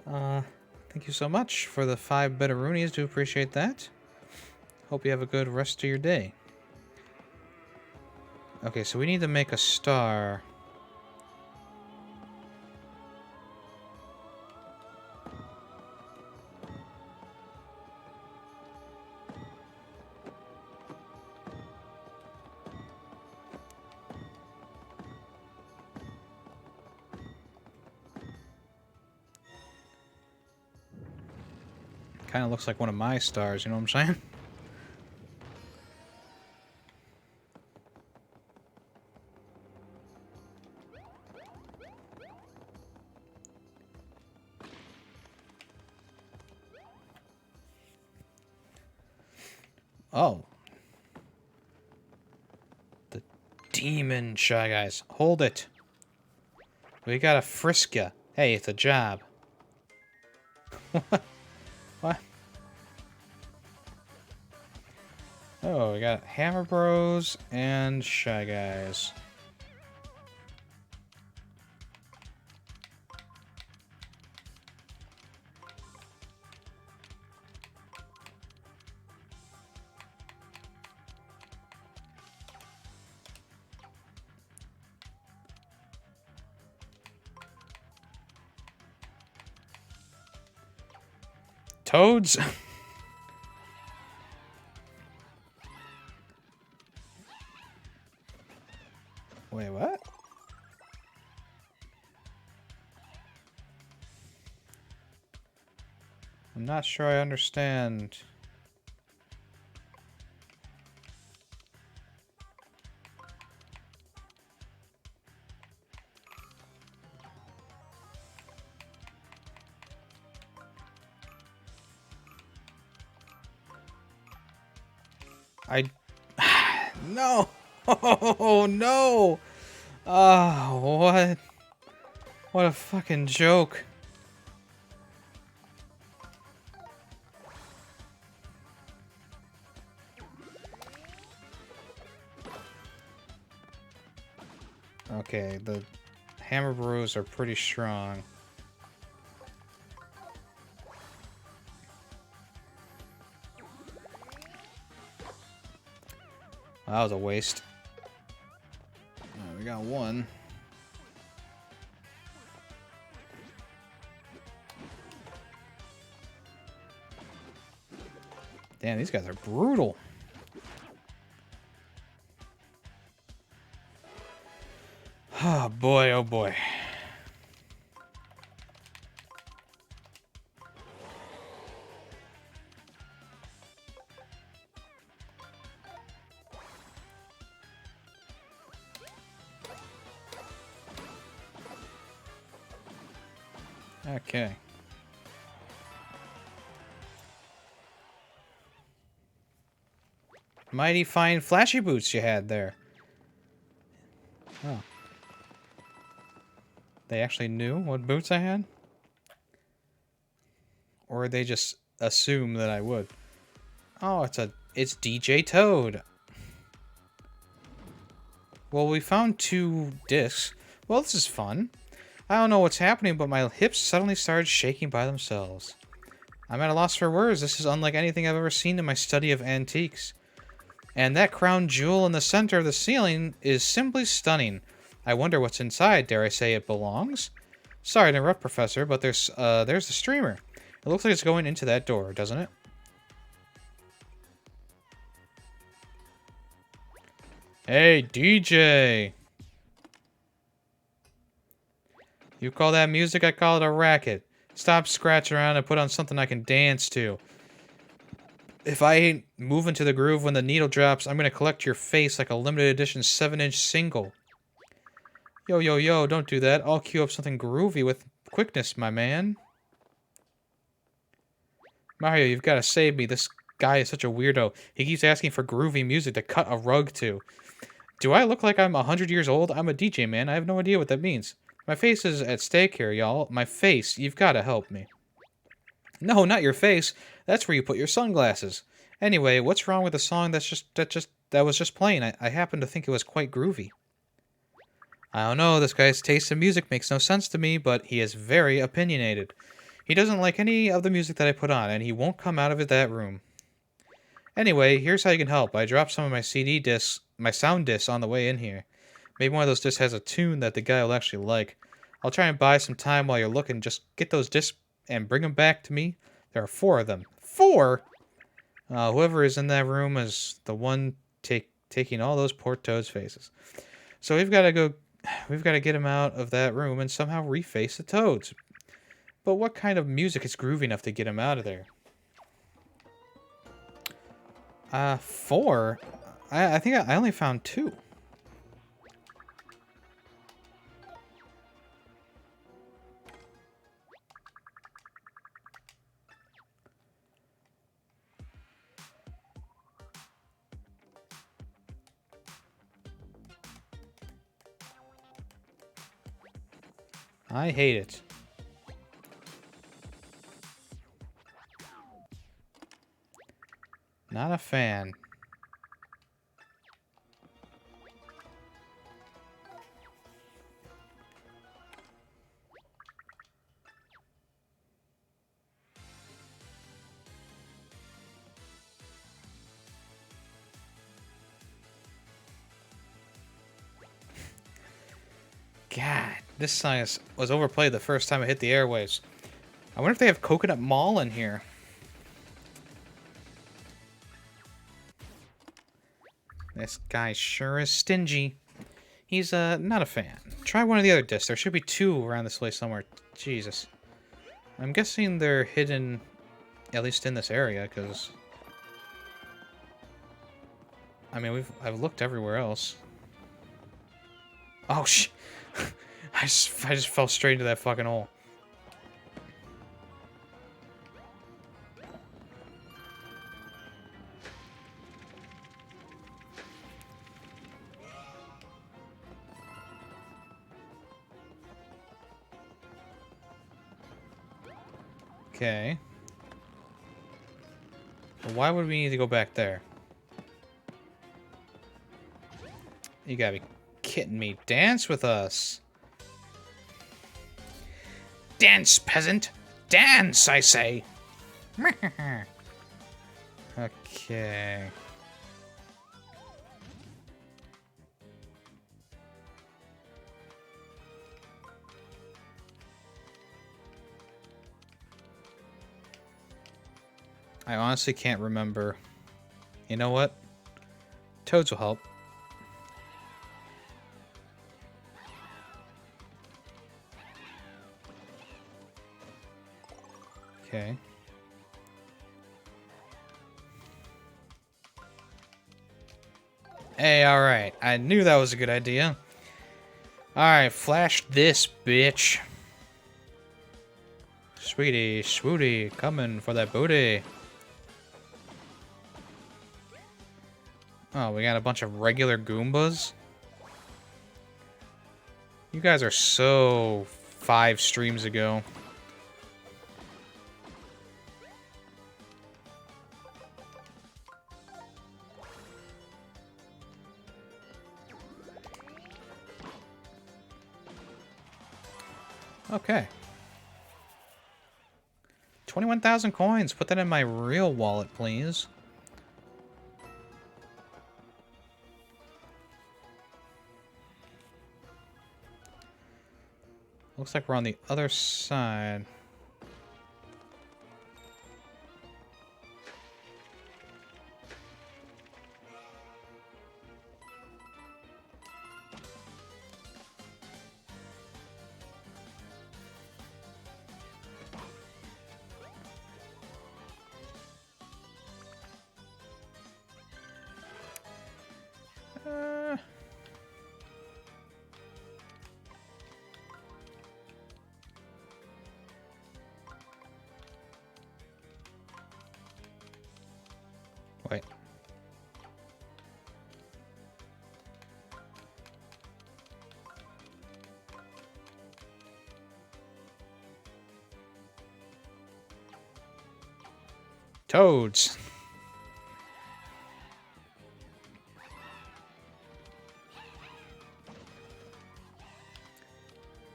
S1: Thank you so much for the 5 bitteroonies. Do appreciate that. Hope you have a good rest of your day. Okay, so we need to make a star. Kind of looks like one of my stars, you know what I'm saying? Oh. The demon Shy Guys. Hold it. We gotta frisk ya. Hey, it's a job. What? What? Oh, we got Hammer Bros and Shy Guys. Toads? Wait, what? I'm not sure I understand. I... No! Oh, no! Oh, what? What a fucking joke. Okay, the Hammer Bros are pretty strong. That was a waste. Alright, we got one. Damn, these guys are brutal. Oh boy, oh boy. Okay. Mighty fine flashy boots you had there. Oh. They actually knew what boots I had? Or they just assume that I would? Oh, it's DJ Toad. Well, we found 2 discs. Well, this is fun. I don't know what's happening, but my hips suddenly started shaking by themselves. I'm at a loss for words. This is unlike anything I've ever seen in my study of antiques. And that crown jewel in the center of the ceiling is simply stunning. I wonder what's inside. Dare I say it belongs? Sorry to interrupt, Professor, but there's the streamer. It looks like it's going into that door, doesn't it? Hey, DJ! You call that music? I call it a racket. Stop scratching around and put on something I can dance to. If I ain't moving to the groove when the needle drops, I'm gonna collect your face like a limited edition 7-inch single. Yo, yo, yo, don't do that. I'll cue up something groovy with quickness, my man. Mario, you've got to save me. This guy is such a weirdo. He keeps asking for groovy music to cut a rug to. Do I look like I'm 100 years old? I'm a DJ, man. I have no idea what that means. My face is at stake here, y'all. My face. You've got to help me. No, not your face. That's where you put your sunglasses. Anyway, what's wrong with the song that was just playing? I happen to think it was quite groovy. I don't know. This guy's taste in music makes no sense to me, but he is very opinionated. He doesn't like any of the music that I put on, and he won't come out of that room. Anyway, here's how you can help. I dropped some of my CD discs, my sound discs on the way in here. Maybe one of those discs has a tune that the guy will actually like. I'll try and buy some time while you're looking. Just get those discs and bring them back to me. There are 4 of them. 4?! Whoever is in that room is the one taking all those poor Toad's faces. So we've got to get him out of that room and somehow reface the Toads. But what kind of music is groovy enough to get him out of there? 4? I think I only found 2. I hate it. Not a fan. God, this song was overplayed the first time it hit the airwaves. I wonder if they have Coconut Mall in here. This guy sure is stingy. He's, not a fan. Try one of the other discs. There should be 2 around this place somewhere. Jesus. I'm guessing they're hidden, at least in this area, because... I mean, I've looked everywhere else. Oh, I just fell straight into that fucking hole. Okay. Well, why would we need to go back there? You gotta be kidding me. Dance with us.
S2: Dance, peasant! Dance, I say!
S1: Okay. I honestly can't remember. You know what? Toads will help. Okay. Hey, alright. I knew that was a good idea. Alright, flash this, bitch. Sweetie, swooty, coming for that booty. Oh, we got a bunch of regular Goombas? You guys are so 5 streams ago. Okay. 21,000 coins. Put that in my real wallet, please. Looks like we're on the other side. Wait. Toads.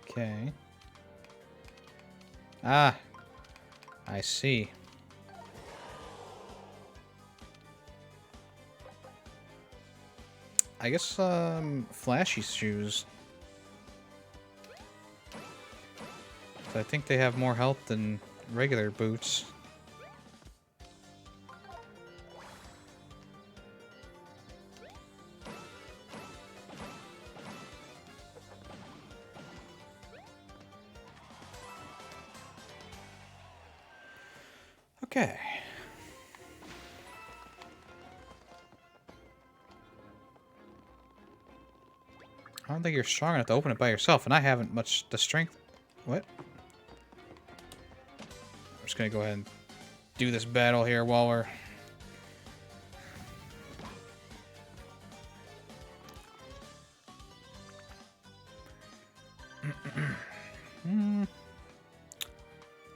S1: Okay. Ah. I see. I guess, flashy shoes. I think they have more health than regular boots. Okay. I don't think you're strong enough to open it by yourself, and I haven't much the strength. What? I'm just gonna go ahead and do this battle here while we're...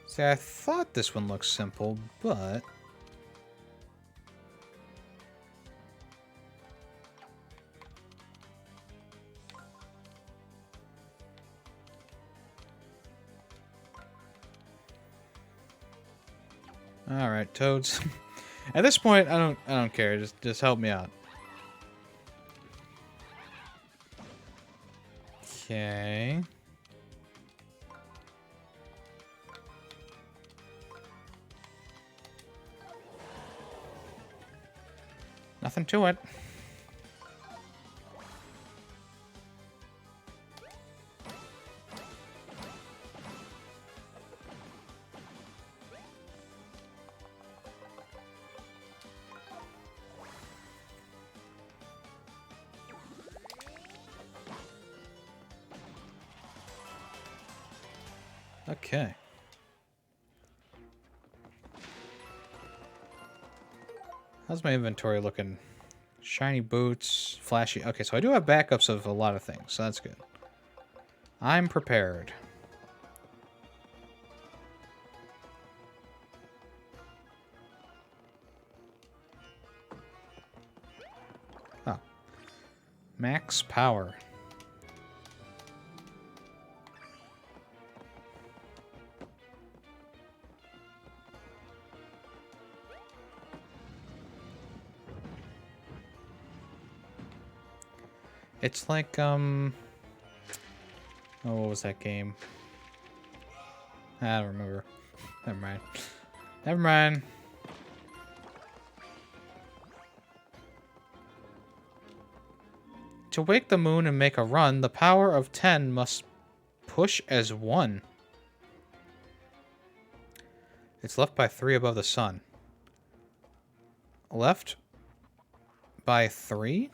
S1: See, I thought this one looked simple, but... Alright, Toads. At this point, I don't care. Just help me out. Okay. Nothing to it. Okay. How's my inventory looking? Shiny boots, flashy... Okay, so I do have backups of a lot of things, so that's good. I'm prepared. Oh. Max power. It's like, oh, what was that game? I don't remember. Never mind. Never mind. To wake the moon and make a run, the power of 10 must push as 1. It's left by 3 above the sun. Left by 3?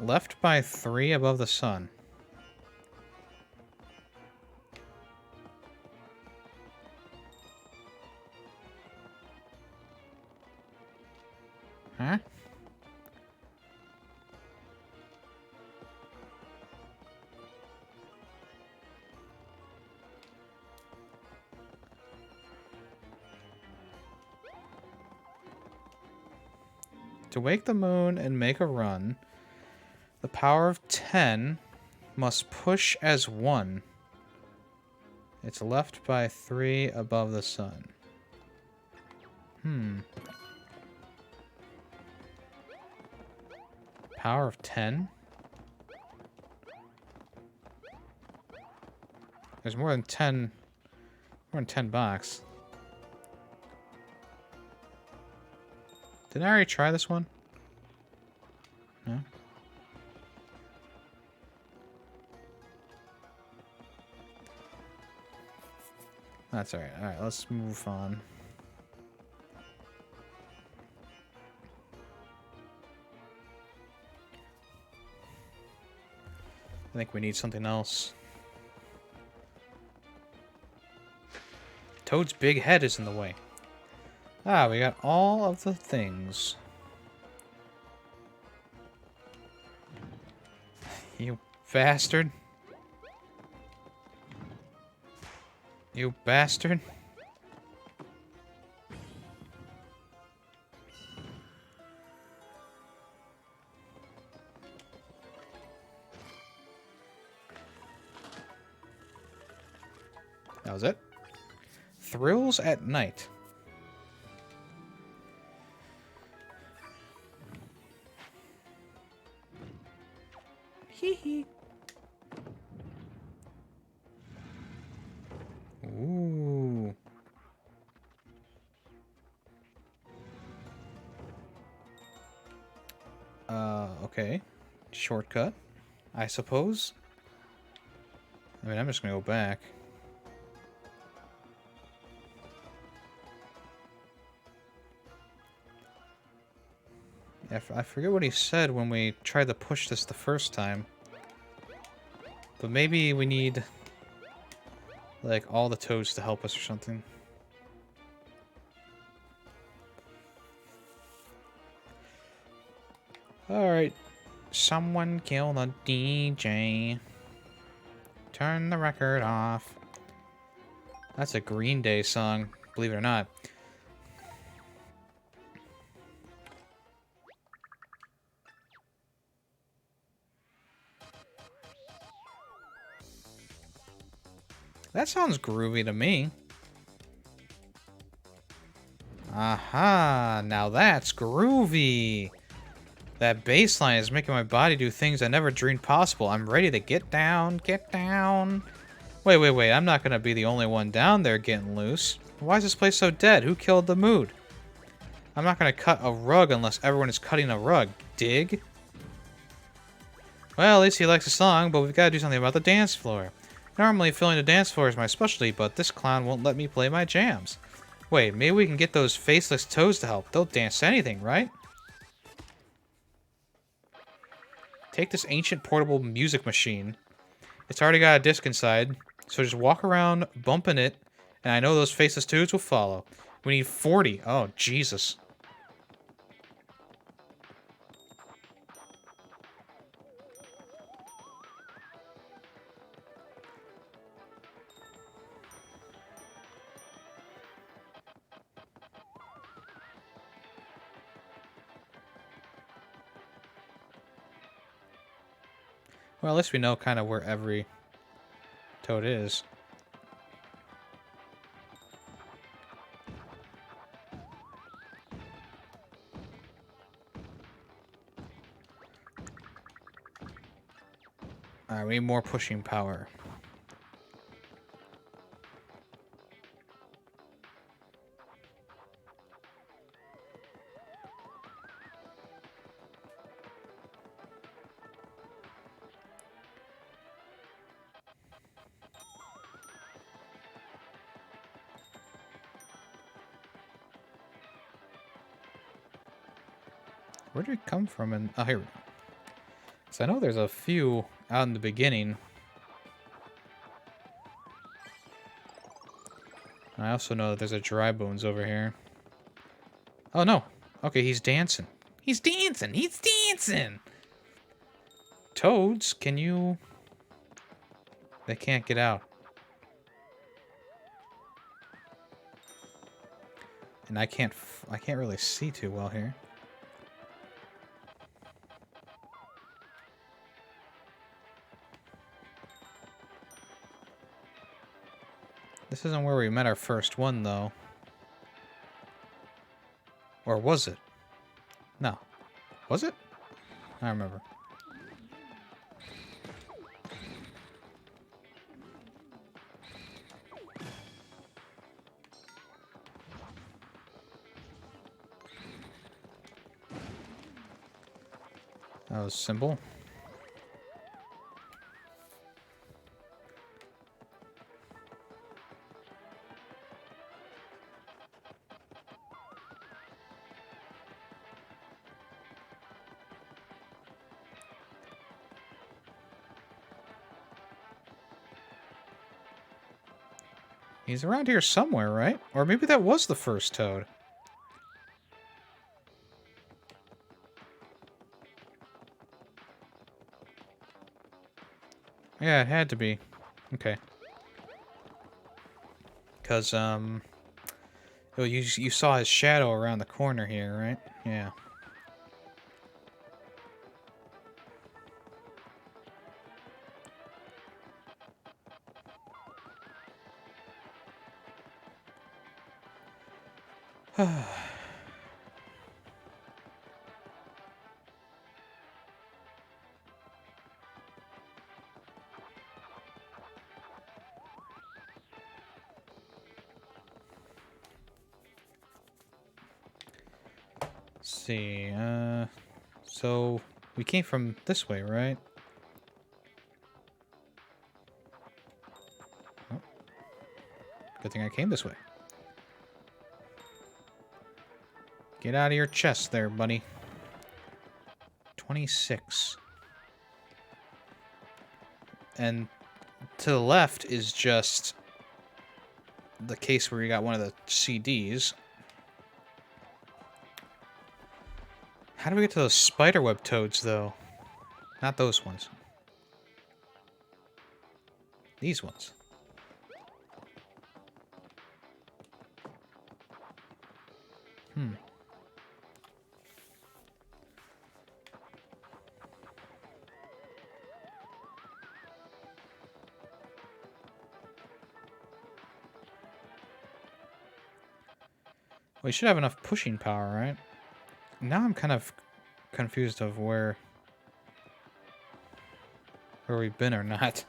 S1: Left by 3 above the sun. Huh? To wake the moon and make a run, the power of 10 must push as 1. It's left by 3 above the sun. Power of 10? There's more than 10 bucks. Didn't I already try this one? No? That's alright. Alright, let's move on. I think we need something else. Toad's big head is in the way. Ah, we got all of the things. You bastard. You bastard. That was it. Thrills at night. Hee hee. Ooh. Okay. Shortcut, I suppose. I mean, I'm just gonna go back. I forget what he said when we tried to push this the first time. But maybe we need, like, all the toads to help us or something. Alright. Someone kill the DJ. Turn the record off. That's a Green Day song, believe it or not. That sounds groovy to me. Aha, now that's groovy. That bass line is making my body do things I never dreamed possible. I'm ready to get down, get down. Wait, I'm not gonna be the only one down there getting loose. Why is this place so dead? Who killed the mood? I'm not gonna cut a rug unless everyone is cutting a rug. Dig? Well, at least he likes the song, but we've got to do something about the dance floor. Normally, filling the dance floor is my specialty, but this clown won't let me play my jams. Wait, maybe we can get those faceless toads to help. They'll dance to anything, right? Take this ancient portable music machine. It's already got a disc inside, so just walk around bumping it, and I know those faceless toads will follow. We need 40. Oh, Jesus. Well, at least we know kind of where every toad is. Alright, we need more pushing power. Where did it come from? And oh, here we go. So I know there's a few out in the beginning. I also know that there's a dry bones over here. Oh no. Okay, he's dancing. He's dancing. He's dancing. Toads, can you? They can't get out. And I can't really see too well here. This isn't where we met our first one, though. Or was it? No. Was it? I don't remember. That was simple. He's around here somewhere, right? Or maybe that was the first toad. Yeah, it had to be. Okay. Because, oh, you saw his shadow around the corner here, right? Yeah. Let's see, so we came from this way, right? Oh. Good thing I came this way. Get out of your chest there, buddy. 26. And to the left is just the case where you got one of the CDs. How do we get to those spiderweb toads, though? Not those ones. These ones. Hmm. We should have enough pushing power, right? Now I'm kind of confused of where we've been or not.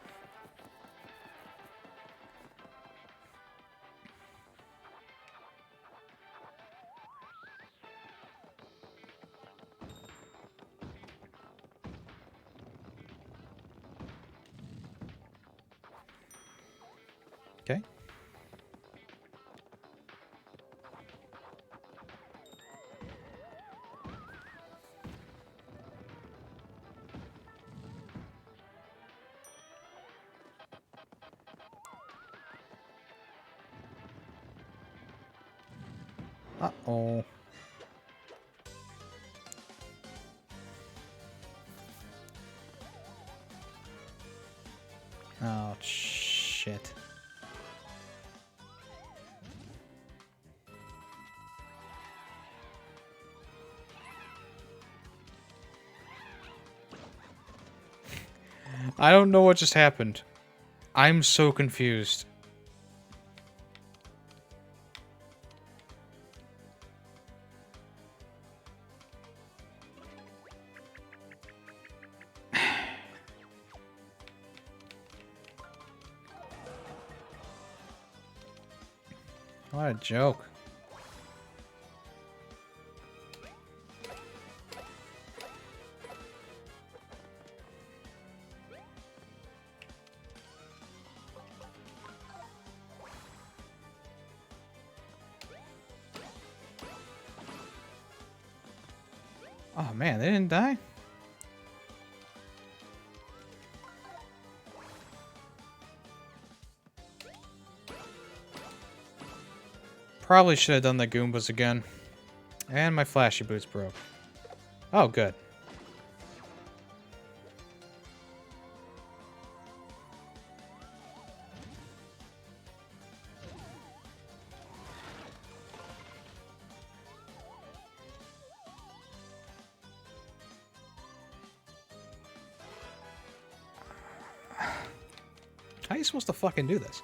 S1: Okay. Uh-oh. Oh, shit. I don't know what just happened. I'm so confused. What a joke. Oh man, they didn't die? Probably should have done the Goombas again. And my flashy boots broke. Oh, good. How are you supposed to fucking do this?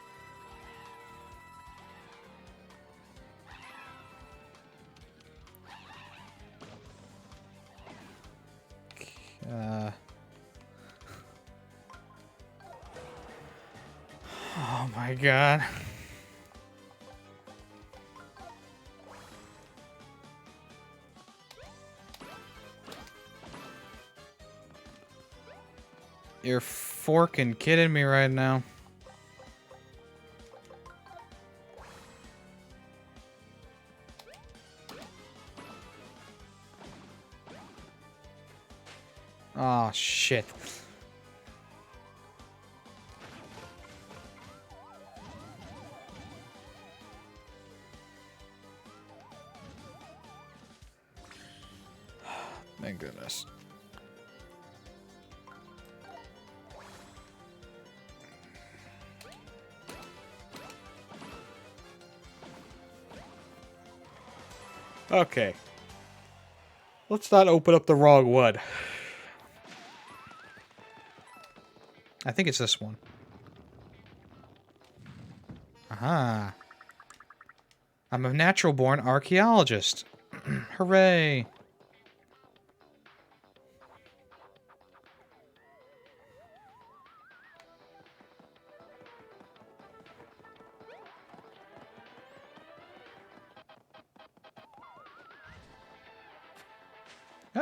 S1: Oh my god. You're forking kidding me right now. Oh shit. Thank goodness. Okay. Let's not open up the wrong one. I think it's this one. Aha. I'm a natural-born archaeologist. Hooray.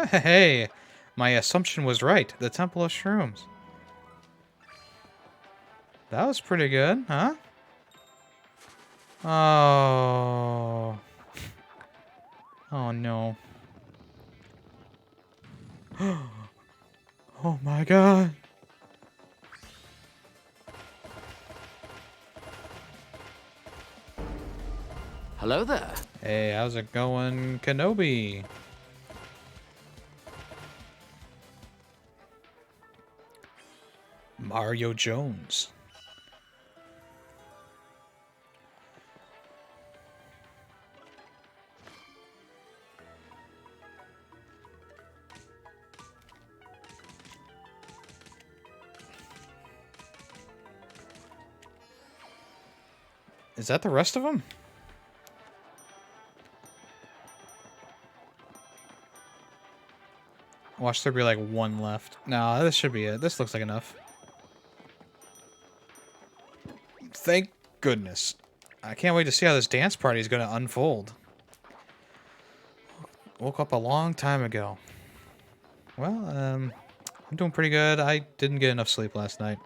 S1: Hey, my assumption was right. The Temple of Shrooms. That was pretty good, huh? Oh. Oh no. Oh my god.
S4: Hello there.
S1: Hey, how's it going, Kenobi? Mario Jones. Is that the rest of them? Watch there be like one left. No, this should be it. This looks like enough. Thank goodness. I can't wait to see how this dance party is going to unfold. Woke up a long time ago. Well, I'm doing pretty good. I didn't get enough sleep last night.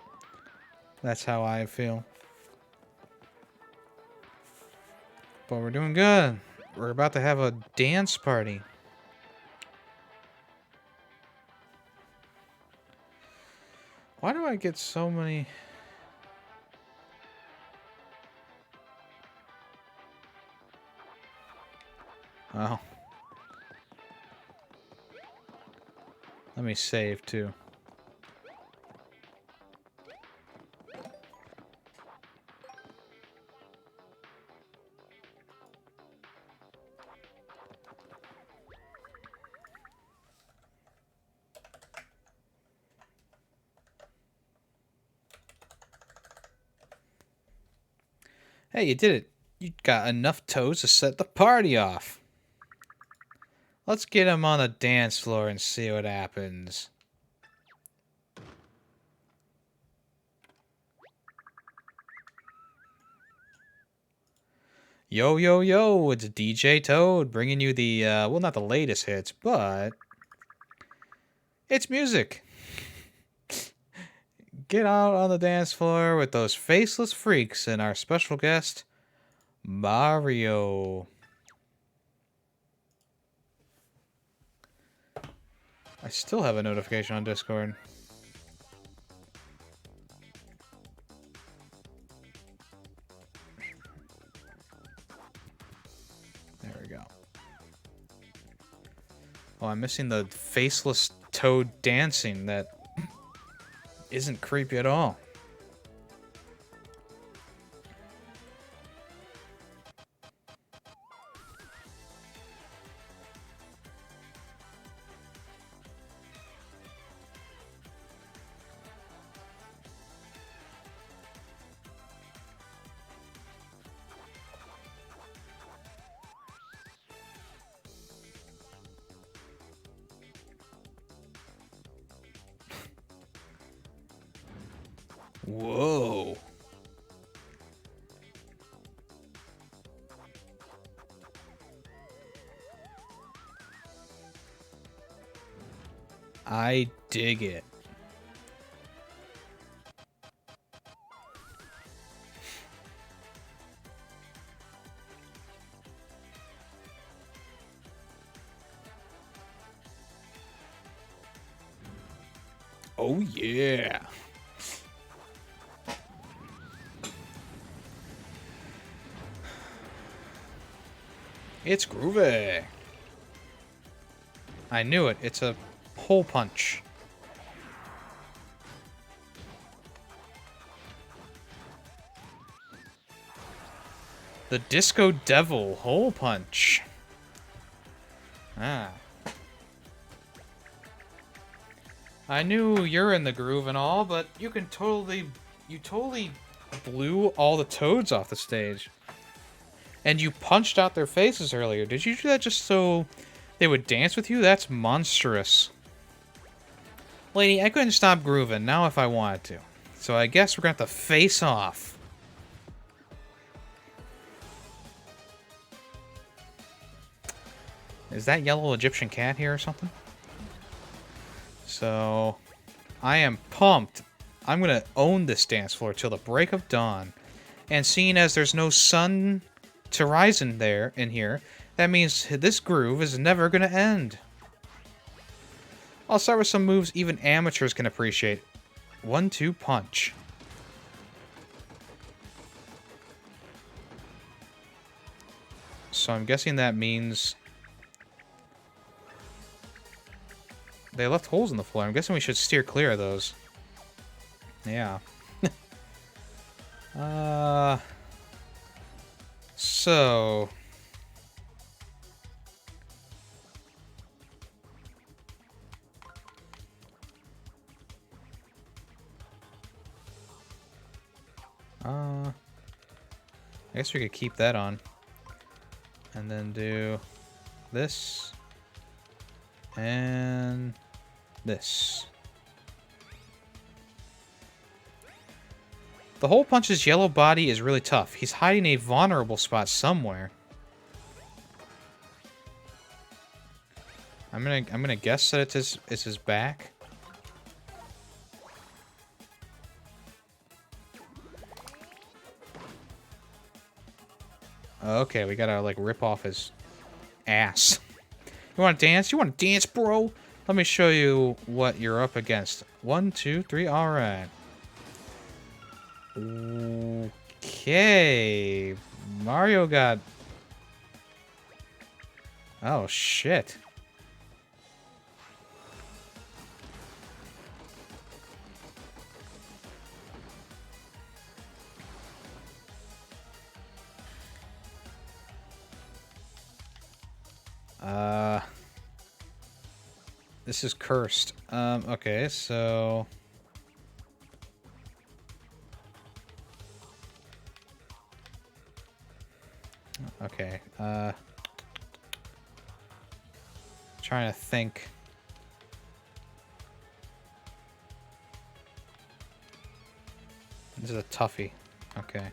S1: That's how I feel. But we're doing good. We're about to have a dance party. Why do I get so many... Oh. Let me save, too. Hey, you did it. You got enough toes to set the party off. Let's get him on the dance floor and see what happens. Yo, yo, yo, it's DJ Toad bringing you the, well, not the latest hits, but it's music. Get out on the dance floor with those faceless freaks and our special guest, Mario. I still have a notification on Discord. There we go. Oh, I'm missing the faceless Toad dancing that isn't creepy at all. Whoa. I dig it. Oh yeah. It's groovy. I knew it. It's a hole punch. The Disco Devil hole punch. Ah. I knew you're in the groove and all, but you totally blew all the toads off the stage. And you punched out their faces earlier. Did you do that just so they would dance with you? That's monstrous. Lady, I couldn't stop grooving, now if I wanted to. So I guess we're gonna have to face off. Is that yellow Egyptian cat here or something? So, I am pumped. I'm gonna own this dance floor till the break of dawn. And seeing as there's no sun to rise in here, that means this groove is never gonna end. I'll start with some moves even amateurs can appreciate. 1-2 punch. So I'm guessing that means they left holes in the floor. I'm guessing we should steer clear of those. Yeah. So I guess we could keep that on. And then do this. And this. The hole punch's yellow body is really tough. He's hiding a vulnerable spot somewhere. I'm gonna guess that it's his back. Okay, we gotta like rip off his ass. You wanna dance? You wanna dance, bro? Let me show you what you're up against. 1, 2, 3, alright. Okay. Mario got... Oh, shit. This is cursed. Okay, so... Okay, trying to think. This is a toughie. Okay.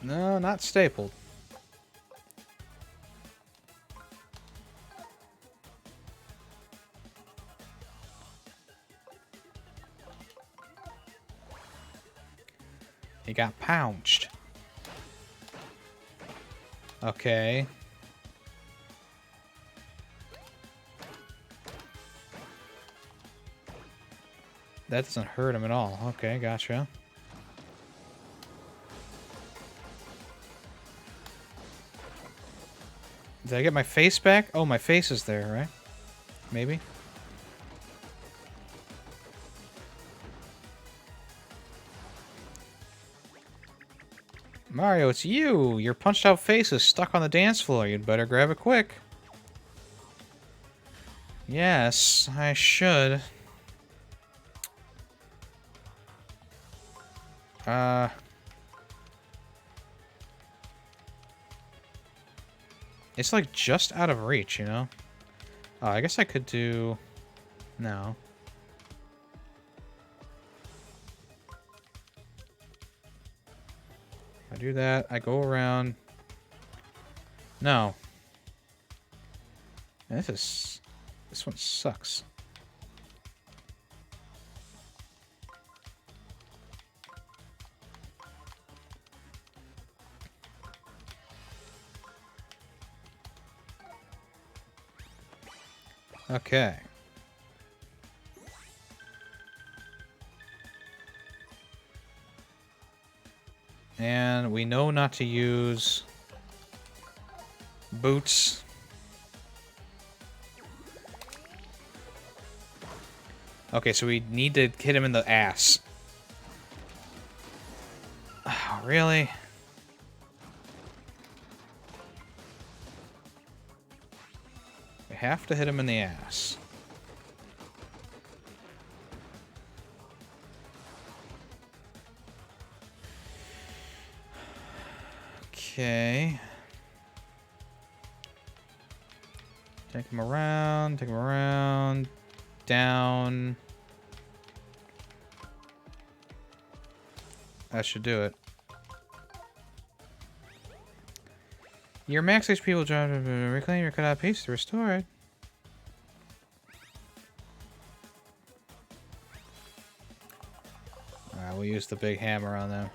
S1: No, not stapled. He got pounched. Okay. That doesn't hurt him at all. Okay, gotcha. Did I get my face back? Oh, my face is there, right? Maybe? Mario, it's you! Your punched out face is stuck on the dance floor. You'd better grab it quick. Yes, I should. It's like just out of reach, you know? Oh, I guess I could do... No. I do that, I go around... No. Man, this one sucks. Okay. And we know not to use boots. Okay, so we need to hit him in the ass. Oh, really? We have to hit him in the ass. Okay. Take him around, down. That should do it. Your max HP will drop. Reclaim your cutout piece to restore it. Alright, we'll use the big hammer on them.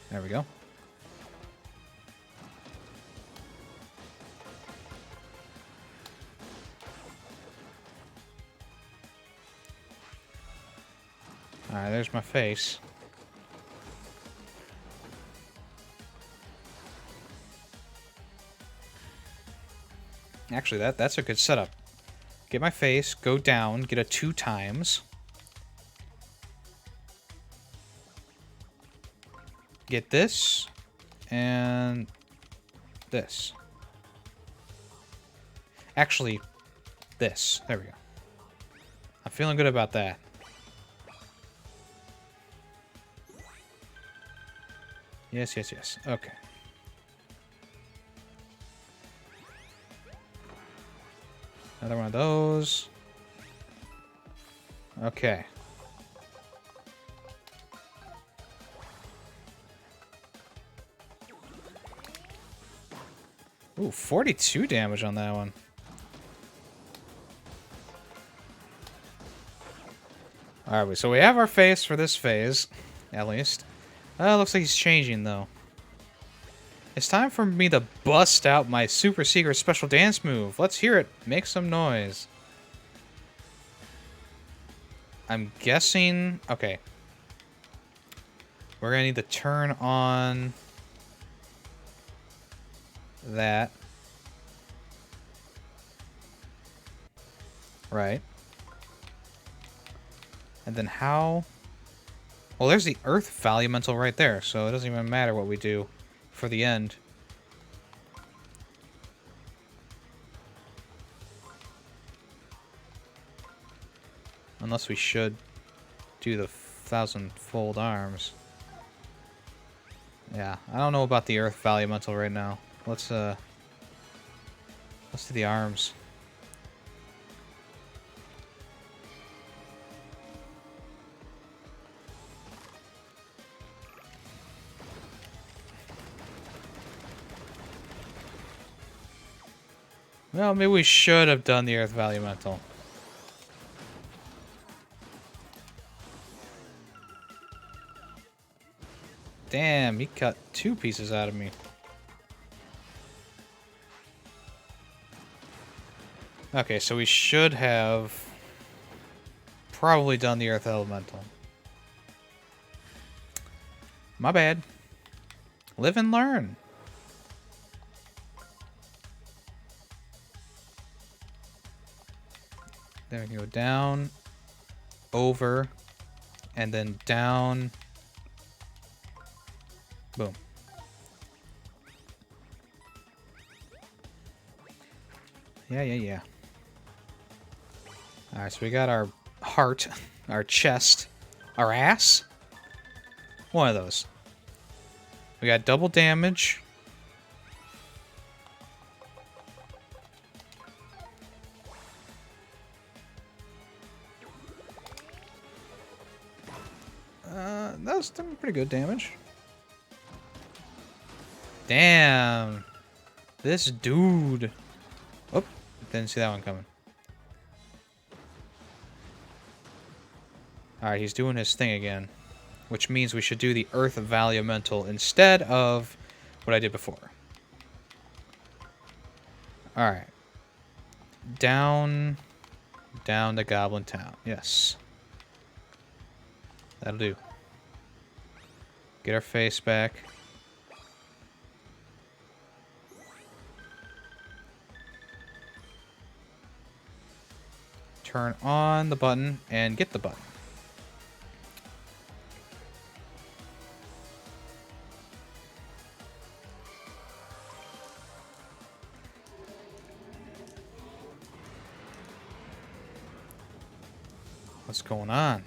S1: There we go. Alright, there's my face. Actually, that's a good setup. Get my face, go down, get a 2 times. Get this, and this. Actually, this. There we go. I'm feeling good about that. Yes, yes, yes. Okay. Another one of those. Okay. Ooh, 42 damage on that one. Alright, so we have our face for this phase, at least. Looks like he's changing, though. It's time for me to bust out my super secret special dance move. Let's hear it. Make some noise. I'm guessing... Okay. We're gonna need to turn on... that. Right. And then how... Well, there's the Earth Elemental right there, so it doesn't even matter what we do for the end. Unless we should do the 1,000-fold arms. Yeah, I don't know about the Earth Elemental right now. Let's do the arms. Well, maybe we should have done the Earth Value Mental. Damn, he cut 2 pieces out of me. Okay, so we should have probably done the Earth Elemental. My bad. Live and learn. Then we can go down, over, and then down. Boom. Yeah. Alright, so we got our heart, our chest, our ass. One of those. We got double damage. That was some pretty good damage. Damn. This dude. Oh, didn't see that one coming. Alright, he's doing his thing again. Which means we should do the Earth Value Mental instead of what I did before. Alright. Down to Goblin Town. Yes. That'll do. Get our face back. Turn on the button and get the button. What's going on?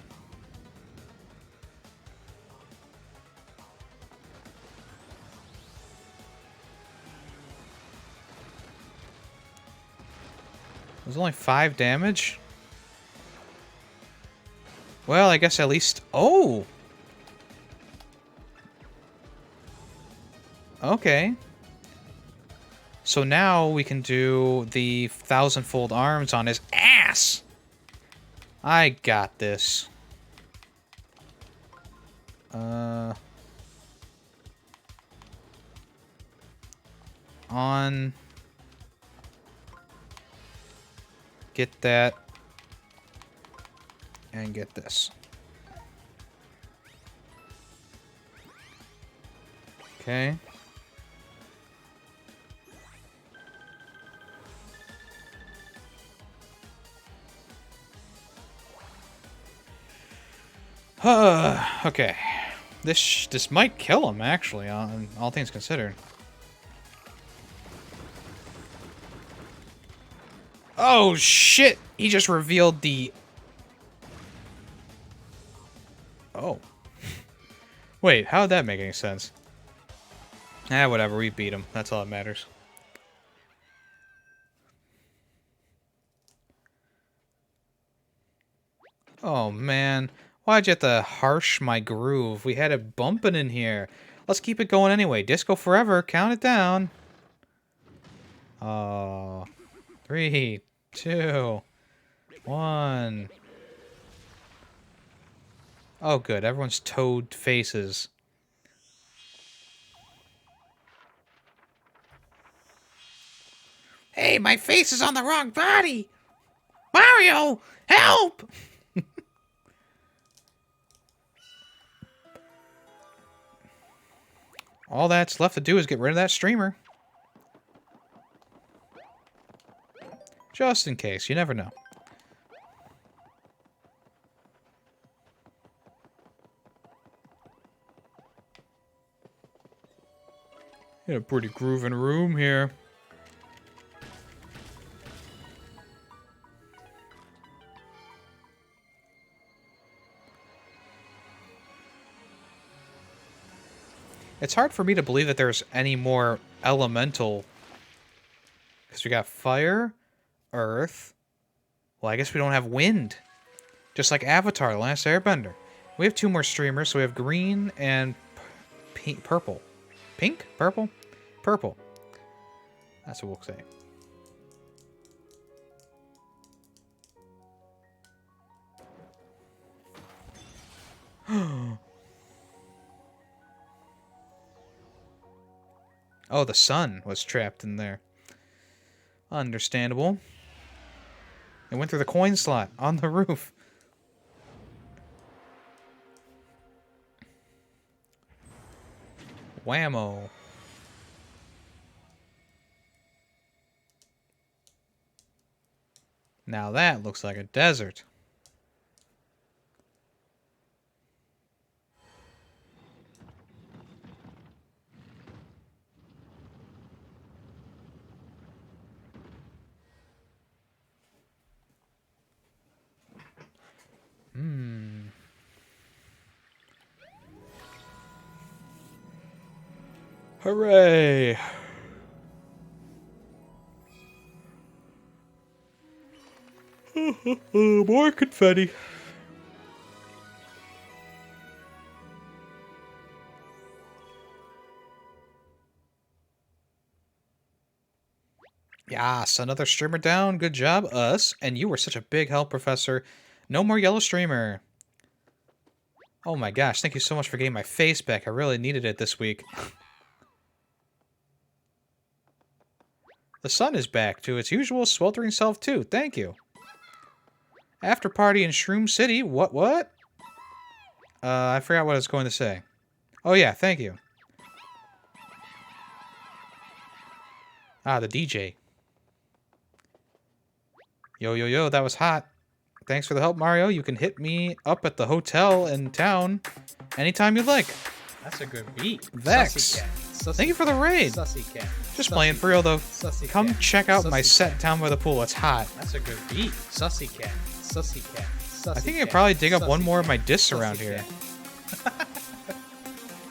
S1: There's only 5 damage? Well, I guess at least... Oh! Okay. So now we can do the 1,000-fold arms on his ass! I got this. On... Get that. And get this. Okay. Okay. This might kill him, actually, all things considered. Oh, shit! He just revealed the... Oh. Wait, how'd that make any sense? Whatever, we beat him. That's all that matters. Oh, man. Why'd you have to harsh my groove? We had it bumping in here. Let's keep it going anyway. Disco forever. Count it down. Oh. 3, 2, 1. Oh, good. Everyone's toad faces.
S2: Hey, my face is on the wrong body! Mario, help!
S1: All that's left to do is get rid of that streamer. Just in case. You never know. In a pretty grooving room here. It's hard for me to believe that there's any more elemental. Because we got fire, earth. Well, I guess we don't have wind. Just like Avatar, The Last Airbender. We have 2 more streamers, so we have green and purple. Pink? Purple? Purple. That's what we'll say. Oh, the sun was trapped in there. Understandable. It went through the coin slot on the roof. Whammo. Now that looks like a desert. Hooray! More confetti. Yes, another streamer down. Good job, us. And you were such a big help, Professor. No more yellow streamer. Oh my gosh, thank you so much for getting my face back. I really needed it this week. The sun is back to its usual sweltering self, too. Thank you. After party in Shroom City. What? I forgot what I was going to say. Oh yeah, thank you. Ah, the DJ. Yo, that was hot. Thanks for the help, Mario. You can hit me up at the hotel in town anytime you'd like.
S5: That's a good beat.
S1: Vex. Thank you for the raid.
S5: Sussy cat.
S1: Just playing for real, though.
S5: Sussy
S1: Come
S5: cat.
S1: check out my
S5: Sussy
S1: set
S5: cat.
S1: down by the pool. It's hot.
S5: That's a good beat. Sussy cat. Sussy cat. Sussy
S1: I think I
S5: cat.
S1: could probably dig up
S5: Sussy
S1: one more of
S5: cat.
S1: my discs
S5: Sussy
S1: around here.
S5: cat.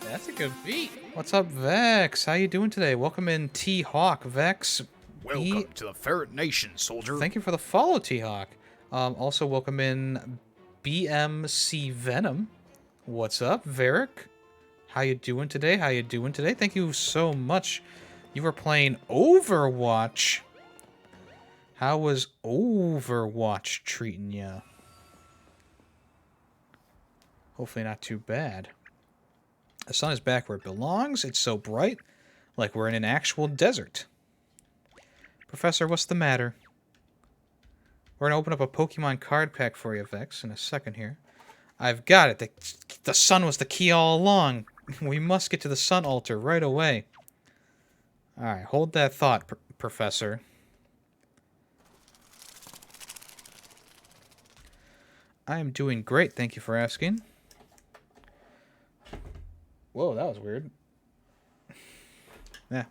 S5: That's a good beat.
S1: What's up, Vex? How you doing today? Welcome in, T-Hawk, Vex.
S4: Welcome to the Ferret Nation, soldier.
S1: Thank you for the follow, T-Hawk. Also, welcome in BMC Venom. What's up, Varric? How you doing today? Thank you so much. You were playing Overwatch. How was Overwatch treating ya? Hopefully not too bad. The sun is back where it belongs. It's so bright, like we're in an actual desert. Professor, what's the matter? We're going to open up a Pokemon card pack for you, Vex, in a second here. I've got it. The sun was the key all along. We must get to the sun altar right away. Alright, hold that thought, Professor. I am doing great, thank you for asking. Whoa, that was weird.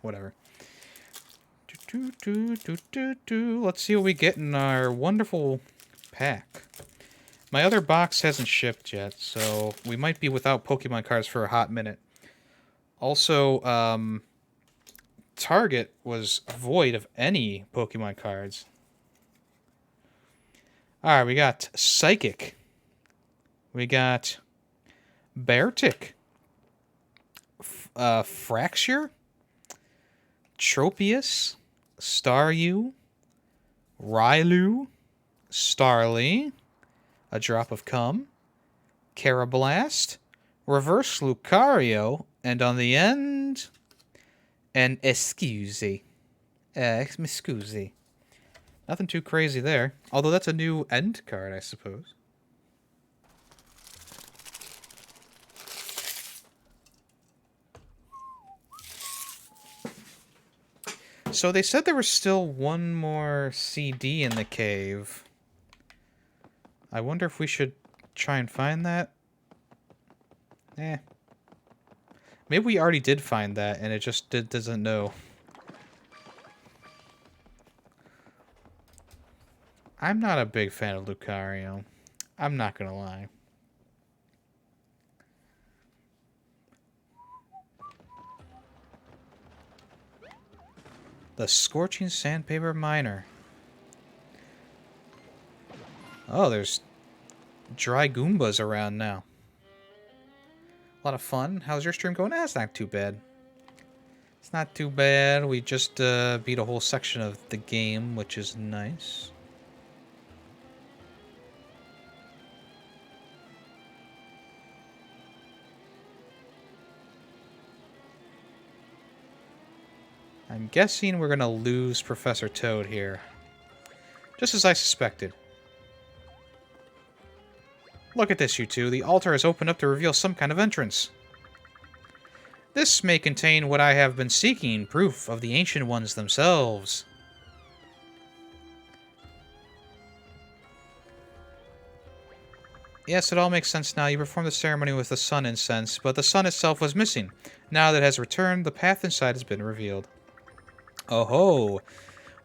S1: Whatever. Let's see what we get in our wonderful pack. My other box hasn't shipped yet, so we might be without Pokemon cards for a hot minute. Also, Target was void of any Pokemon cards. Alright, we got Psychic. We got Beartic. Fracture. Tropius. Staryu. Railu. Starly. A Drop of Cum. Carablast. Reverse Lucario. And on the end, an Excuse. Excuse. Nothing too crazy there. Although that's a new end card, I suppose. So they said there was still one more CD in the cave. I wonder if we should try and find that. Maybe we already did find that and it just doesn't know. I'm not a big fan of Lucario. I'm not gonna lie. The Scorching Sandpaper Miner. Oh, there's dry Goombas around now. A lot of fun. How's your stream going? It's not too bad. It's not too bad. We just beat a whole section of the game, which is nice. I'm guessing we're gonna lose Professor Toad here. Just as I suspected. Look at this, you two. The altar has opened up to reveal some kind of entrance. This may contain what I have been seeking, proof of the Ancient Ones themselves. Yes, it all makes sense now. You performed the ceremony with the sun incense, but the sun itself was missing. Now that it has returned, the path inside has been revealed. Oh ho!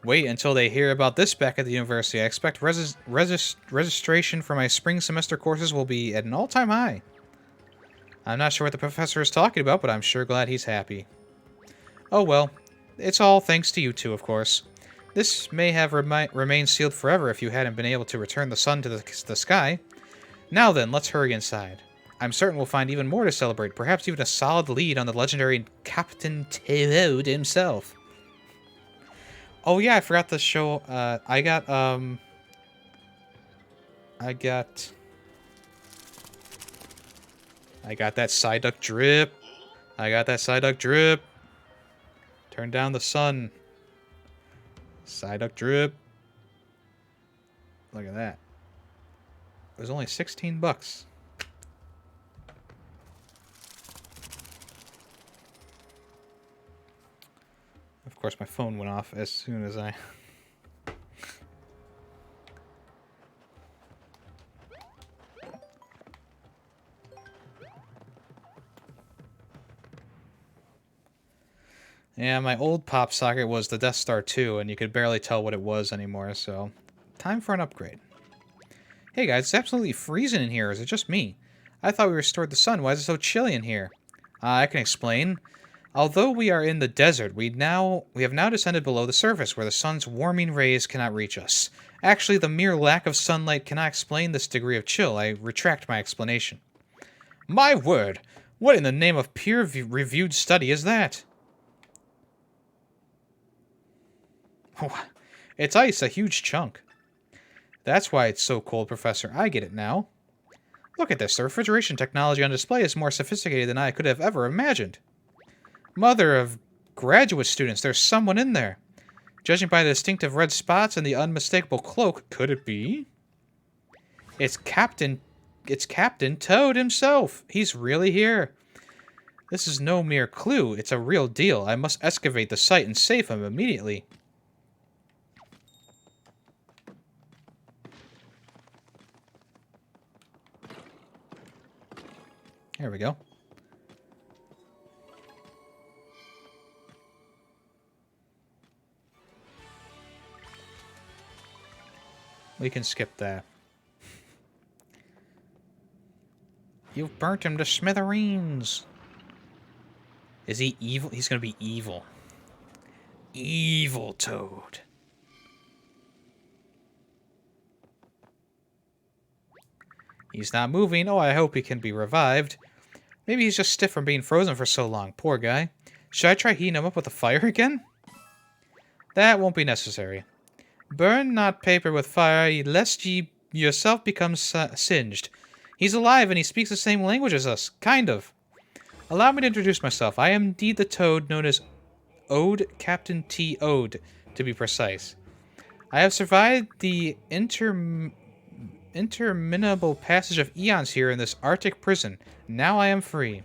S1: Wait until they hear about this back at the university. I expect registration for my spring semester courses will be at an all-time high. I'm not sure what the professor is talking about, but I'm sure glad he's happy. Oh well. It's all thanks to you two, of course. This may have remained sealed forever if you hadn't been able to return the sun to the sky. Now then, let's hurry inside. I'm certain we'll find even more to celebrate, perhaps even a solid lead on the legendary Captain Toad himself. Oh yeah, I forgot to show, I got that Psyduck drip. I got that Psyduck drip. Turn down the sun. Psyduck drip. Look at that. It was only 16 bucks. Of course, my phone went off as soon as I... Yeah, my old pop socket was the Death Star 2, and you could barely tell what it was anymore, so... Time for an upgrade. Hey guys, it's absolutely freezing in here, or is it just me? I thought we restored the sun, why is it so chilly in here? I can explain. Although we are in the desert, we have now descended below the surface, where the sun's warming rays cannot reach us. Actually, the mere lack of sunlight cannot explain this degree of chill. I retract my explanation. My word! What in the name of peer-reviewed study is that? It's ice, a huge chunk. That's why it's so cold, Professor. I get it now. Look at this. The refrigeration technology on display is more sophisticated than I could have ever imagined. Mother of graduate students, there's someone in there. Judging by the distinctive red spots and the unmistakable cloak, could it be? It's Captain Toad himself. He's really here. This is no mere clue. It's a real deal. I must excavate the site and save him immediately. There we go. We can skip that. You've burnt him to smithereens. Is he evil? He's gonna be evil. Evil Toad. He's not moving. Oh, I hope he can be revived. Maybe he's just stiff from being frozen for so long. Poor guy. Should I try heating him up with a fire again? That won't be necessary. Burn not paper with fire, lest ye yourself become singed. He's alive and he speaks the same language as us. Kind of. Allow me to introduce myself. I am indeed the Toad known as Ode, Captain T. Ode, to be precise. I have survived the interminable passage of eons here in this Arctic prison. Now I am free.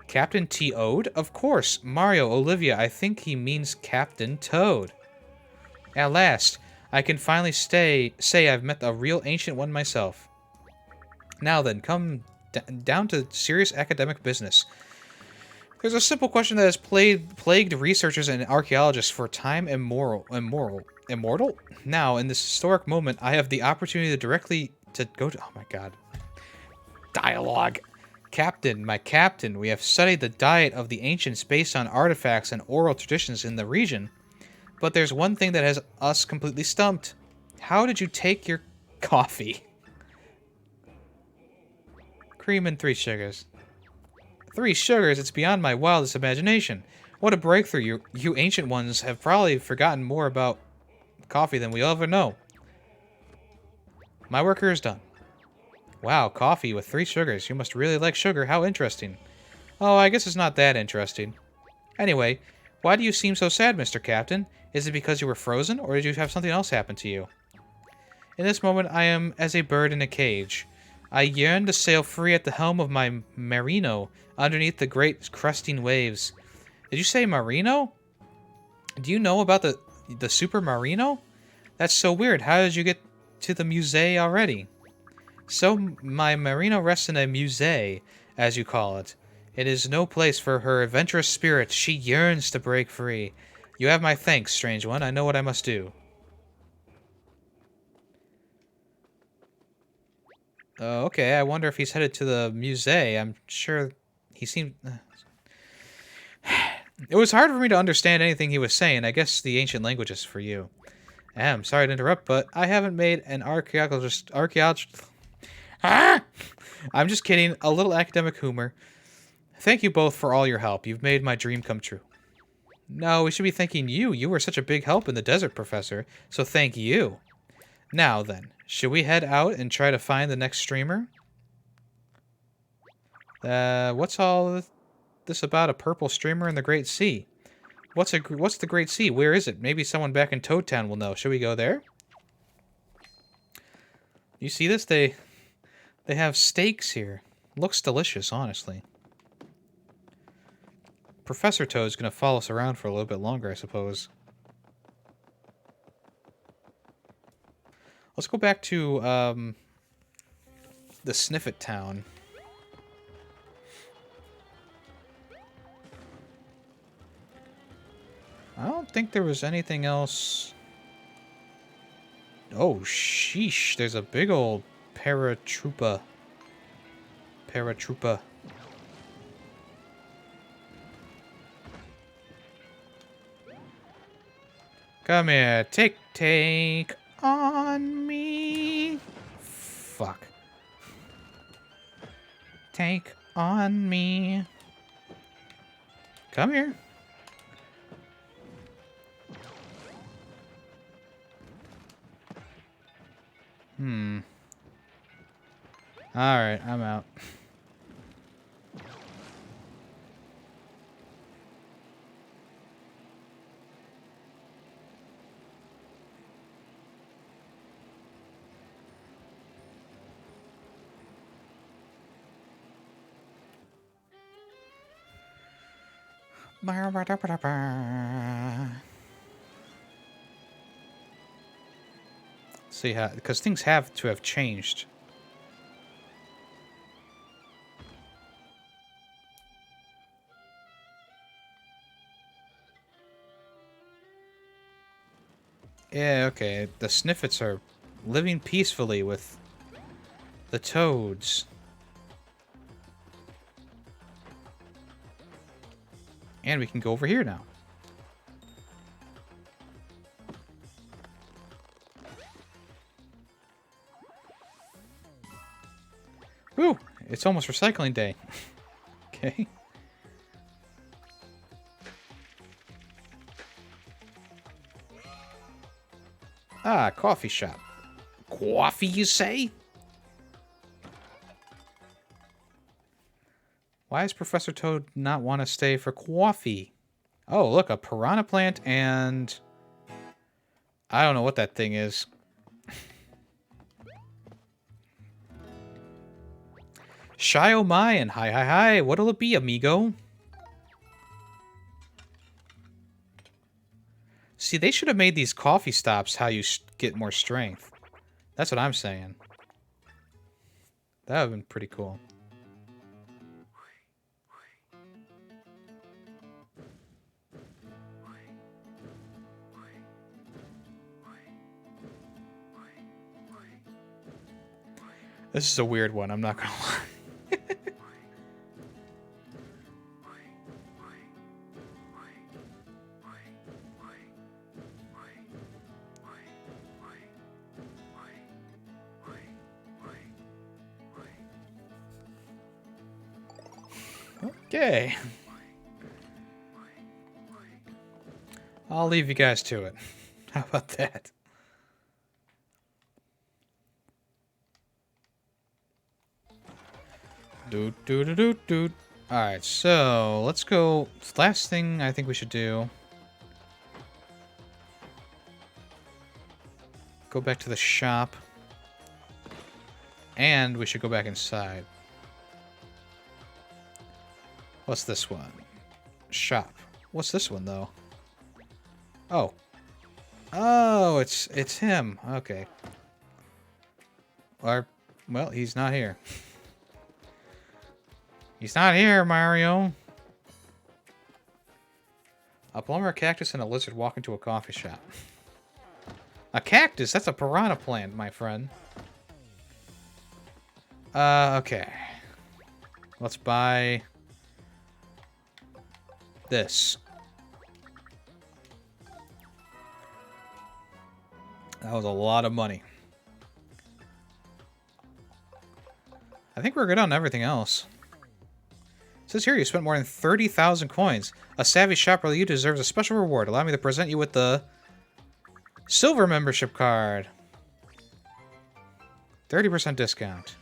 S1: Captain T. Ode? Of course. Mario, Olivia, I think he means Captain Toad. At last, I can finally say I've met a real ancient one myself. Now then, come down to serious academic business. There's a simple question that has plagued researchers and archaeologists for time immortal? Now, in this historic moment, I have the opportunity to go to... Oh my god. Dialogue. Captain, my captain, we have studied the diet of the ancients based on artifacts and oral traditions in the region. But there's one thing that has us completely stumped. How did you take your coffee? Cream and 3 sugars. 3 sugars? It's beyond my wildest imagination. What a breakthrough. You ancient ones have probably forgotten more about coffee than we'll ever know. My work here is done. Wow, coffee with 3 sugars. You must really like sugar. How interesting. Oh, I guess it's not that interesting. Anyway, Why do you seem so sad, Mr. Captain? Is it because you were frozen, or did you have something else happen to you? In this moment, I am as a bird in a cage. I yearn to sail free at the helm of my merino, underneath the great cresting waves. Did you say merino? Do you know about the super merino? That's so weird. How did you get to the musée already? So my merino rests in a musée, as you call it. It is no place for her adventurous spirit. She yearns to break free. You have my thanks, strange one. I know what I must do. Okay, I wonder if he's headed to the musée. I'm sure he seemed... It was hard for me to understand anything he was saying. I guess the ancient language is for you. I'm sorry to interrupt, but I haven't made an archaeologist... I'm just kidding. A little academic humor. Thank you both for all your help. You've made my dream come true. No, we should be thanking you. You were such a big help in the desert, Professor. So thank you. Now then, should we head out and try to find the next streamer? What's all this about a purple streamer in the Great Sea? What's the Great Sea? Where is it? Maybe someone back in Toad Town will know. Should we go there? You see this? They have steaks here. Looks delicious, honestly. Professor Toad's gonna follow us around for a little bit longer, I suppose. Let's go back to the Sniffet Town. I don't think there was anything else. Oh, sheesh. There's a big old paratroopa. Come here. Take on me. Fuck. Take on me. Come here. Alright, I'm out. See how, because things have to have changed. Yeah, okay. The Sniffets are living peacefully with the Toads. And we can go over here now. Woo! It's almost recycling day. Okay. Ah, coffee shop. Coffee, you say? Why does Professor Toad not want to stay for coffee? Oh, look, a piranha plant and... I don't know what that thing is. Shy oh my and hi. What'll it be, amigo? See, they should have made these coffee stops how you get more strength. That's what I'm saying. That would have been pretty cool. This is a weird one, I'm not gonna lie. Okay. I'll leave you guys to it. How about that? Do do do do do Alright, so let's go. Last thing I think we should do. Go back to the shop. And we should go back inside. What's this one? Shop. What's this one, though? Oh. Oh, it's him. Okay. Or, well, he's not here. He's not here, Mario. A plumber, a cactus, and a lizard walk into a coffee shop. A cactus? That's a piranha plant, my friend. Okay. Let's buy this. That was a lot of money. I think we're good on everything else. It says here you spent more than 30,000 coins. A savvy shopper like you deserves a special reward. Allow me to present you with the silver membership card. 30% discount.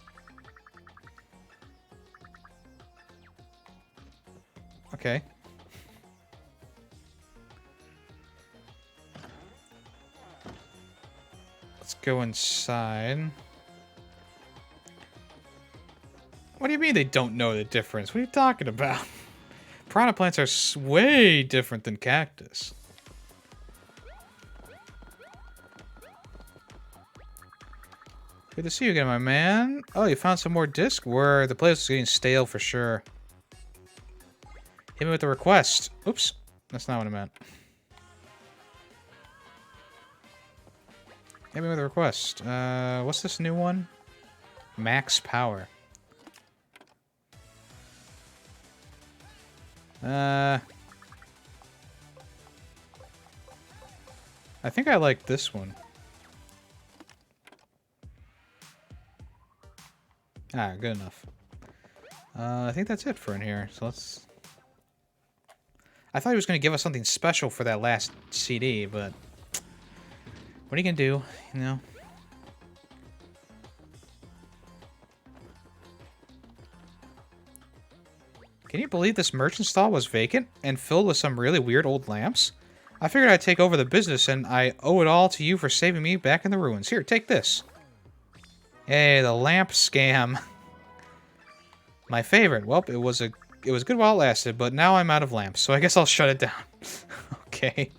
S1: Okay. Let's go inside. What do you mean they don't know the difference? What are you talking about? Piranha plants are way different than cactus. Good to see you again, my man. Oh, you found some more disc? Where the place is getting stale for sure. Hit me with the request. Oops. That's not what I meant. Hit me with a request. What's this new one? Max power. I think I like this one. Ah, good enough. I think that's it for in here. So let's... I thought he was going to give us something special for that last CD, but... What are you going to do, you know? Can you believe this merchant stall was vacant and filled with some really weird old lamps? I figured I'd take over the business, and I owe it all to you for saving me back in the ruins. Here, take this. Hey, the lamp scam. My favorite. Well, it was good while it lasted, but now I'm out of lamps, so I guess I'll shut it down. Okay.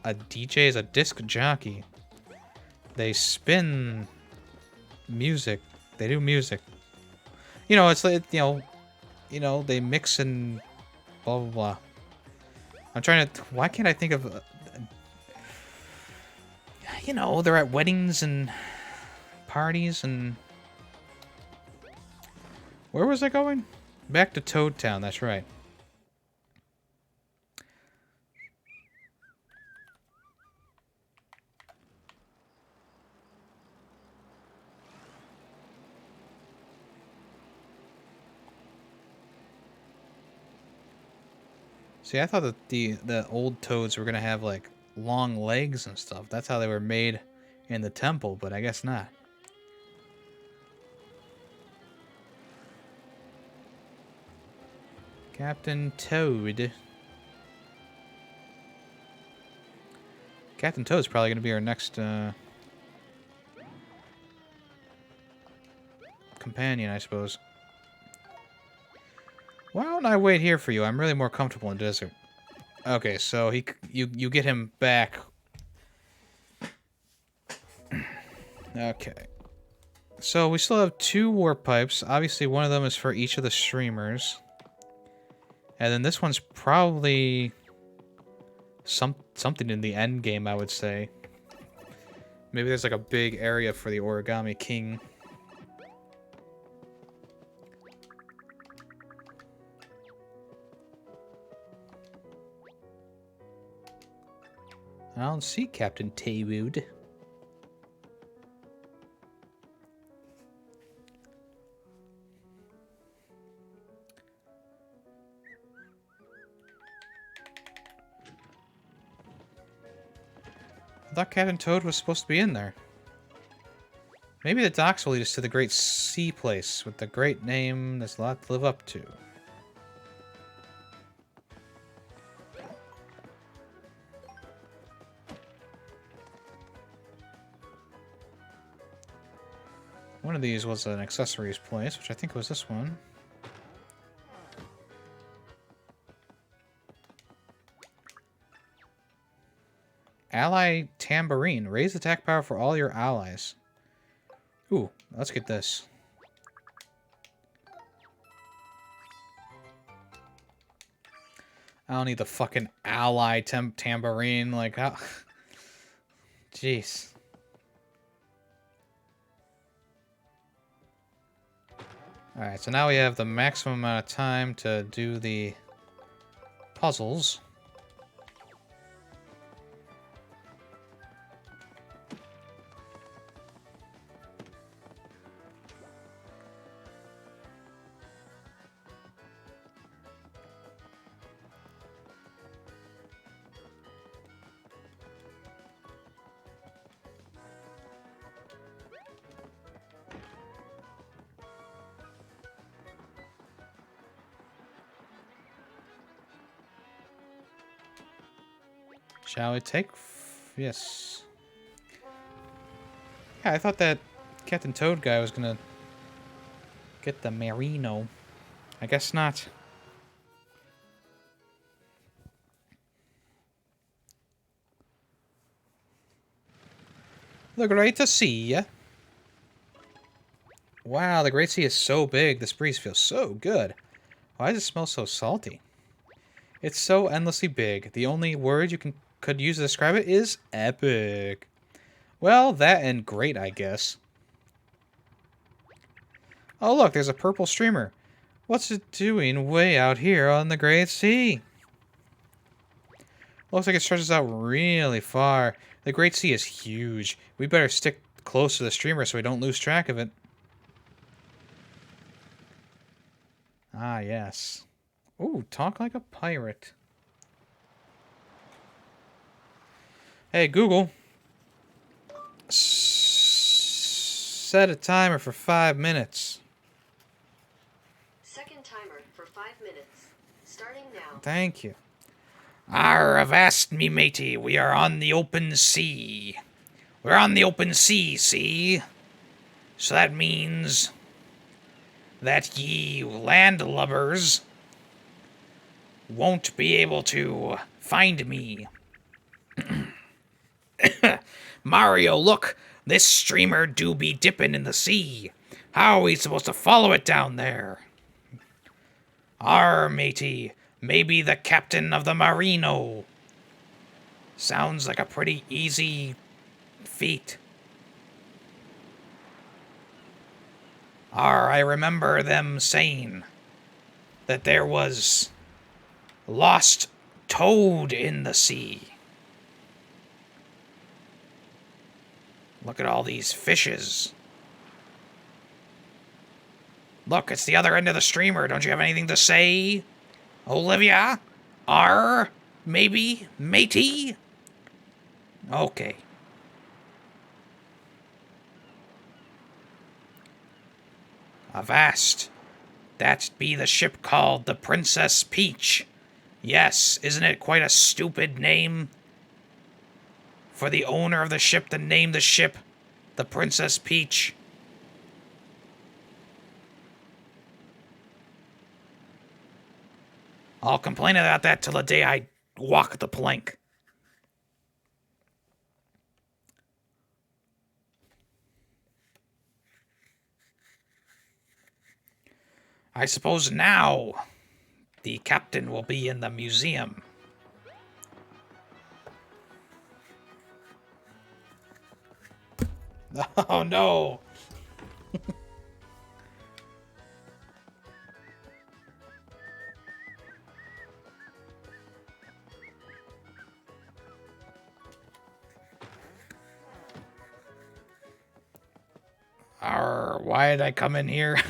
S1: A DJ is a disc jockey. They spin music. They do music. You know, it's like, you know, they mix and blah blah blah. I'm trying to. Why can't I think of? You know, they're at weddings and parties and. Where was I going? Back to Toad Town. That's right. See, I thought that the old toads were gonna have like long legs and stuff. That's how they were made in the temple, but I guess not. Captain Toad. Captain Toad's probably gonna be our next companion, I suppose. Why don't I wait here for you? I'm really more comfortable in the desert. Okay, so you get him back. Okay. So we still have 2 warp pipes. Obviously, one of them is for each of the streamers. And then this one's probably something in the end game, I would say. Maybe there's like a big area for the Origami King. I don't see Captain Taywood. I thought Captain Toad was supposed to be in there. Maybe the docks will lead us to the great sea place with the great name there's a lot to live up to. One of these was an accessories place, which I think was this one. Ally Tambourine. Raise attack power for all your allies. Ooh, let's get this. I don't need the fucking ally tambourine. Like, how... Jeez. Alright, so now we have the maximum amount of time to do the puzzles. Shall we take... Yes. Yeah, I thought that Captain Toad guy was gonna get the Marino. I guess not. The Great Sea. Wow, the Great Sea is so big. This breeze feels so good. Why does it smell so salty? It's so endlessly big. The only word you could use to describe it is epic. Well, that and great, I guess. Oh, look, there's a purple streamer. What's it doing way out here on the Great Sea? Looks like it stretches out really far. The Great Sea is huge. We better stick close to the streamer so we don't lose track of it. Ah, yes. Ooh, talk like a pirate. Hey, Google. Set a timer for 5 minutes.
S6: Second timer for 5 minutes. Starting now.
S1: Thank you.
S4: Arr, avast me matey, we are on the open sea. We're on the open sea, see? So that means that ye landlubbers won't be able to find me. Mario, look! This streamer do be dipping in the sea. How are we supposed to follow it down there? Arr, matey, maybe the captain of the Marino. Sounds like a pretty easy feat. Arr, I remember them saying that there was lost toad in the sea. Look at all these fishes. Look, it's the other end of the streamer. Don't you have anything to say? Olivia? R? Maybe? Matey? Okay. Avast. That be the ship called the Princess Peach. Yes, isn't it quite a stupid name? For the owner of the ship to name the ship the Princess Peach. I'll complain about that till the day I walk the plank. I suppose now the captain will be in the museum. Oh no! Arr, why did I come in here?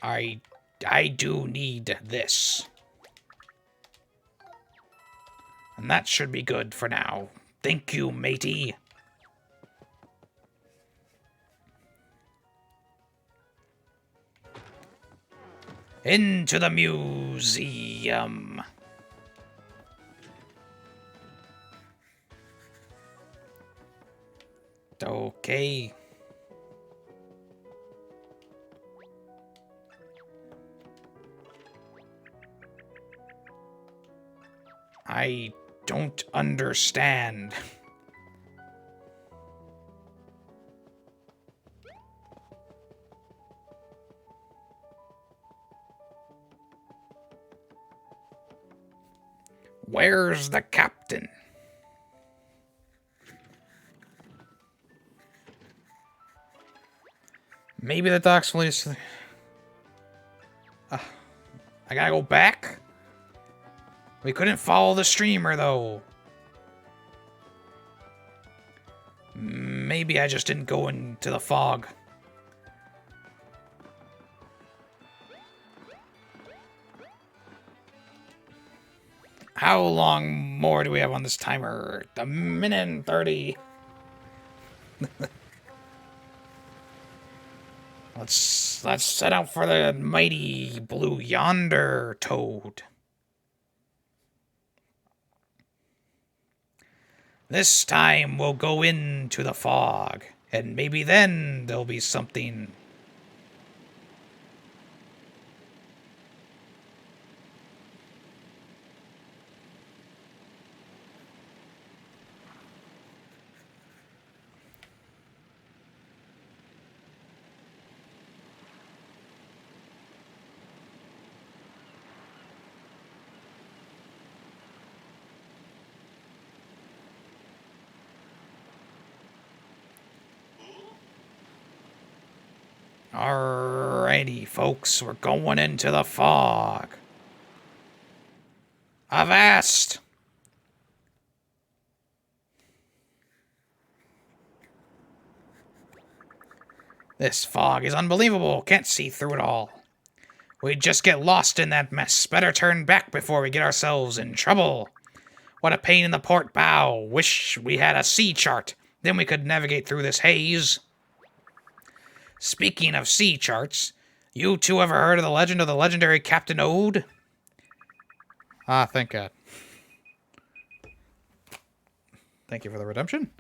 S4: I do need this. And that should be good for now. Thank you, matey. Into the museum. Okay. I don't understand. Where's the captain? Maybe the dock's fully... I gotta go back? We couldn't follow the streamer, though. Maybe I just didn't go into the fog. How long more do we have on this timer? A minute and 30. Let's set out for the mighty blue yonder, Toad. This time we'll go into the fog, and maybe then there'll be something. Alrighty, folks, we're going into the fog. Avast! This fog is unbelievable. Can't see through it all. We'd just get lost in that mess. Better turn back before we get ourselves in trouble. What a pain in the port bow. Wish we had a sea chart. Then we could navigate through this haze. Speaking of sea charts, you two ever heard of the legend of the legendary Captain Ode?
S1: Ah, thank God. Thank you for the redemption.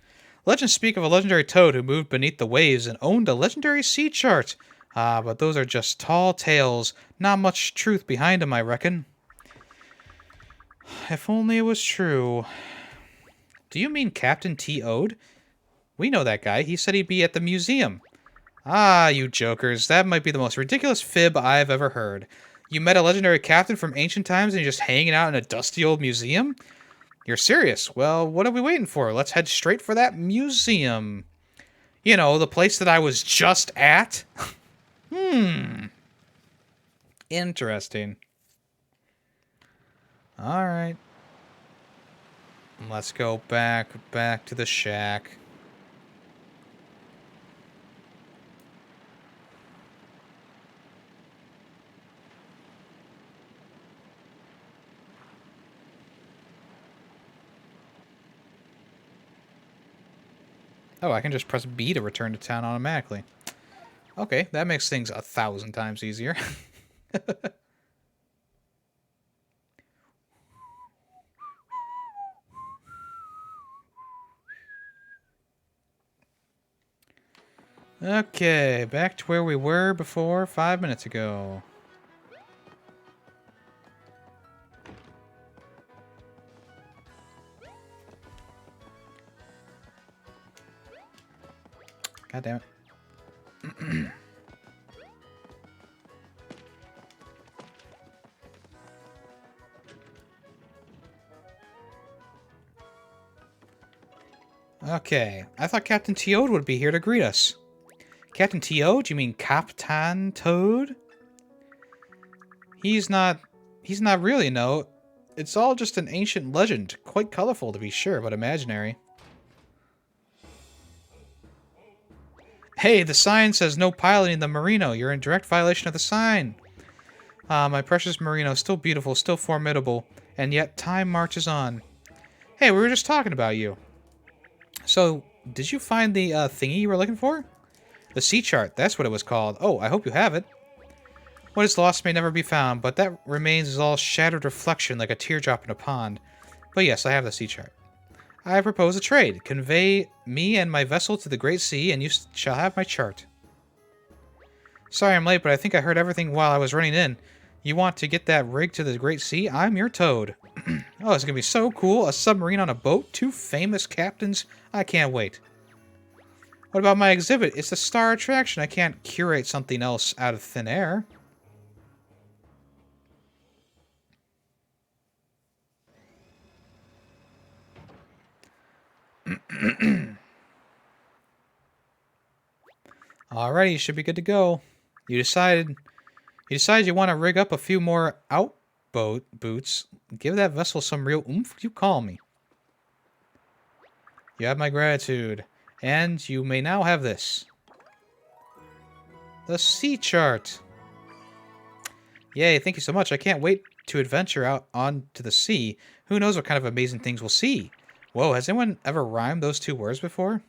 S1: Legends speak of a legendary toad who moved beneath the waves and owned a legendary sea chart. Ah, but those are just tall tales. Not much truth behind them, I reckon. If only it was true. Do you mean Captain T. Ode? We know that guy. He said he'd be at the museum. Ah, you jokers. That might be the most ridiculous fib I've ever heard. You met a legendary captain from ancient times and you're just hanging out in a dusty old museum? You're serious? Well, what are we waiting for? Let's head straight for that museum. You know, the place that I was just at? Interesting. Alright. Let's go back to the shack. Oh, I can just press B to return to town automatically. Okay, that makes things 1,000 times easier. Okay, back to where we were before 5 minutes ago. God damn it. Okay, I thought Captain Toad would be here to greet us. Captain Toad? You mean Captain Toad? He's not really, no. It's all just an ancient legend. Quite colorful to be sure, but imaginary. Hey, the sign says no piloting the Merino. You're in direct violation of the sign. My precious Merino, still beautiful, still formidable, and yet time marches on. Hey, we were just talking about you. So, did you find the thingy you were looking for? The sea chart, that's what it was called. Oh, I hope you have it. What is lost may never be found, but that remains as all shattered reflection like a teardrop in a pond. But yes, I have the sea chart. I propose a trade. Convey me and my vessel to the Great Sea, and you shall have my chart. Sorry I'm late, but I think I heard everything while I was running in. You want to get that rig to the Great Sea? I'm your toad. Oh, it's gonna be so cool. A submarine on a boat, 2 famous captains. I can't wait. What about my exhibit? It's the star attraction. I can't curate something else out of thin air. Alrighty, you should be good to go. You decided you want to rig up a few more outboat boots. Give that vessel some real oomph. You call me. You have my gratitude, and you may now have this. The sea chart. Yay, thank you so much. I can't wait to adventure out onto the sea. Who knows what kind of amazing things we'll see. Whoa, has anyone ever rhymed those 2 words before?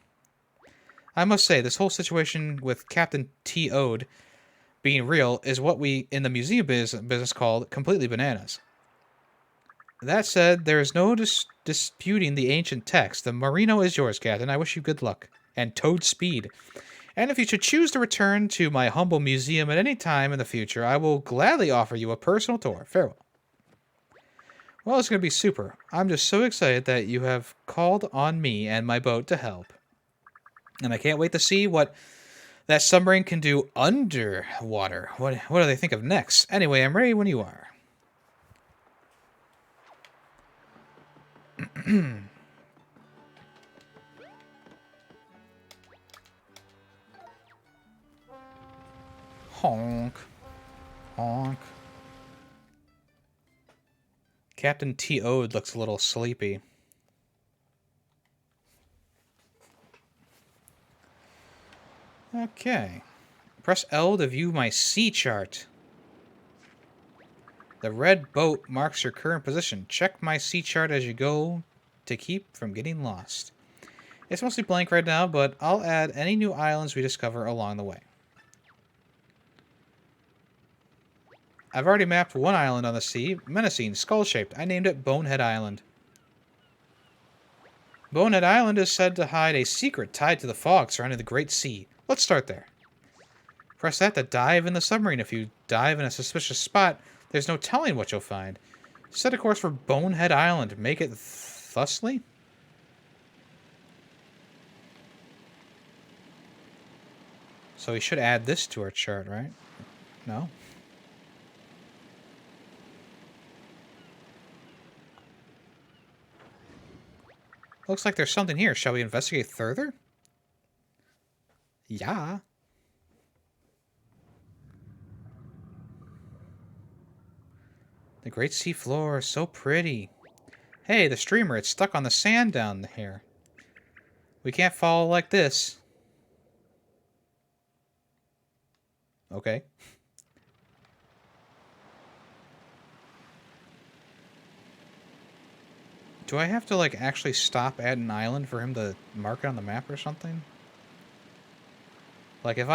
S1: I must say, this whole situation with Captain T. Ode being real is what we in the museum business called completely bananas. That said, there is no disputing the ancient text. The Marino is yours, Captain. I wish you good luck. And toad speed. And if you should choose to return to my humble museum at any time in the future, I will gladly offer you a personal tour. Farewell. Well, it's going to be super. I'm just so excited that you have called on me and my boat to help. And I can't wait to see what that submarine can do underwater. What do they think of next? Anyway, I'm ready when you are. Honk. Honk. Captain T. Ode looks a little sleepy. Okay. Press L to view my sea chart. The red boat marks your current position. Check my sea chart as you go to keep from getting lost. It's mostly blank right now, but I'll add any new islands we discover along the way. I've already mapped one island on the sea, menacing, skull-shaped. I named it Bonehead Island. Bonehead Island is said to hide a secret tied to the fog surrounding the Great Sea. Let's start there. Press that to dive in the submarine. If you dive in a suspicious spot, there's no telling what you'll find. Set a course for Bonehead Island. Make it thusly. So we should add this to our chart, right? No? Looks like there's something here. Shall we investigate further? Yeah. The Great Sea Floor is so pretty. Hey, the streamer, it's stuck on the sand down here. We can't follow like this. Okay. Do I have to, like, actually stop at an island for him to mark it on the map or something? Like, if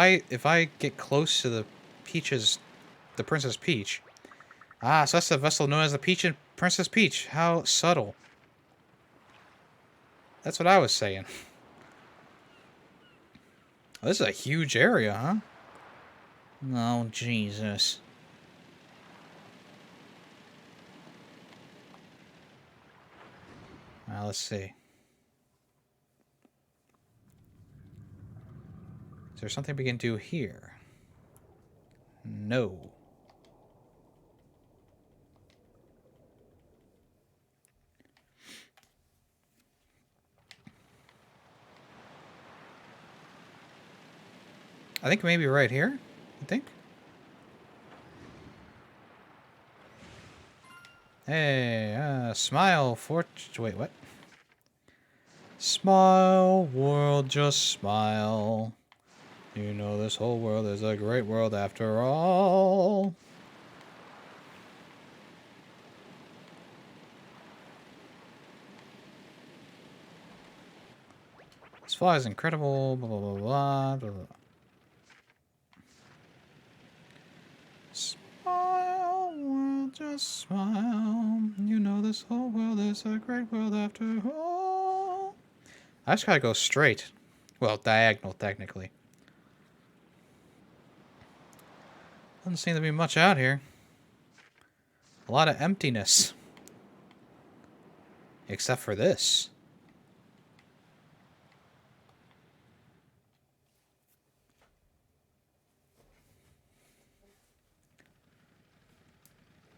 S1: I get close to the Princess Peach. Ah, so that's the vessel known as the Princess Peach. How subtle. That's what I was saying. Oh, this is a huge area, huh? Oh, Jesus. Now, let's see. Is there something we can do here? No. I think maybe right here, I think. Hey, smile for... Wait, what? Smile, world, just smile. You know this whole world is a great world after all. This fly is incredible. Blah, blah, blah, blah, blah, blah. Smile, world, just smile. You know this whole world is a great world after all. I just gotta go straight. Well, diagonal, technically. Doesn't seem to be much out here. A lot of emptiness. Except for this.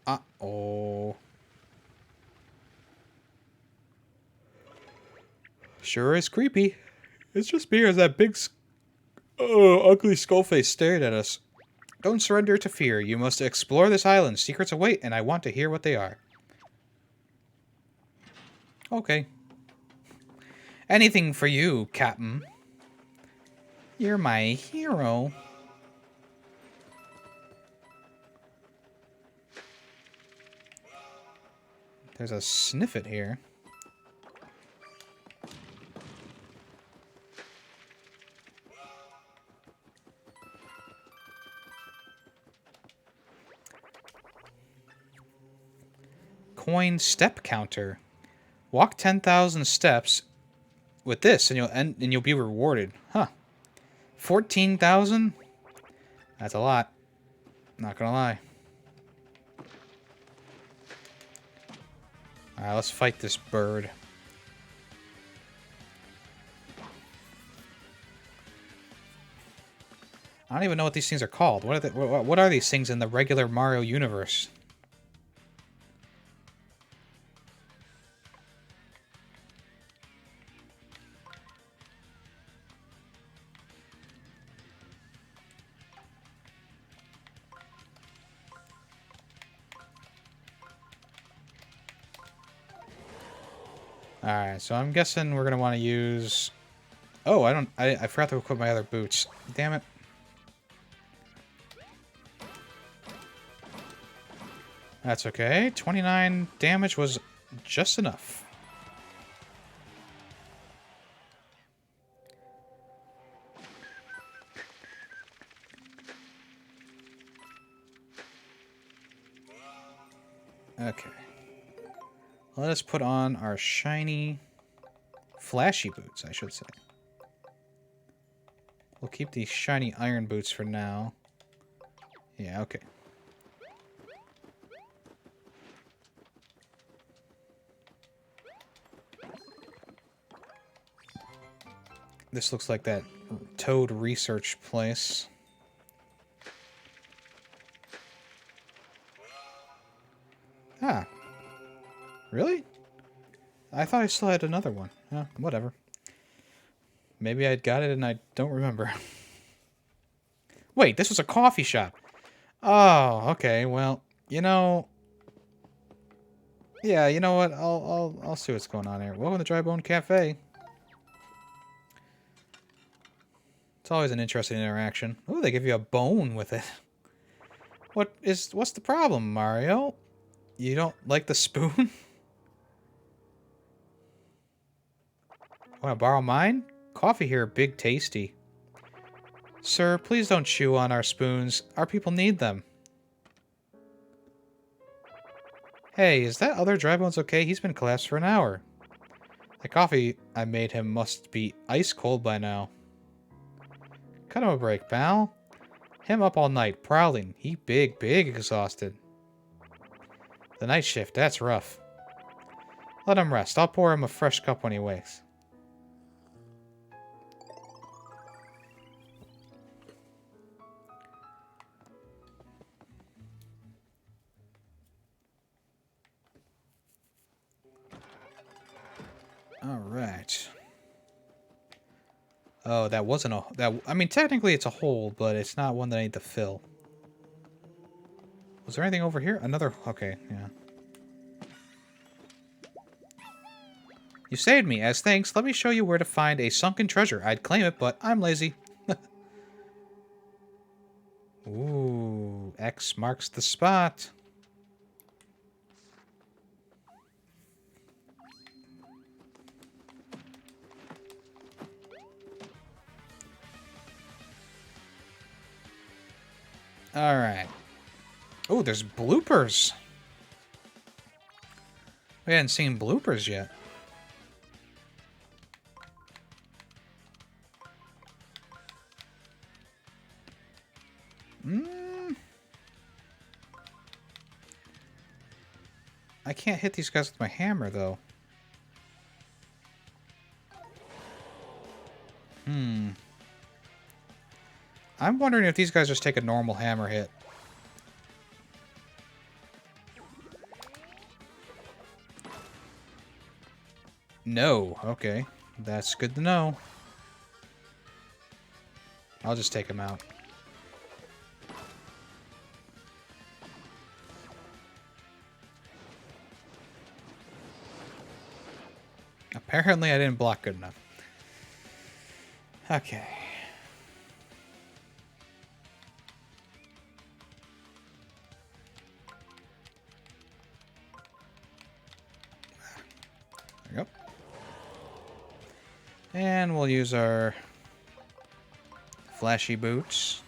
S1: Uh-oh. Sure is creepy. It's just me as that big, ugly skull face stared at us. Don't surrender to fear. You must explore this island. Secrets await, and I want to hear what they are. Okay. Anything for you, Captain. You're my hero. There's a sniffet here. Coin step counter. Walk 10,000 steps with this, and you'll be rewarded. Huh? 14,000? That's a lot. Not gonna lie. All right, let's fight this bird. I don't even know what these things are called. What are these things in the regular Mario universe? Alright, so I'm guessing we're gonna want to use... Oh, I forgot to equip my other boots. Damn it. That's okay. 29 damage was just enough. Okay. Let us put on our shiny, flashy boots, I should say. We'll keep these shiny iron boots for now. Yeah, okay. This looks like that Toad research place. Ah. Really? I thought I still had another one. Whatever. Maybe I got it and I don't remember. Wait, this was a coffee shop. Oh, okay. Well, you know... Yeah, you know what? I'll see what's going on here. Welcome to Dry Bone Cafe. It's always an interesting interaction. Oh, they give you a bone with it. What's the problem, Mario? You don't like the spoon? Want to borrow mine? Coffee here, big tasty. Sir, please don't chew on our spoons. Our people need them. Hey, is that other Dry Bones okay? He's been collapsed for an hour. The coffee I made him must be ice cold by now. Cut him a break, pal. Him up all night, prowling. He big exhausted. The night shift, that's rough. Let him rest. I'll pour him a fresh cup when he wakes. Alright. Oh, that wasn't a... I mean, technically it's a hole, but it's not one that I need to fill. Was there anything over here? Another... Okay, yeah. You saved me. As thanks, let me show you where to find a sunken treasure. I'd claim it, but I'm lazy. Ooh, X marks the spot. Alright. Oh, there's bloopers. We hadn't seen bloopers yet. I can't hit these guys with my hammer, though. I'm wondering if these guys just take a normal hammer hit. No. Okay. That's good to know. I'll just take him out. Apparently I didn't block good enough. Okay. There we go. And we'll use our flashy boots.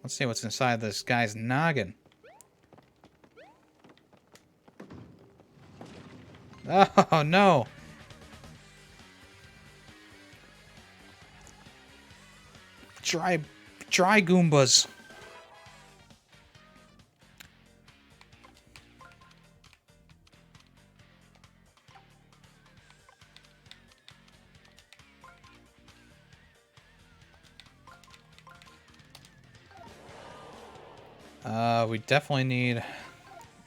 S1: Let's see what's inside this guy's noggin. Oh, no. Dry Goombas. We definitely need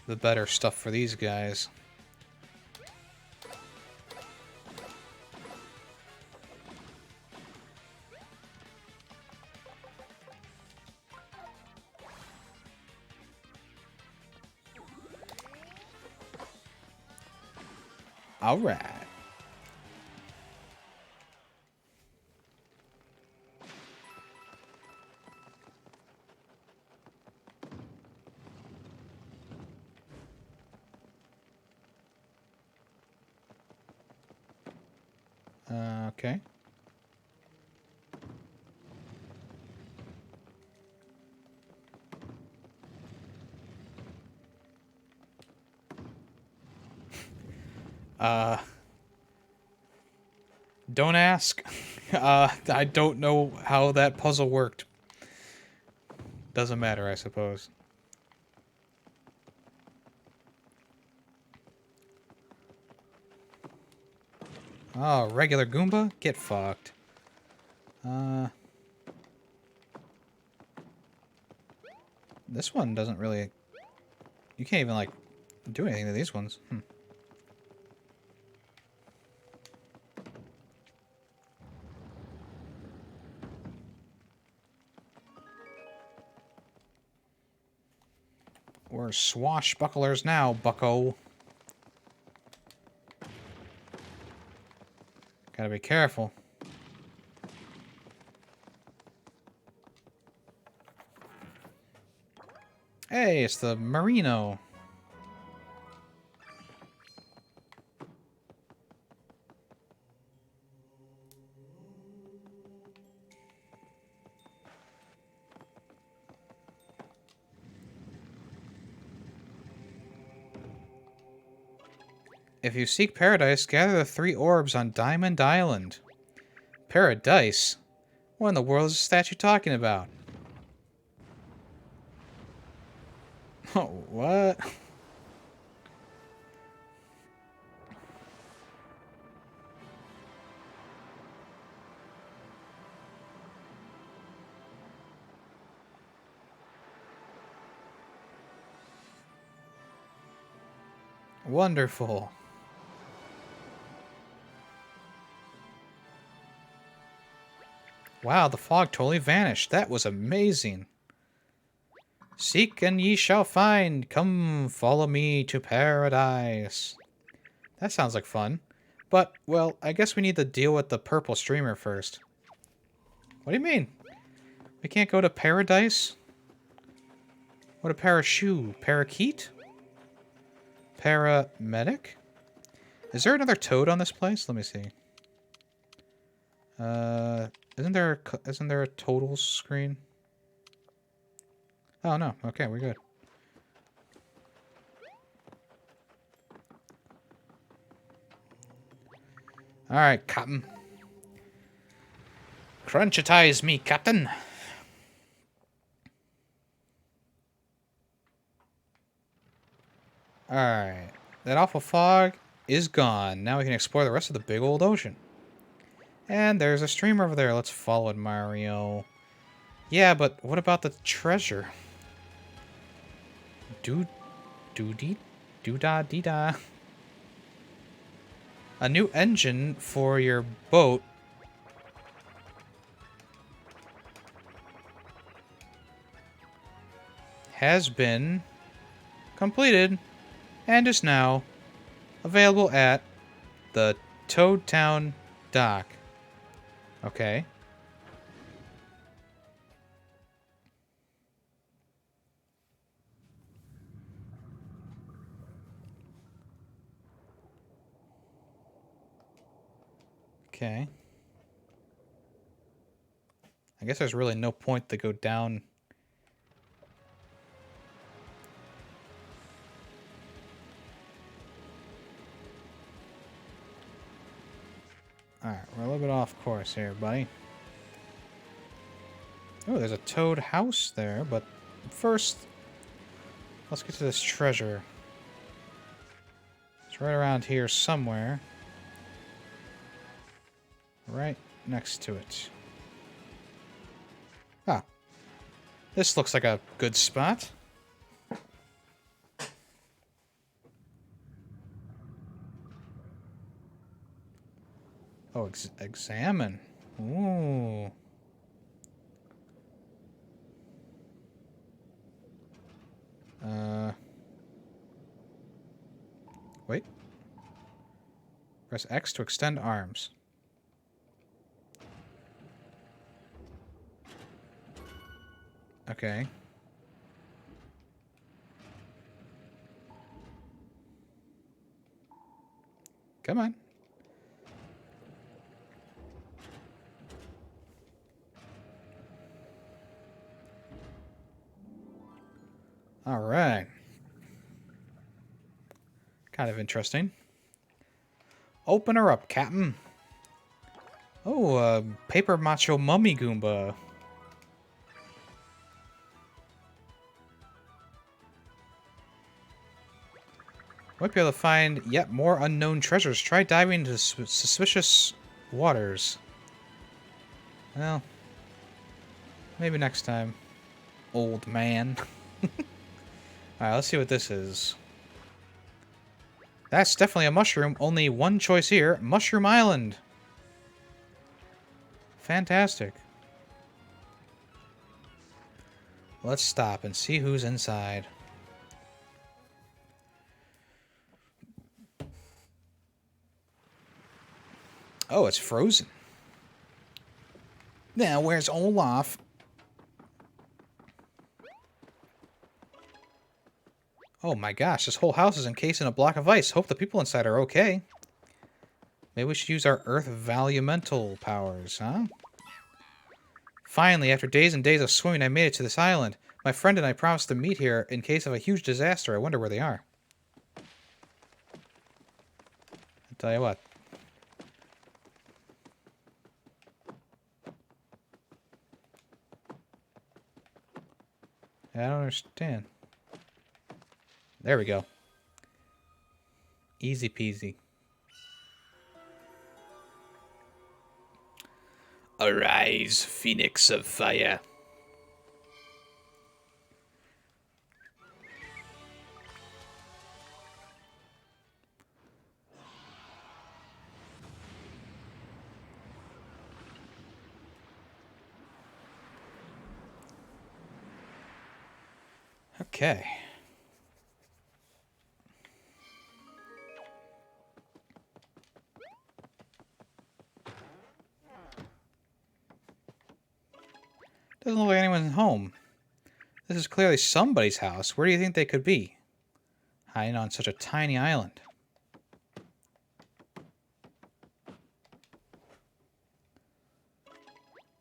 S1: the better stuff for these guys. All right. Okay. Don't ask. I don't know how that puzzle worked. Doesn't matter, I suppose. Oh, regular Goomba? Get fucked. This one doesn't really... You can't even, like, do anything to these ones. We're swashbucklers now, bucko. Gotta be careful. Hey, it's the Merino. If you seek paradise, gather the 3 orbs on Diamond Island. Paradise? What in the world is this statue talking about? Oh, what? Wonderful. Wow, the fog totally vanished. That was amazing. Seek and ye shall find. Come, follow me to paradise. That sounds like fun. But, well, I guess we need to deal with the purple streamer first. What do you mean? We can't go to paradise? What a parachute? Parakeet? Paramedic? Is there another toad on this place? Let me see. Isn't there a totals screen? Oh no. Okay, we're good. All right, Captain. Crunchitize me, Captain. All right, that awful fog is gone. Now we can explore the rest of the big old ocean. And there's a stream over there. Let's follow it, Mario. Yeah, but what about the treasure? Doo-da-dee-da. A new engine for your boat. Has been completed and is now available at the Toad Town dock. Okay. Okay. I guess there's really no point to go down. Alright, we're a little bit off course here, buddy. Oh, there's a toad house there, but first, let's get to this treasure. It's right around here somewhere. Right next to it. Ah. This looks like a good spot. Oh, examine. Ooh. Wait. Press X to extend arms. Okay. Come on. All right. Kind of interesting. Open her up, Captain. Oh, paper macho mummy Goomba. Might be able to find yet more unknown treasures. Try diving into suspicious waters. Well, maybe next time, old man. Alright, let's see what this is. That's definitely a mushroom. Only one choice here. Mushroom Island. Fantastic. Let's stop and see who's inside. Oh, it's frozen. Now, where's Olaf? Oh my gosh, this whole house is encased in a block of ice. Hope the people inside are okay. Maybe we should use our Earth Valumental powers, huh? Finally, after days and days of swimming, I made it to this island. My friend and I promised to meet here in case of a huge disaster. I wonder where they are. I'll tell you what. I don't understand. There we go. Easy peasy. Arise, Phoenix of Fire. Okay. Doesn't look like anyone's home. This is clearly somebody's house. Where do you think they could be? Hiding on such a tiny island.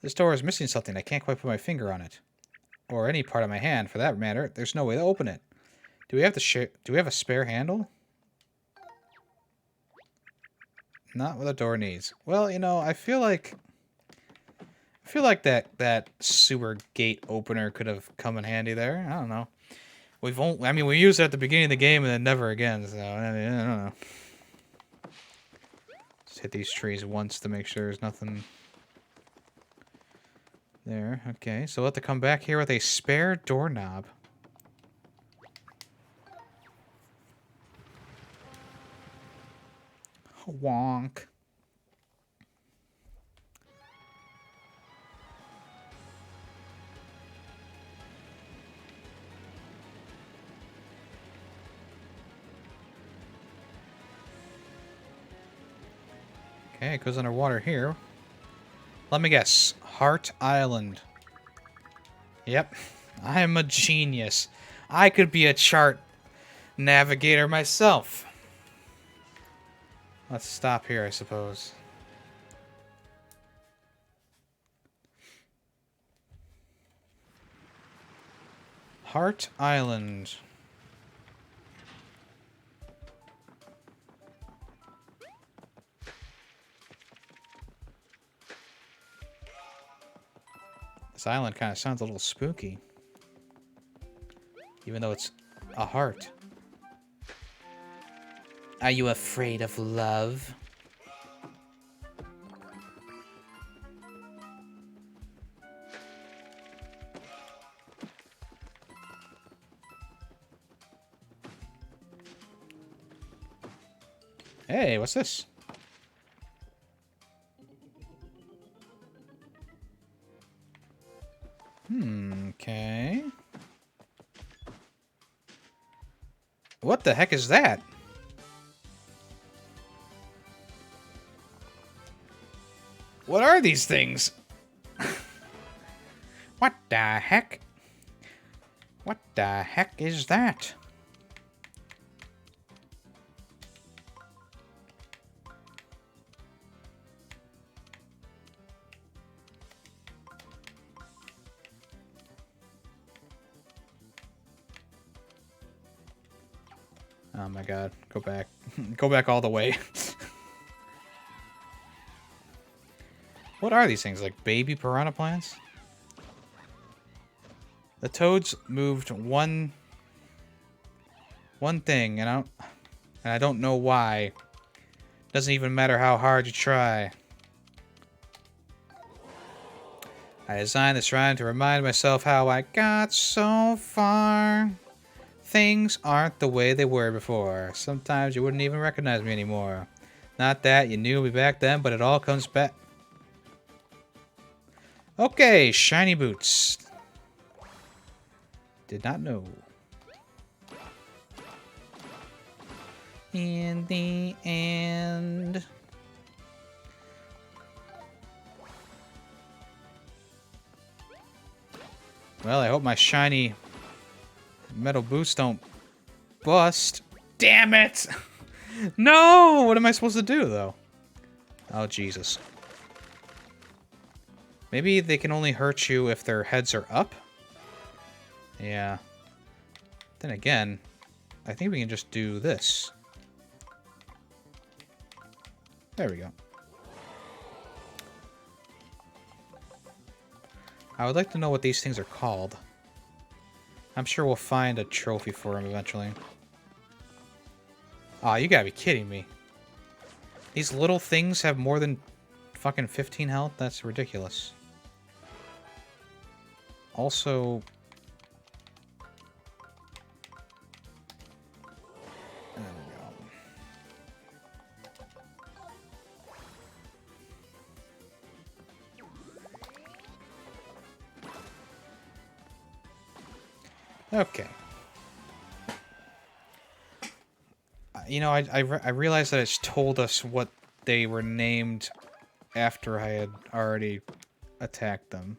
S1: This door is missing something. I can't quite put my finger on it. Or any part of my hand, for that matter. There's no way to open it. Do we have a spare handle? Not what a door needs. Well, you know, I feel like that sewer gate opener could have come in handy there. I don't know. We used it at the beginning of the game and then never again, so I don't know. Just hit these trees once to make sure there's nothing there. Okay, so we'll have to come back here with a spare doorknob. Wonk. Okay, it goes underwater here. Let me guess. Heart Island. Yep. I am a genius. I could be a chart navigator myself. Let's stop here, I suppose. Heart Island. This island kind of sounds a little spooky. Even though it's a heart. Are you afraid of love? Hey, what's this? Okay. What the heck is that? What are these things? What the heck? What the heck is that? Oh my god, go back. Go back all the way. What are these things, like baby piranha plants? The toads moved one thing, and I don't know why. Doesn't even matter how hard you try. I designed this rhyme to remind myself how I got so far. Things aren't the way they were before. Sometimes you wouldn't even recognize me anymore. Not that you knew me back then, but it all comes back. Okay, shiny boots. Did not know. In the end. Well, I hope my shiny metal boots don't bust. Damn it! No! What am I supposed to do, though? Oh, Jesus. Maybe they can only hurt you if their heads are up? Yeah. Then again, I think we can just do this. There we go. I would like to know what these things are called. I'm sure we'll find a trophy for them eventually. Aw, you gotta be kidding me. These little things have more than fucking 15 health? That's ridiculous. Also... There we go. Okay. You know, I realized that it's told us what they were named after I had already attacked them.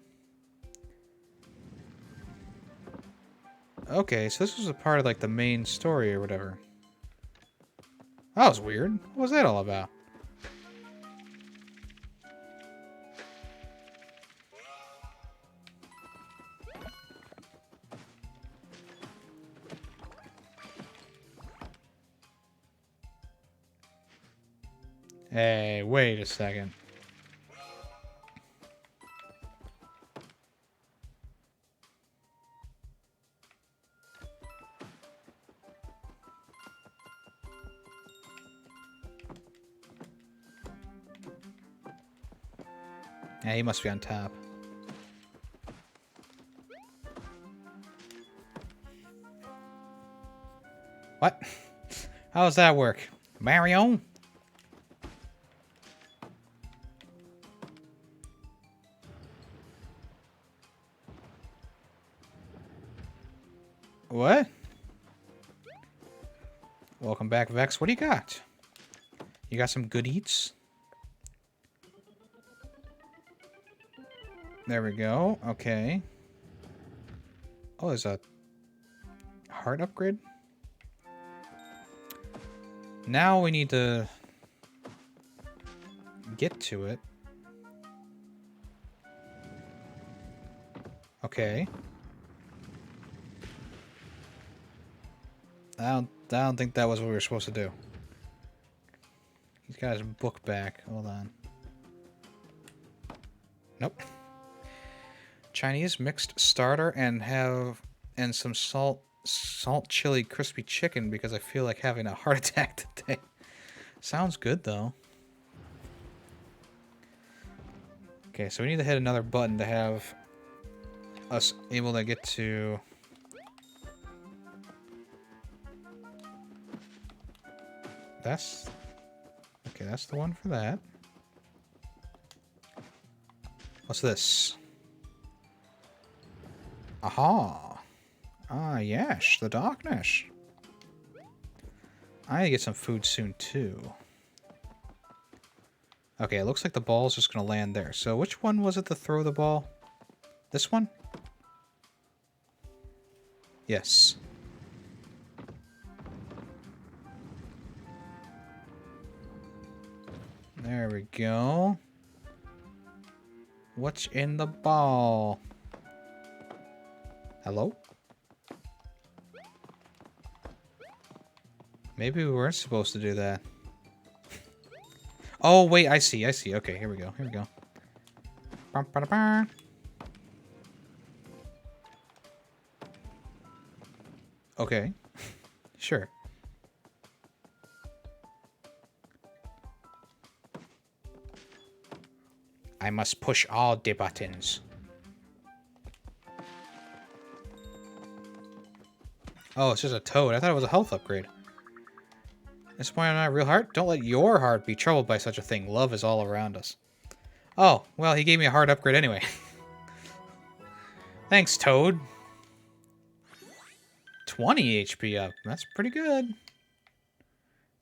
S1: Okay, so this was a part of, like, the main story or whatever. That was weird. What was that all about? Hey, wait a second. Yeah, he must be on top. What? How does that work? Mario? What? Welcome back, Vex. What do you got? You got some good eats? There we go. Okay. Oh, there's a heart upgrade? Now we need to get to it. Okay. I don't think that was what we were supposed to do. He's got his book back. Hold on. Nope. Chinese mixed starter and some salt chili crispy chicken because I feel like having a heart attack today. Sounds good though. Okay, so we need to hit another button to have us able to get to... That's... Okay, that's the one for that. What's this? Aha! Ah, yes, the darkness. I need to get some food soon, too. Okay, it looks like the ball's just gonna land there. So which one was it to throw the ball? This one? Yes. There we go. What's in the ball? Hello? Maybe we weren't supposed to do that. Oh, wait, I see. Okay, here we go. Ba-ba-da-ba. Okay. Sure. I must push all the buttons. Oh, it's just a toad. I thought it was a health upgrade. This point on my real heart? Don't let your heart be troubled by such a thing. Love is all around us. Oh, well, he gave me a heart upgrade anyway. Thanks, Toad. 20 HP up. That's pretty good.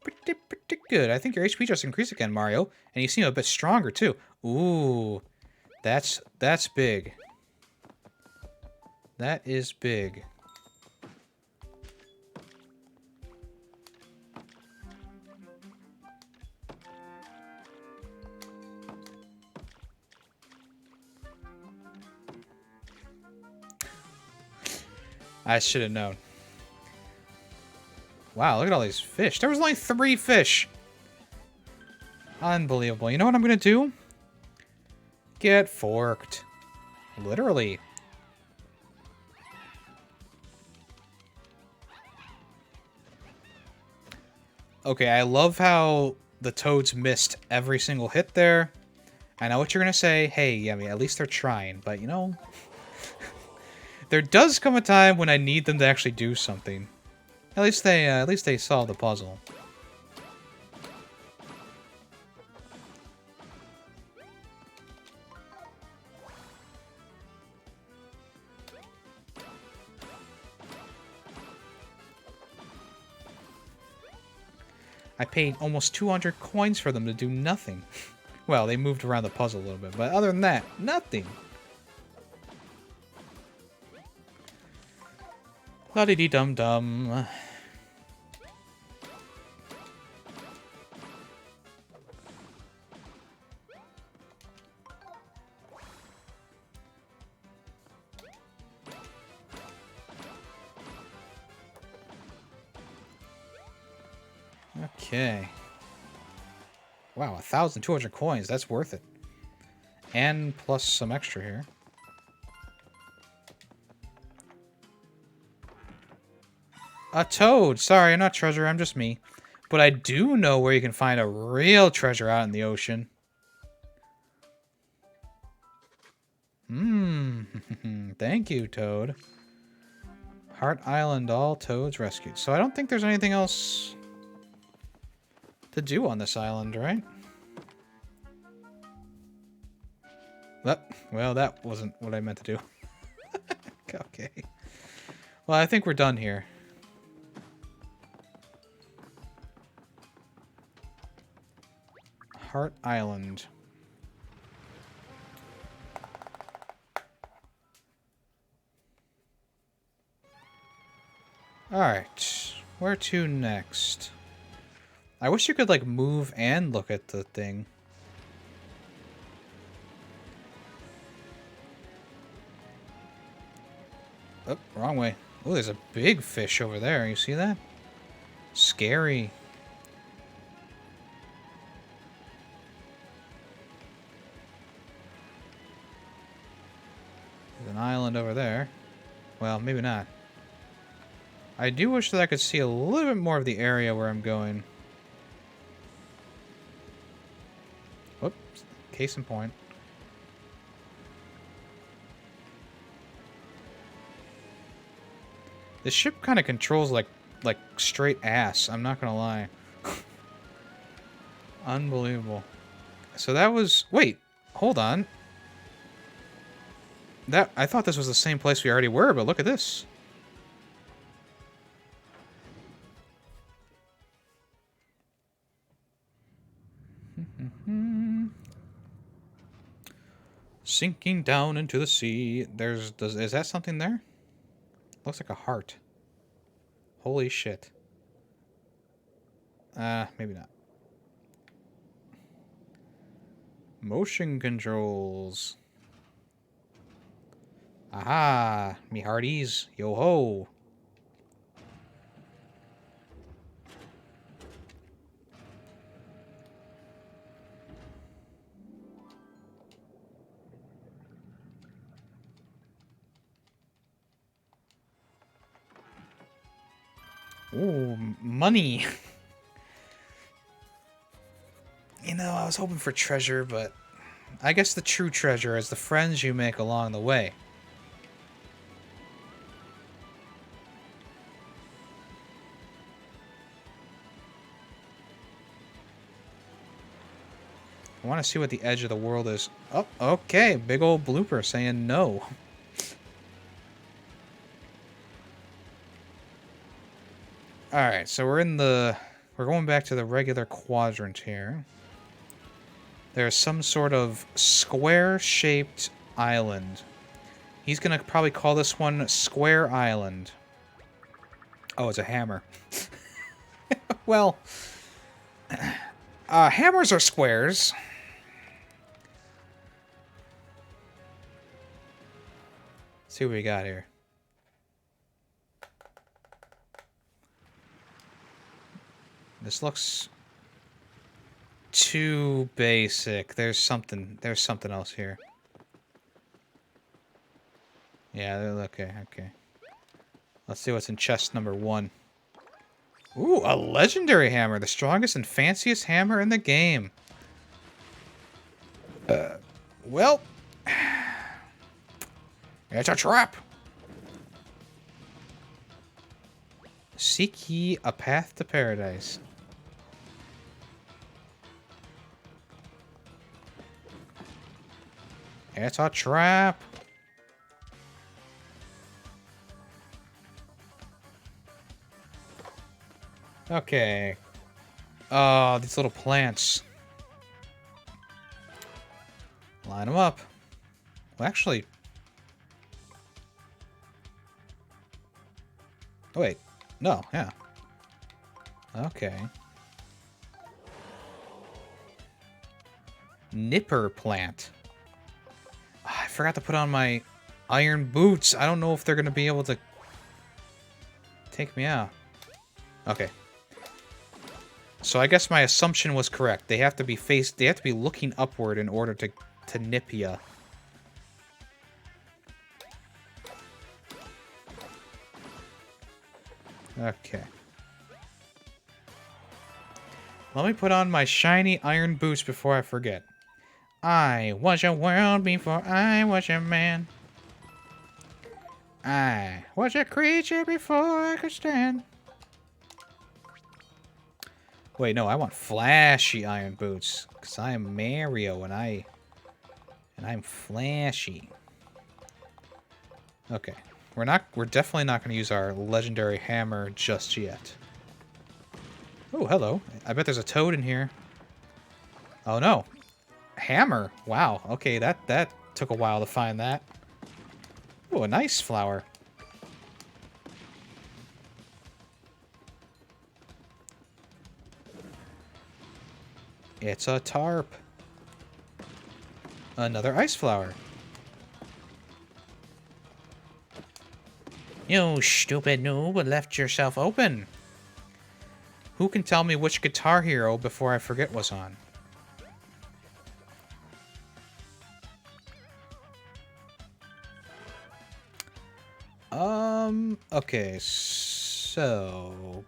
S1: Pretty good. I think your HP just increased again, Mario. And you seem a bit stronger, too. Ooh. That's big. That is big. I should have known. Wow, look at all these fish. There was only 3 fish. Unbelievable. You know what I'm going to do? Get forked. Literally. Okay, I love how the toads missed every single hit there. I know what you're going to say. Hey, Yemmy, at least they're trying. But, you know... There does come a time when I need them to actually do something. At least they solve the puzzle. I paid almost 200 coins for them to do nothing. Well, they moved around the puzzle a little bit, but other than that, nothing. La-dee-dee-dum-dum. Okay. Wow, 1,200 coins. That's worth it. And plus some extra here. A toad! Sorry, I'm not treasure, I'm just me. But I do know where you can find a real treasure out in the ocean. Thank you, Toad. Heart Island, all toads rescued. So I don't think there's anything else to do on this island, right? Well, that wasn't what I meant to do. Okay. Well, I think we're done here. Heart Island. Alright. Where to next? I wish you could, like, move and look at the thing. Oh, wrong way. Oh, there's a big fish over there. You see that? Scary. There's an island over there. Well, maybe not. I do wish that I could see a little bit more of the area where I'm going. Whoops. Case in point. This ship kind of controls like straight ass. I'm not gonna lie. Unbelievable. So that was... Wait. Hold on. I thought this was the same place we already were, but look at this. Sinking down into the sea. Is that something there? Looks like a heart. Holy shit. Maybe not. Motion controls. Aha! Me hearties. Yo ho! Ooh, money! You know, I was hoping for treasure, but I guess the true treasure is the friends you make along the way. I want to see what the edge of the world is. Oh, okay. Big old blooper saying no. Alright, so we're going back to the regular quadrant here. There's some sort of square-shaped island. He's gonna probably call this one Square Island. Oh, it's a hammer. Well, hammers are squares. Let's see what we got here. This looks too basic. There's something else here. Yeah, okay. Let's see what's in chest number 1. Ooh, a legendary hammer. The strongest and fanciest hammer in the game. Well, it's a trap. Seek ye a path to paradise. It's a trap. Okay. Oh, these little plants. Line them up. Well, actually... Oh, wait. No, yeah. Okay. Nipper plant. Ah, I forgot to put on my iron boots. I don't know if they're going to be able to take me out. Okay. So I guess my assumption was correct. They have to be they have to be looking upward in order to nip ya. Okay. Let me put on my shiny iron boots before I forget. I was a world before I was a man. I was a creature before I could stand. Wait, no, I want flashy iron boots. Because I am Mario and I'm flashy. Okay. We're definitely not going to use our legendary hammer just yet. Oh, hello. I bet there's a toad in here. Oh no. Hammer. Wow. Okay, that took a while to find that. Oh, a nice flower. It's a tarp. Another ice flower. You stupid noob left yourself open. Who can tell me which Guitar Hero before I forget was on? Okay, so...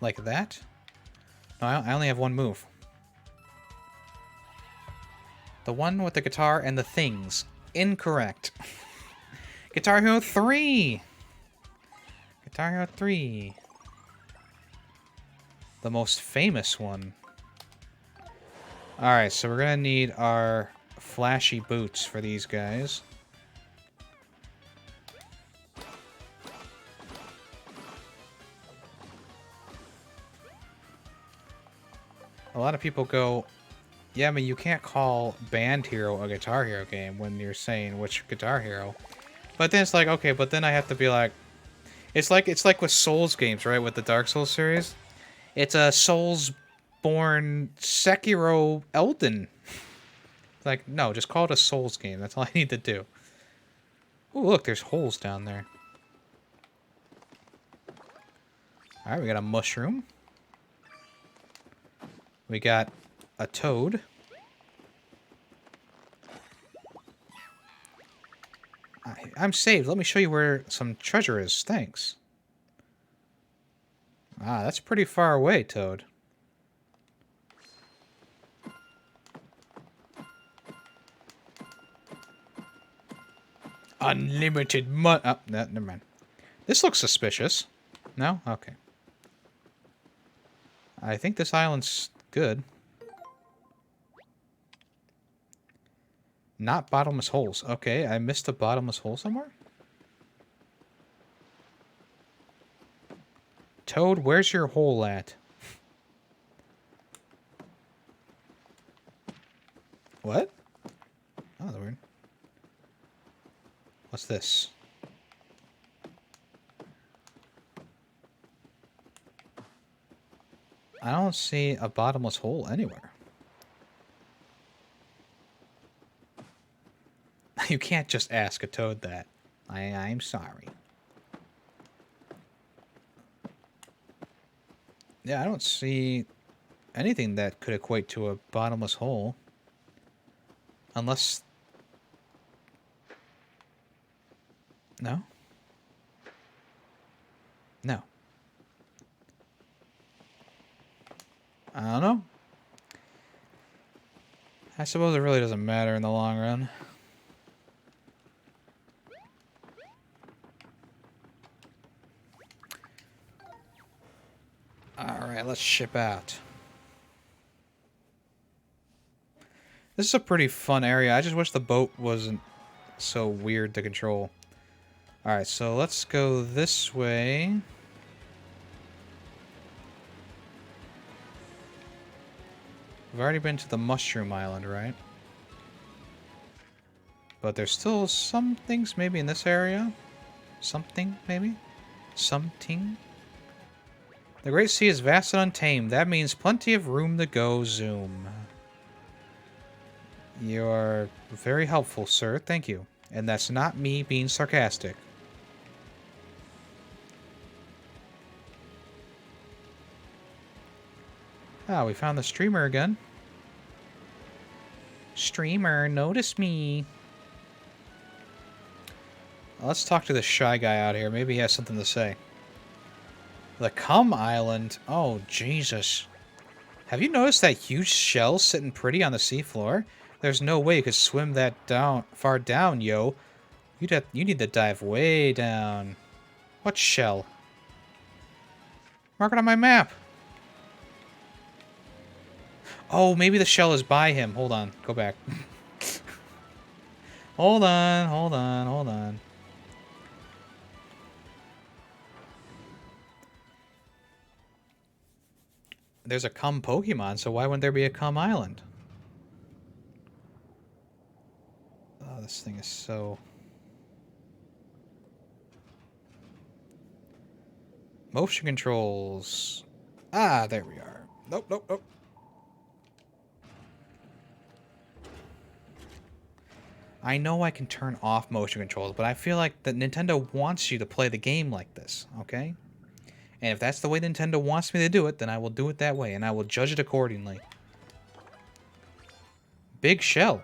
S1: Like that? No, I only have one move. The one with the guitar and the things. Incorrect. Guitar Hero 3! Guitar Hero 3. The most famous one. Alright, so we're gonna need our flashy boots for these guys. A lot of people go, yeah, I mean, you can't call Band Hero a Guitar Hero game when you're saying which Guitar Hero. But then it's like, okay, but then I have to be like, it's like with Souls games, right? With the Dark Souls series. It's a Souls-born Sekiro Elden. Like, no, just call it a Souls game. That's all I need to do. Oh, look, there's holes down there. Alright, we got a mushroom. We got a toad. I'm saved. Let me show you where some treasure is. Thanks. Ah, that's pretty far away, Toad. Unlimited money. Oh, no, never mind. This looks suspicious. No? Okay. I think this island's good. Not bottomless holes. Okay, I missed a bottomless hole somewhere? Toad, where's your hole at? What? Oh, that's weird. What's this? I don't see a bottomless hole anywhere. You can't just ask a toad that. I'm sorry. Yeah, I don't see anything that could equate to a bottomless hole. Unless... No? No. I don't know. I suppose it really doesn't matter in the long run. Alright, let's ship out. This is a pretty fun area. I just wish the boat wasn't so weird to control. Alright, so let's go this way. We've already been to the Mushroom Island, right? But there's still some things maybe in this area. Something, maybe? Something? The Great Sea is vast and untamed. That means plenty of room to go zoom. You're very helpful, sir. Thank you. And that's not me being sarcastic. Ah, we found the streamer again. Streamer, notice me. Let's talk to this shy guy out here. Maybe he has something to say. The Cum Island? Oh, Jesus. Have you noticed that huge shell sitting pretty on the seafloor? There's no way you could swim that far down, yo. You need to dive way down. What shell? Mark it on my map. Oh, maybe the shell is by him. Hold on. Go back. Hold on. There's a Cum Pokemon, so why wouldn't there be a Cum Island? Oh, this thing is so... Motion controls. Ah, there we are. Nope. I know I can turn off motion controls, but I feel like that Nintendo wants you to play the game like this, okay? And if that's the way Nintendo wants me to do it, then I will do it that way, and I will judge it accordingly. Big shell.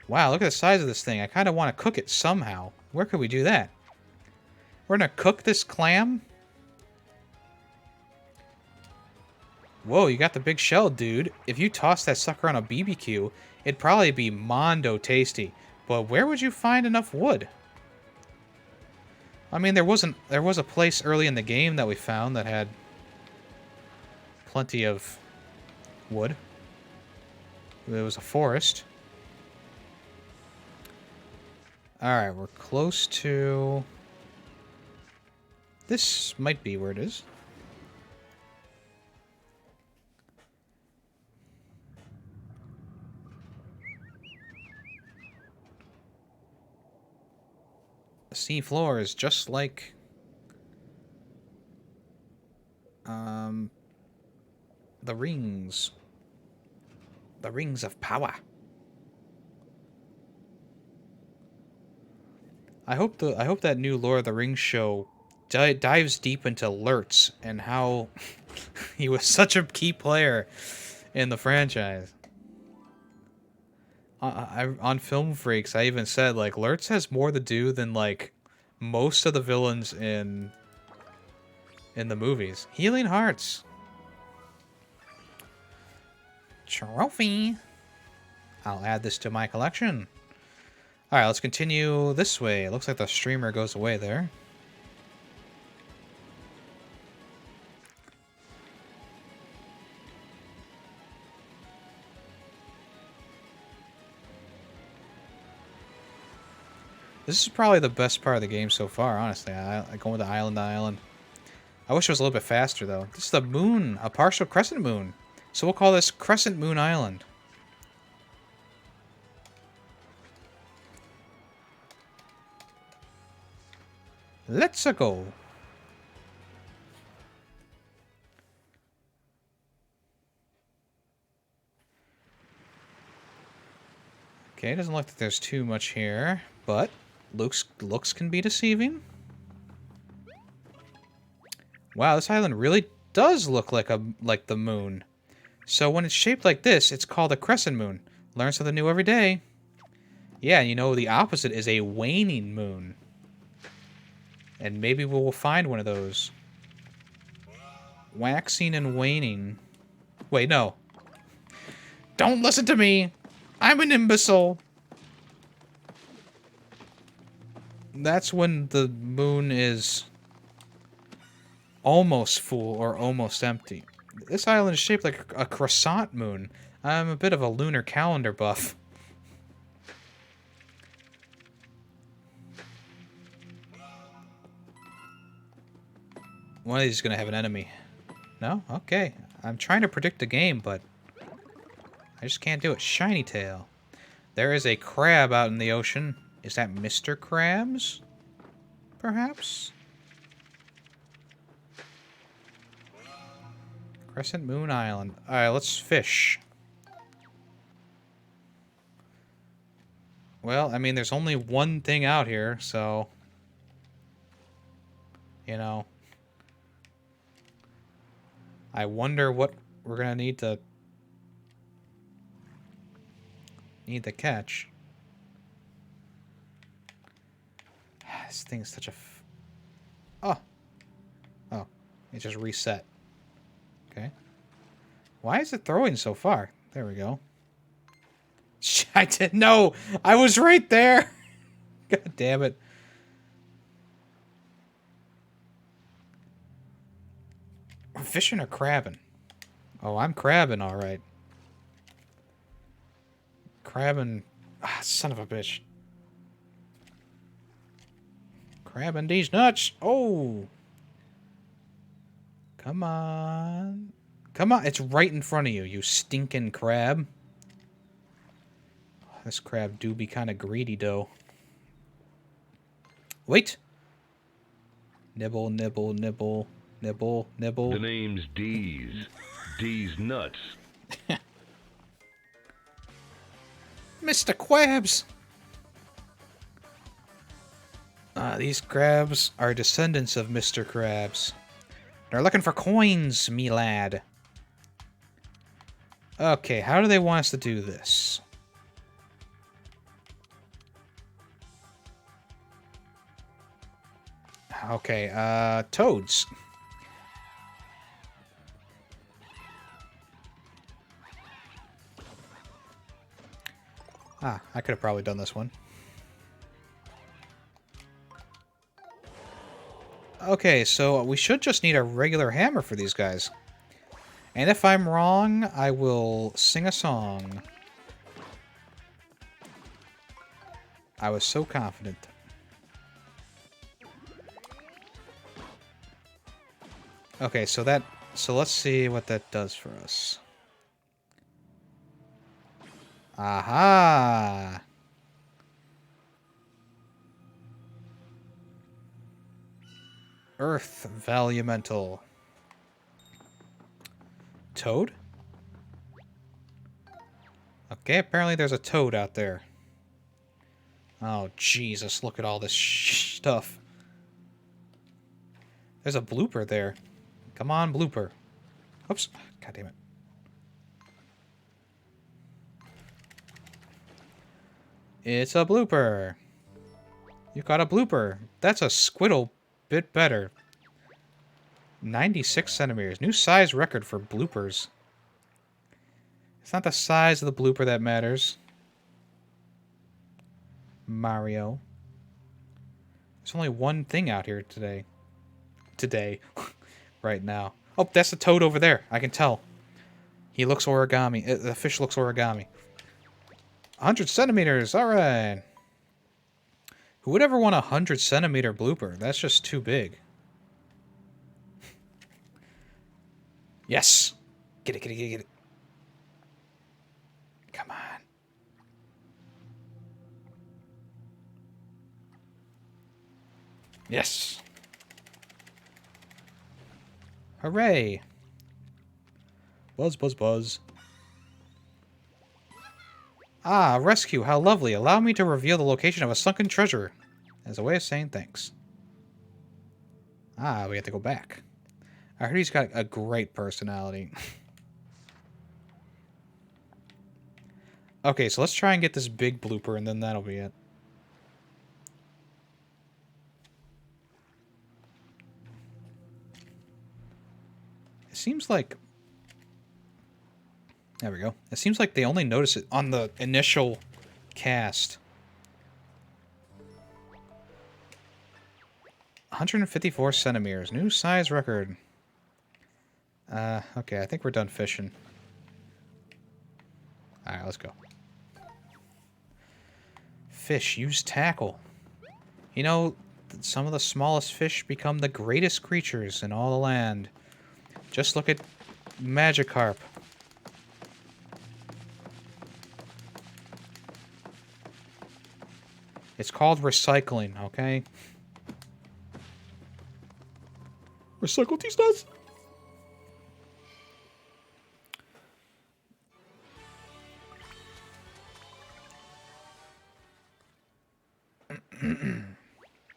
S1: Wow, look at the size of this thing. I kind of want to cook it somehow. Where could we do that? We're going to cook this clam? Whoa, you got the big shell, dude. If you toss that sucker on a BBQ, it'd probably be mondo tasty. But where would you find enough wood? I mean, there was a place early in the game that we found that had plenty of wood. There was a forest. Alright, we're close to... This might be where it is. The sea floor is just like... the rings. The rings of power. I hope that new Lord of the Rings show dives deep into Lurtz and how he was such a key player in the franchise. On Film Freaks, I even said, like, Lurtz has more to do than, like, most of the villains in the movies. Healing Hearts. Trophy. I'll add this to my collection. Alright, let's continue this way. It looks like the streamer goes away there. This is probably the best part of the game so far, honestly. I going to island to island. I wish it was a little bit faster, though. This is the moon, a partial crescent moon. So we'll call this Crescent Moon Island. Let's go. Okay, doesn't look like there's too much here, but looks can be deceiving. Wow, this island really does look like the moon. So when it's shaped like this, it's called a crescent moon. Learn something new every day. Yeah, and you know the opposite is a waning moon. And maybe we'll find one of those. Waxing and waning. Wait, no. Don't listen to me. I'm an imbecile. That's when the moon is almost full or almost empty. This island is shaped like a croissant moon. I'm a bit of a lunar calendar buff. One of these is going to have an enemy. No? Okay. I'm trying to predict the game, but I just can't do it. Shiny tail. There is a crab out in the ocean. Is that Mr. Krabs? Perhaps? Crescent Moon Island. Alright, let's fish. Well, I mean, there's only one thing out here, so... You know... I wonder what we're gonna need to catch. This thing's such a oh, it just reset. Okay, why is it throwing so far? There we go. I didn't know. I was right there. God damn it. I'm fishing or crabbing? Oh, I'm crabbing, all right. Crabbing... Ah, son of a bitch. Crabbing these nuts. Oh! Come on. Come on. It's right in front of you, you stinking crab. This crab do be kind of greedy, though. Wait! Nibble, nibble, nibble. Nibble, nibble.
S7: The name's D's. D's nuts.
S1: Mr. Krabs! These crabs are descendants of Mr. Krabs. They're looking for coins, me lad. Okay, how do they want us to do this? Okay, toads. Ah, I could have probably done this one. Okay, so we should just need a regular hammer for these guys. And if I'm wrong, I will sing a song. I was so confident. Okay, so let's see what that does for us. Aha! Earth Valumental. Toad? Okay, apparently there's a toad out there. Oh, Jesus, look at all this stuff. There's a blooper there. Come on, blooper. Oops. God damn it. It's a blooper. You got a blooper. That's a squiddle bit better. 96 centimeters. New size record for bloopers. It's not the size of the blooper that matters. Mario. There's only one thing out here today. Right now. Oh, that's the toad over there. I can tell. He looks origami. The fish looks origami. 100 centimeters. All right. Who would ever want a 100 centimeter blooper? That's just too big. Yes. Get it, get it, get it, get it. Come on. Yes. Hooray. Buzz, buzz, buzz. Ah, rescue, how lovely. Allow me to reveal the location of a sunken treasure. As a way of saying thanks. Ah, we have to go back. I heard he's got a great personality. Okay, so let's try and get this big blooper, and then that'll be it. It seems like... There we go. It seems like they only notice it on the initial cast. 154 centimeters. New size record. Okay, I think we're done fishing. Alright, let's go. Fish, use tackle. You know, some of the smallest fish become the greatest creatures in all the land. Just look at Magikarp. It's called recycling, okay? Recycle these nuts?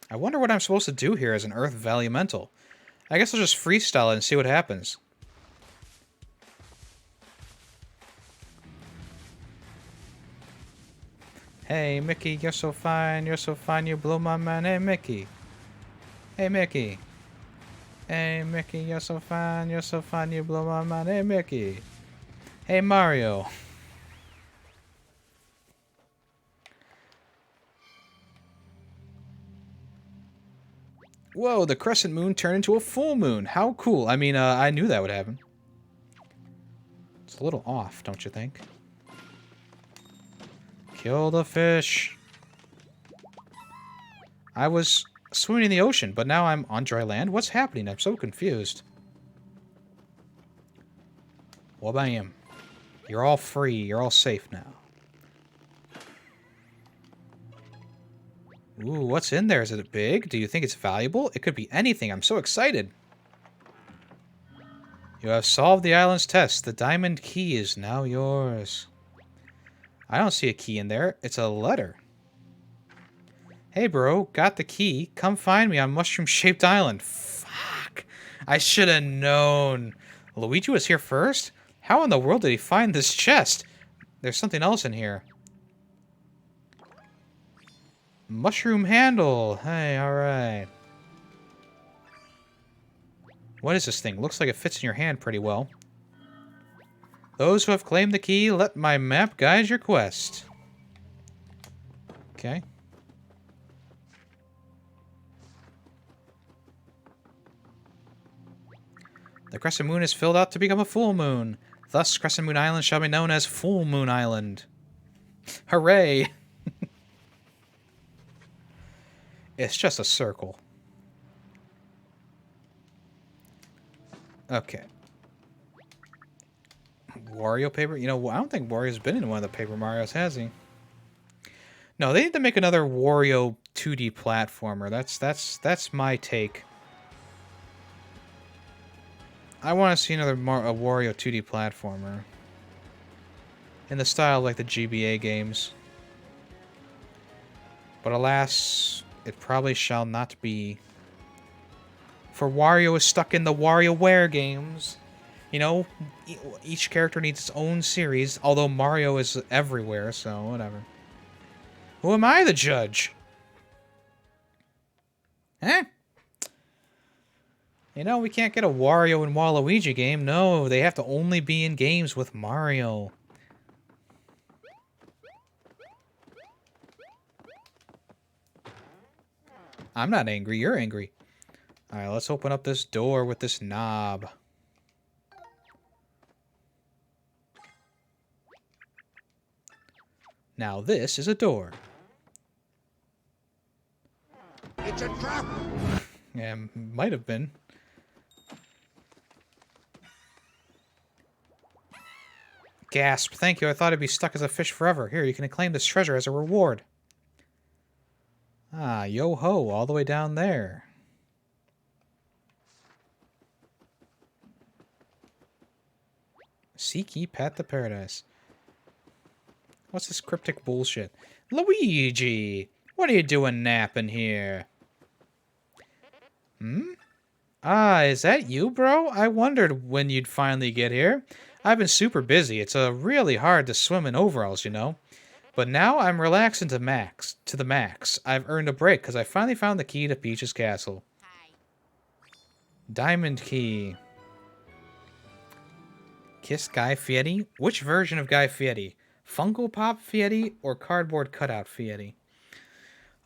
S1: I wonder what I'm supposed to do here as an Earth Valuemental. I guess I'll just freestyle it and see what happens. Hey, Mickey, you're so fine, you blew my mind. Hey, Mickey. Hey, Mickey. Hey, Mickey, you're so fine, you blew my mind. Hey, Mickey. Hey, Mario. Whoa, the crescent moon turned into a full moon. How cool. I mean, I knew that would happen. It's a little off, don't you think? Kill the fish. I was swimming in the ocean, but now I'm on dry land. What's happening? I'm so confused. Wabam. You're all free. You're all safe now. Ooh, what's in there? Is it big? Do you think it's valuable? It could be anything. I'm so excited. You have solved the island's test. The diamond key is now yours. I don't see a key in there. It's a letter. Hey, bro. Got the key. Come find me on Mushroom-Shaped Island. Fuck. I should have known. Luigi was here first? How in the world did he find this chest? There's something else in here. Mushroom handle. Hey, alright. What is this thing? Looks like it fits in your hand pretty well. Those who have claimed the key, let my map guide your quest. Okay. The Crescent Moon is filled out to become a full moon. Thus, Crescent Moon Island shall be known as Full Moon Island. Hooray! It's just a circle. Okay. Wario paper? You know, I don't think Wario's been in one of the Paper Marios, has he? No, they need to make another Wario 2D platformer. That's my take. I want to see another a Wario 2D platformer. In the style of like the GBA games. But alas, it probably shall not be. For Wario is stuck in the WarioWare games. You know, each character needs its own series, although Mario is everywhere, so whatever. Who am I, the judge? Eh? You know, we can't get a Wario and Waluigi game. No, they have to only be in games with Mario. I'm not angry, you're angry. Alright, let's open up this door with this knob. Now this is a door.
S2: It's a trap!
S1: Yeah, might have been. Gasp. Thank you. I thought I'd be stuck as a fish forever. Here, you can claim this treasure as a reward. Ah, yo-ho, all the way down there. Seek ye path to paradise. What's this cryptic bullshit? Luigi! What are you doing napping here? Hmm? Ah, is that you, bro? I wondered when you'd finally get here. I've been super busy. It's really hard to swim in overalls, you know. But now I'm relaxing to the max. I've earned a break because I finally found the key to Peach's castle. Diamond key. Kiss Guy Fieri? Which version of Guy Fieri? Funko Pop Fieri or cardboard cutout Fieri?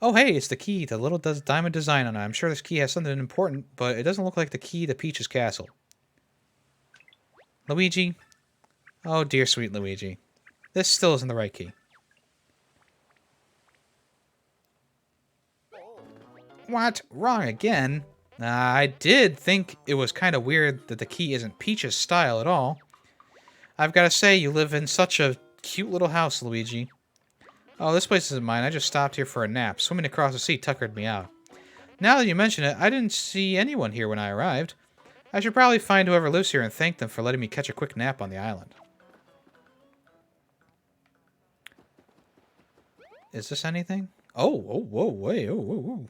S1: Oh, hey, it's the key. The little diamond design on it. I'm sure this key has something important, but it doesn't look like the key to Peach's castle. Luigi? Oh, dear sweet Luigi. This still isn't the right key. What? Wrong again? I did think it was kind of weird that the key isn't Peach's style at all. I've got to say, you live in such a cute little house, Luigi. Oh, this place isn't mine. I just stopped here for a nap. Swimming across the sea tuckered me out. Now that you mention it, I didn't see anyone here when I arrived. I should probably find whoever lives here and thank them for letting me catch a quick nap on the island. Is this anything? Oh, whoa, wait, whoa.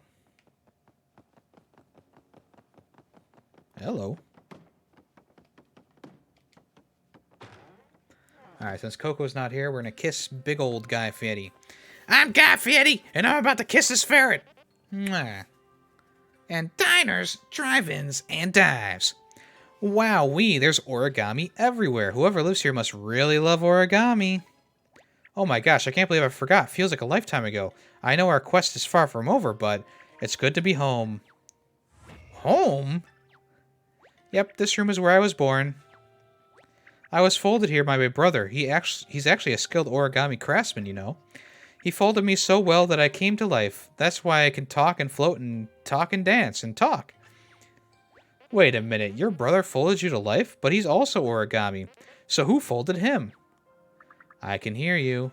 S1: Hello. Alright, since Coco's not here, we're gonna kiss big old Guy Fieri.
S2: I'm Guy Fieri, and I'm about to kiss this ferret.
S1: Mwah.
S2: And diners, drive-ins, and dives.
S1: Wowee, there's origami everywhere. Whoever lives here must really love origami. Oh my gosh, I can't believe I forgot. Feels like a lifetime ago. I know our quest is far from over, but it's good to be home. Home? Yep, this room is where I was born. I was folded here by my brother. He's actually a skilled origami craftsman, you know. He folded me so well that I came to life. That's why I can talk and float and talk and dance and talk. Wait a minute, your brother folded you to life? But he's also origami. So who folded him? I can hear you.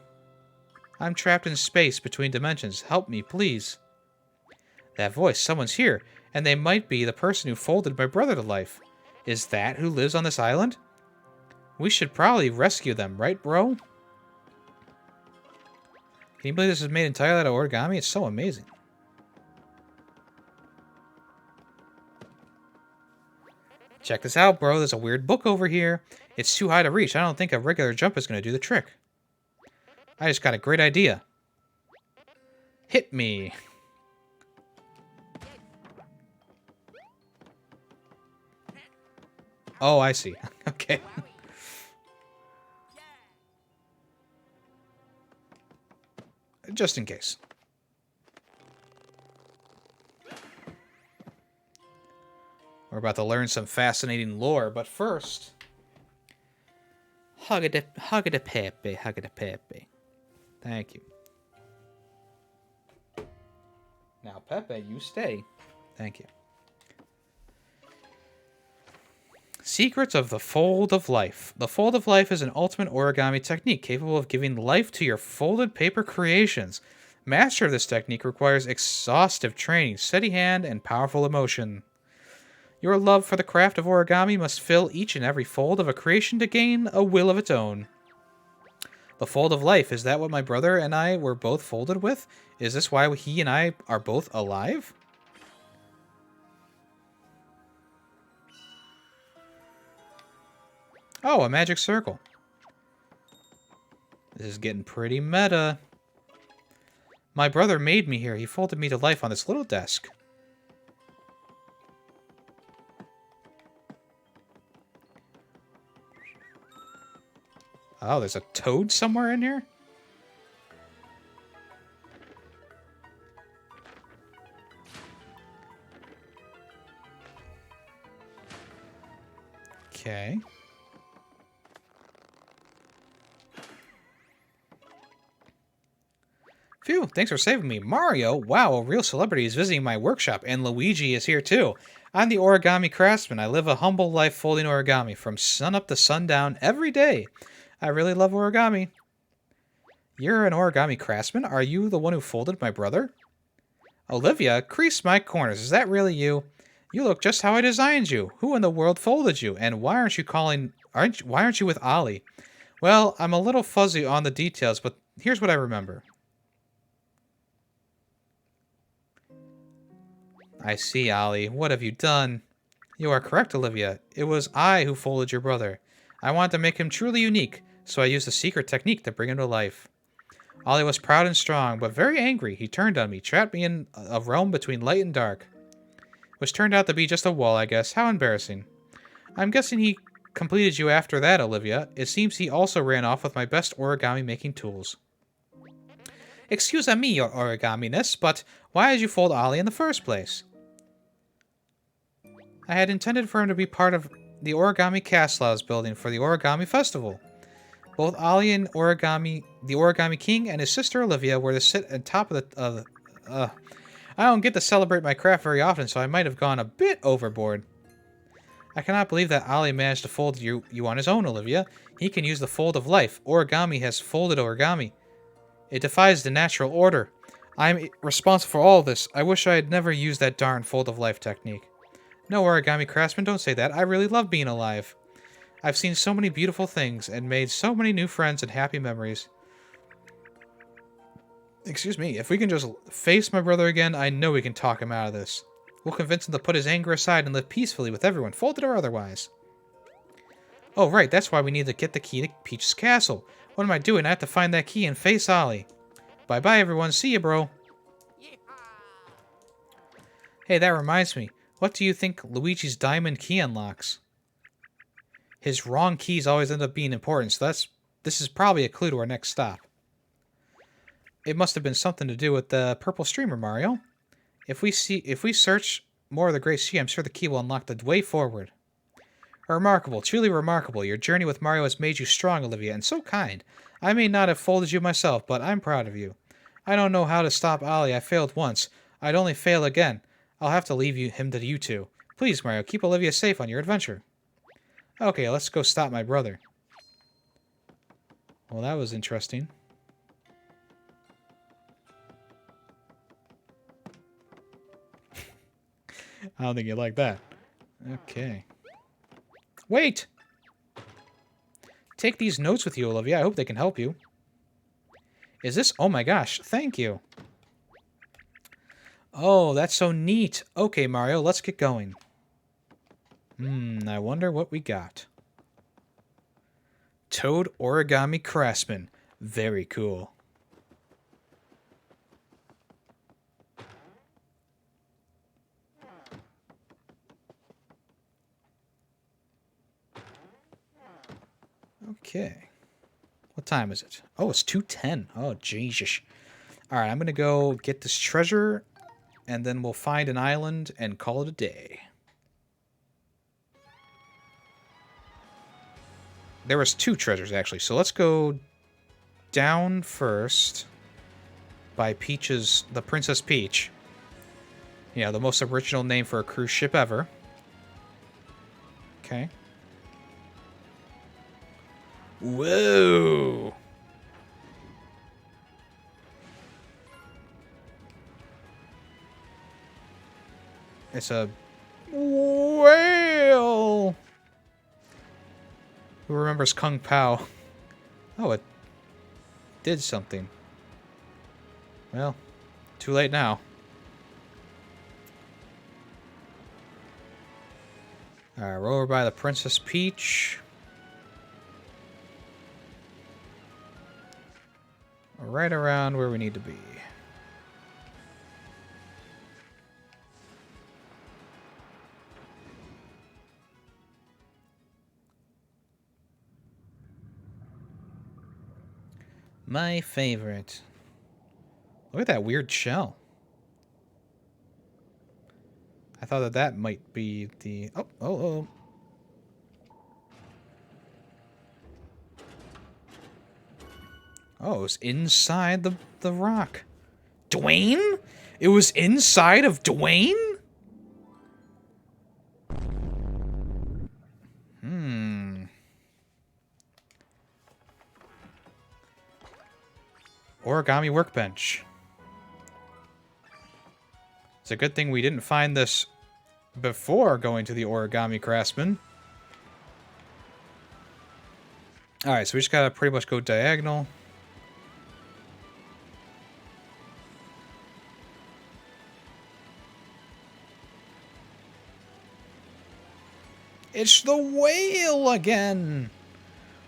S1: I'm trapped in space between dimensions. Help me, please. That voice, someone's here, and they might be the person who folded my brother to life. Is that who lives on this island? We should probably rescue them, right, bro? Can you believe this is made entirely out of origami? It's so amazing. Check this out, bro. There's a weird book over here. It's too high to reach. I don't think a regular jump is going to do the trick. I just got a great idea. Hit me. Oh, I see. Okay. Just in case. We're about to learn some fascinating lore, but first... Hug it a pepe, hug it a pepe. Thank you. Now, Pepe, you stay. Thank you. Secrets of the Fold of Life. The Fold of Life is an ultimate origami technique capable of giving life to your folded paper creations. Master of this technique requires exhaustive training, steady hand, and powerful emotion. Your love for the craft of origami must fill each and every fold of a creation to gain a will of its own. The Fold of Life, is that what my brother and I were both folded with? Is this why he and I are both alive? Oh, a magic circle. This is getting pretty meta. My brother made me here. He folded me to life on this little desk. Oh, there's a toad somewhere in here? Okay. Phew, thanks for saving me. Mario, wow, a real celebrity is visiting my workshop, and Luigi is here too. I'm the origami craftsman. I live a humble life folding origami from sunup to sundown every day. I really love origami. You're an origami craftsman? Are you the one who folded my brother? Olivia, crease my corners. Is that really you? You look just how I designed you. Who in the world folded you? And why aren't you with Ollie? Well, I'm a little fuzzy on the details, but here's what I remember. I see, Ollie. What have you done? You are correct, Olivia. It was I who folded your brother. I wanted to make him truly unique, so I used a secret technique to bring him to life. Ollie was proud and strong, but very angry. He turned on me, trapped me in a realm between light and dark. Which turned out to be just a wall, I guess. How embarrassing. I'm guessing he completed you after that, Olivia. It seems he also ran off with my best origami-making tools. Excuse me, your origami-ness, but why did you fold Ollie in the first place? I had intended for him to be part of the origami castle I was building for the Origami Festival. Both Ollie and the Origami King, and his sister Olivia were to sit on top of I don't get to celebrate my craft very often, so I might have gone a bit overboard. I cannot believe that Ollie managed to fold you on his own, Olivia. He can use the fold of life. Origami has folded origami. It defies the natural order. I'm responsible for all this. I wish I had never used that darn fold of life technique. No, Origami Craftsman, don't say that. I really love being alive. I've seen so many beautiful things and made so many new friends and happy memories. Excuse me, if we can just face my brother again, I know we can talk him out of this. We'll convince him to put his anger aside and live peacefully with everyone, folded or otherwise. Oh, right, that's why we need to get the key to Peach's castle. What am I doing? I have to find that key and face Ollie. Bye-bye, everyone. See you, bro. Hey, that reminds me. What do you think Luigi's diamond key unlocks? His wrong keys always end up being important, so this is probably a clue to our next stop. It must have been something to do with the purple streamer, Mario. If we search more of the Great Sea, I'm sure the key will unlock the way forward. Remarkable, truly remarkable. Your journey with Mario has made you strong, Olivia, and so kind. I may not have folded you myself, but I'm proud of you. I don't know how to stop Ollie. I failed once. I'd only fail again. I'll have to leave him to you two. Please, Mario, keep Olivia safe on your adventure. Okay, let's go stop my brother. Well, that was interesting. I don't think you like that. Okay. Wait! Take these notes with you, Olivia. I hope they can help you. Is this... Oh my gosh, thank you. Oh, that's so neat. Okay, Mario, let's get going. I wonder what we got. Toad Origami Craftsman. Very cool. Okay. What time is it? Oh, it's 2:10. Oh, Jesus. Alright, I'm going to go get this treasure, and then we'll find an island and call it a day. There was 2 treasures, actually, so let's go down first by the Princess Peach. Yeah, the most original name for a cruise ship ever. Okay. Whoa! It's a whale! Who remembers Kung Pao? Oh, it did something. Well, too late now. Alright, we're over by the Princess Peach. Right around where we need to be. My favorite. Look at that weird shell. I thought that might be the... Oh. Oh, it was inside the rock. Dwayne? It was inside of Dwayne? Origami workbench. It's a good thing we didn't find this before going to the Origami Craftsman. Alright, so we just gotta pretty much go diagonal. It's the whale again!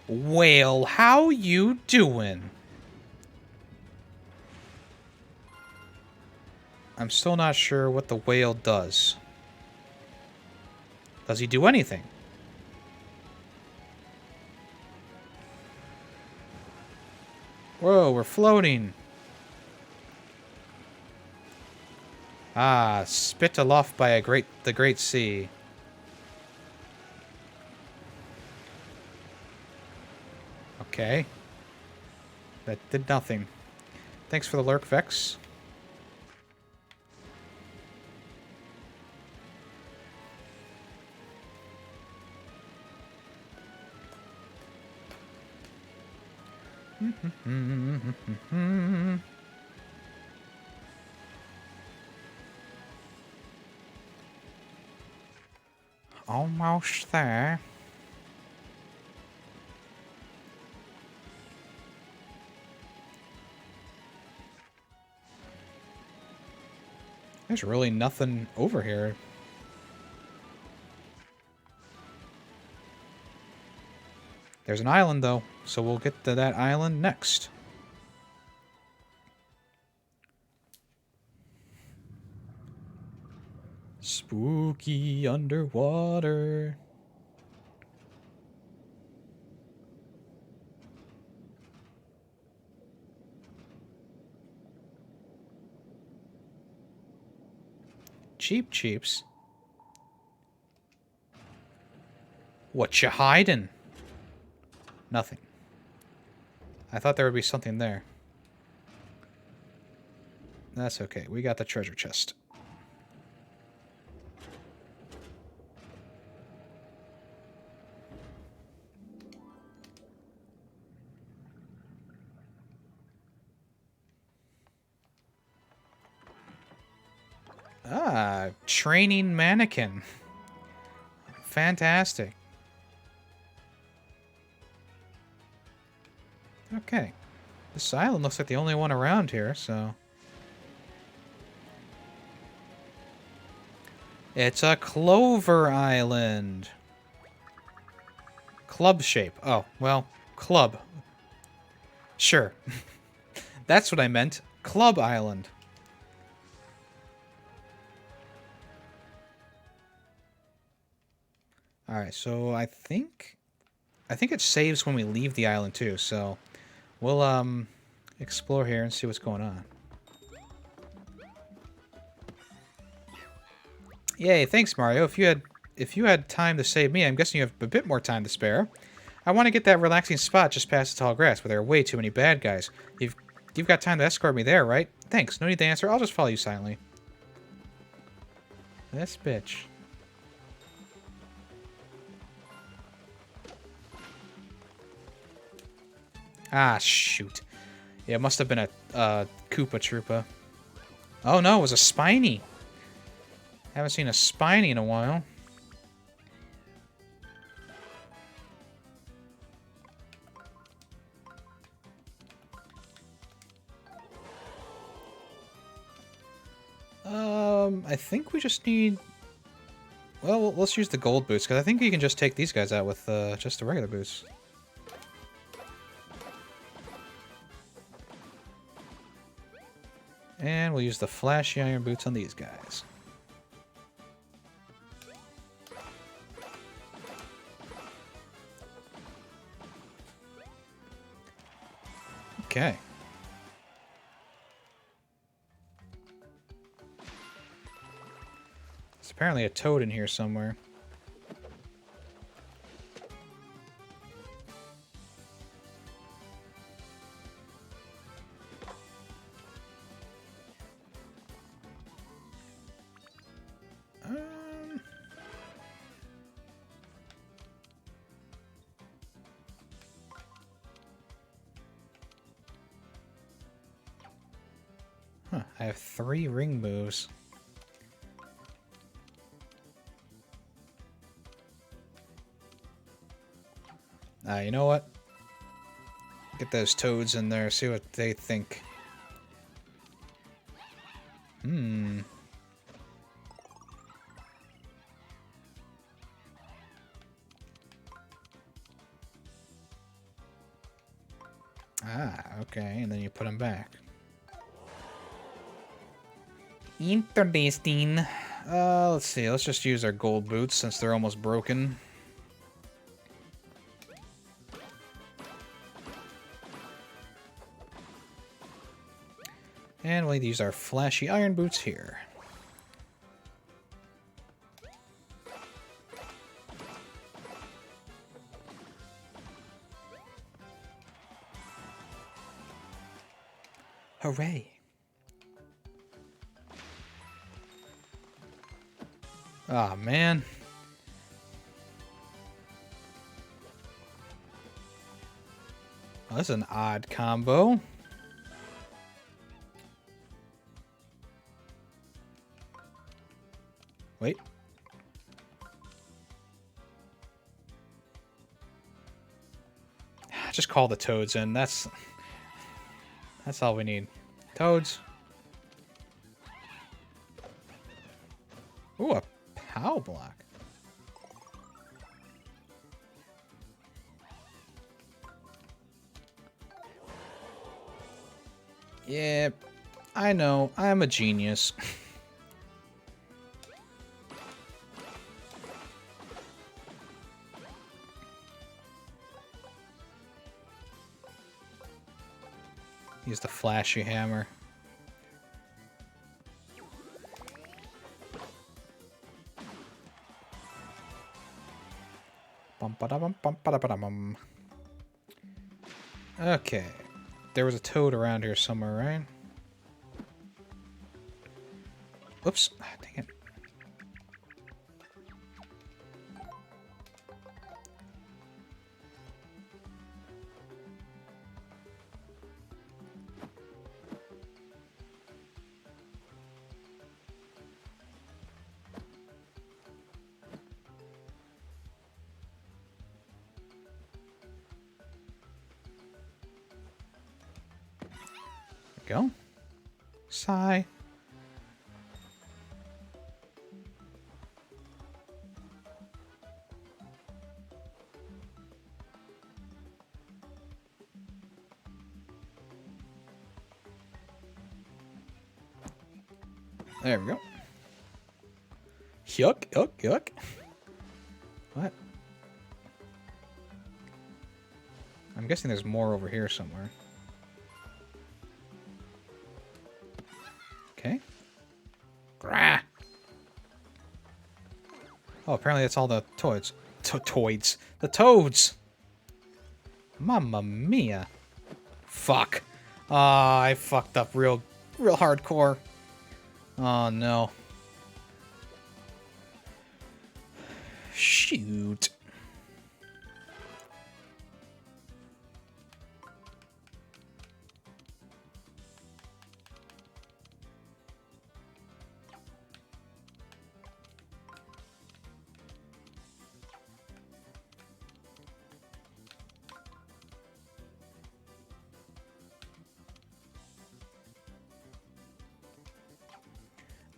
S1: Whale, how you doing? I'm still not sure what the whale does. Does he do anything? Whoa, we're floating. Ah, spit aloft by the great sea. Okay. That did nothing. Thanks for the lurk, Vex.
S4: Almost there. There's really nothing over here. There's an island, though, so we'll get to that island next. Spooky underwater. Cheap cheeps. What you hiding? Nothing. I thought there would be something there. That's okay. We got the treasure chest. Ah, training mannequin. Fantastic. Okay. This island looks like the only one around here, so... It's a clover island. Club shape. Oh, well, club. Sure. That's what I meant. Club island. Alright, so I think it saves when we leave the island too, so we'll explore here and see what's going on. Yay, thanks Mario. If you had time to save me, I'm guessing you have a bit more time to spare. I want to get that relaxing spot just past the tall grass where there are way too many bad guys. You've got time to escort me there, right? Thanks, no need to answer. I'll just follow you silently. This bitch. Ah, shoot. Yeah, it must have been a Koopa Troopa. Oh no, it was a Spiny. Haven't seen a Spiny in a while. I think we just need... Well, let's use the gold boots, because I think you can just take these guys out with just the regular boots. And we'll use the flashy iron boots on these guys. Okay. There's apparently a toad in here somewhere. Huh, I have 3 ring moves. You know what? Get those toads in there, see what they think. Hmm. Ah, okay, and then you put them back. Interesting. Let's see, let's just use our gold boots since they're almost broken. And we'll use our flashy iron boots here. Hooray! Aw, man.
S1: Well, that's an odd combo. Wait. Just call the toads in. That's all we need. Toads. Ooh, a POW block. Yeah, I know. I'm a genius. Use the flashy hammer. Bum-ba-da-bum-bum-ba-da-ba-da-bum. Okay. There was a toad around here somewhere, right? Oops. Ah, dang it. Go. Sigh. There we go. Yuck, yuck, yuck. What? I'm guessing there's more over here somewhere. Okay. Grah. Oh, apparently that's all the toads. Toads. The toads! Mamma mia. Fuck. Ah, I fucked up real hardcore. Oh, no. Shoot.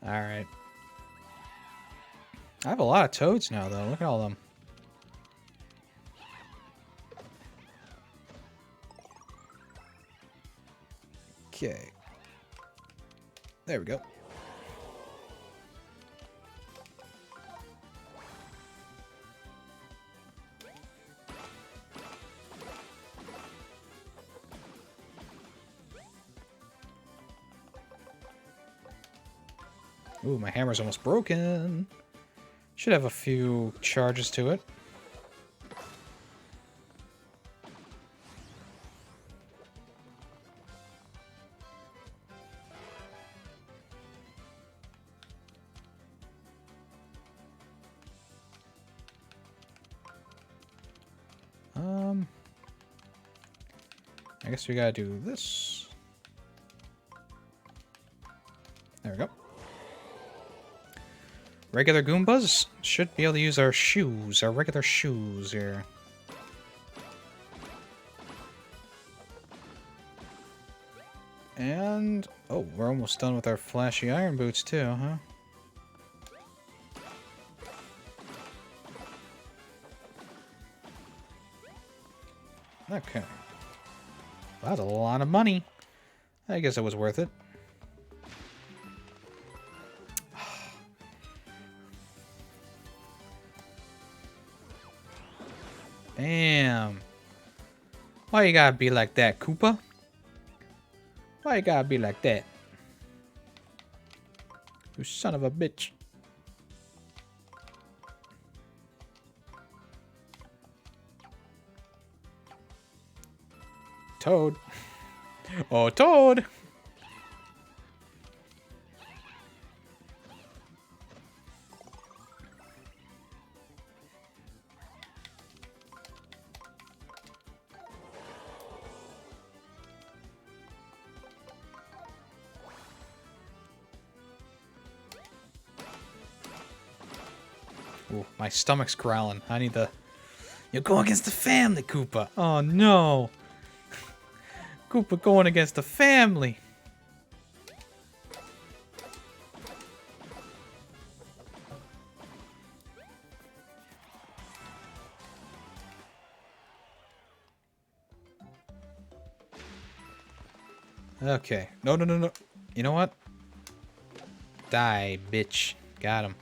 S1: Alright. I have a lot of toads now, though. Look at all of them. Okay. There we go. Ooh, my hammer's almost broken. Should have a few charges to it. I guess we gotta do this. There we go. Regular Goombas should be able to use our shoes, our regular shoes here. And, oh, we're almost done with our flashy iron boots too, huh? Okay. That's a lot of money. I guess it was worth it. Damn. Why you gotta be like that, Koopa? Why you gotta be like that? You son of a bitch. Toad. Oh, Toad! Ooh, my stomach's growling. I need the... You're going against the family, Koopa. Oh, no. Koopa going against the family. Okay. No, no, no, no. You know what? Die, bitch. Got him.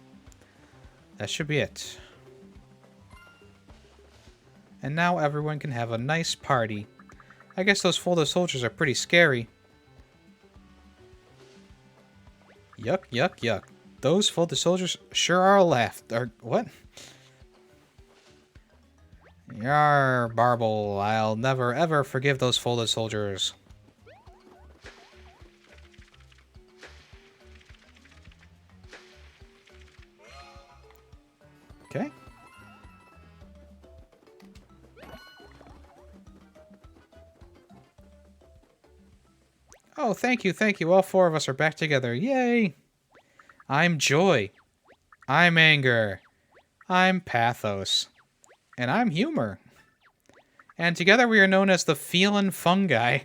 S1: That should be it. And now everyone can have a nice party. I guess those folded soldiers are pretty scary. Yuck, yuck, yuck. Those folded soldiers sure are a laugh. Or what? Yar, Barble. I'll never ever forgive those folded soldiers. Okay. Oh, thank you, thank you. All four of us are back together. Yay! I'm joy. I'm anger. I'm pathos. And I'm humor. And together we are known as the Feelin' Fungi.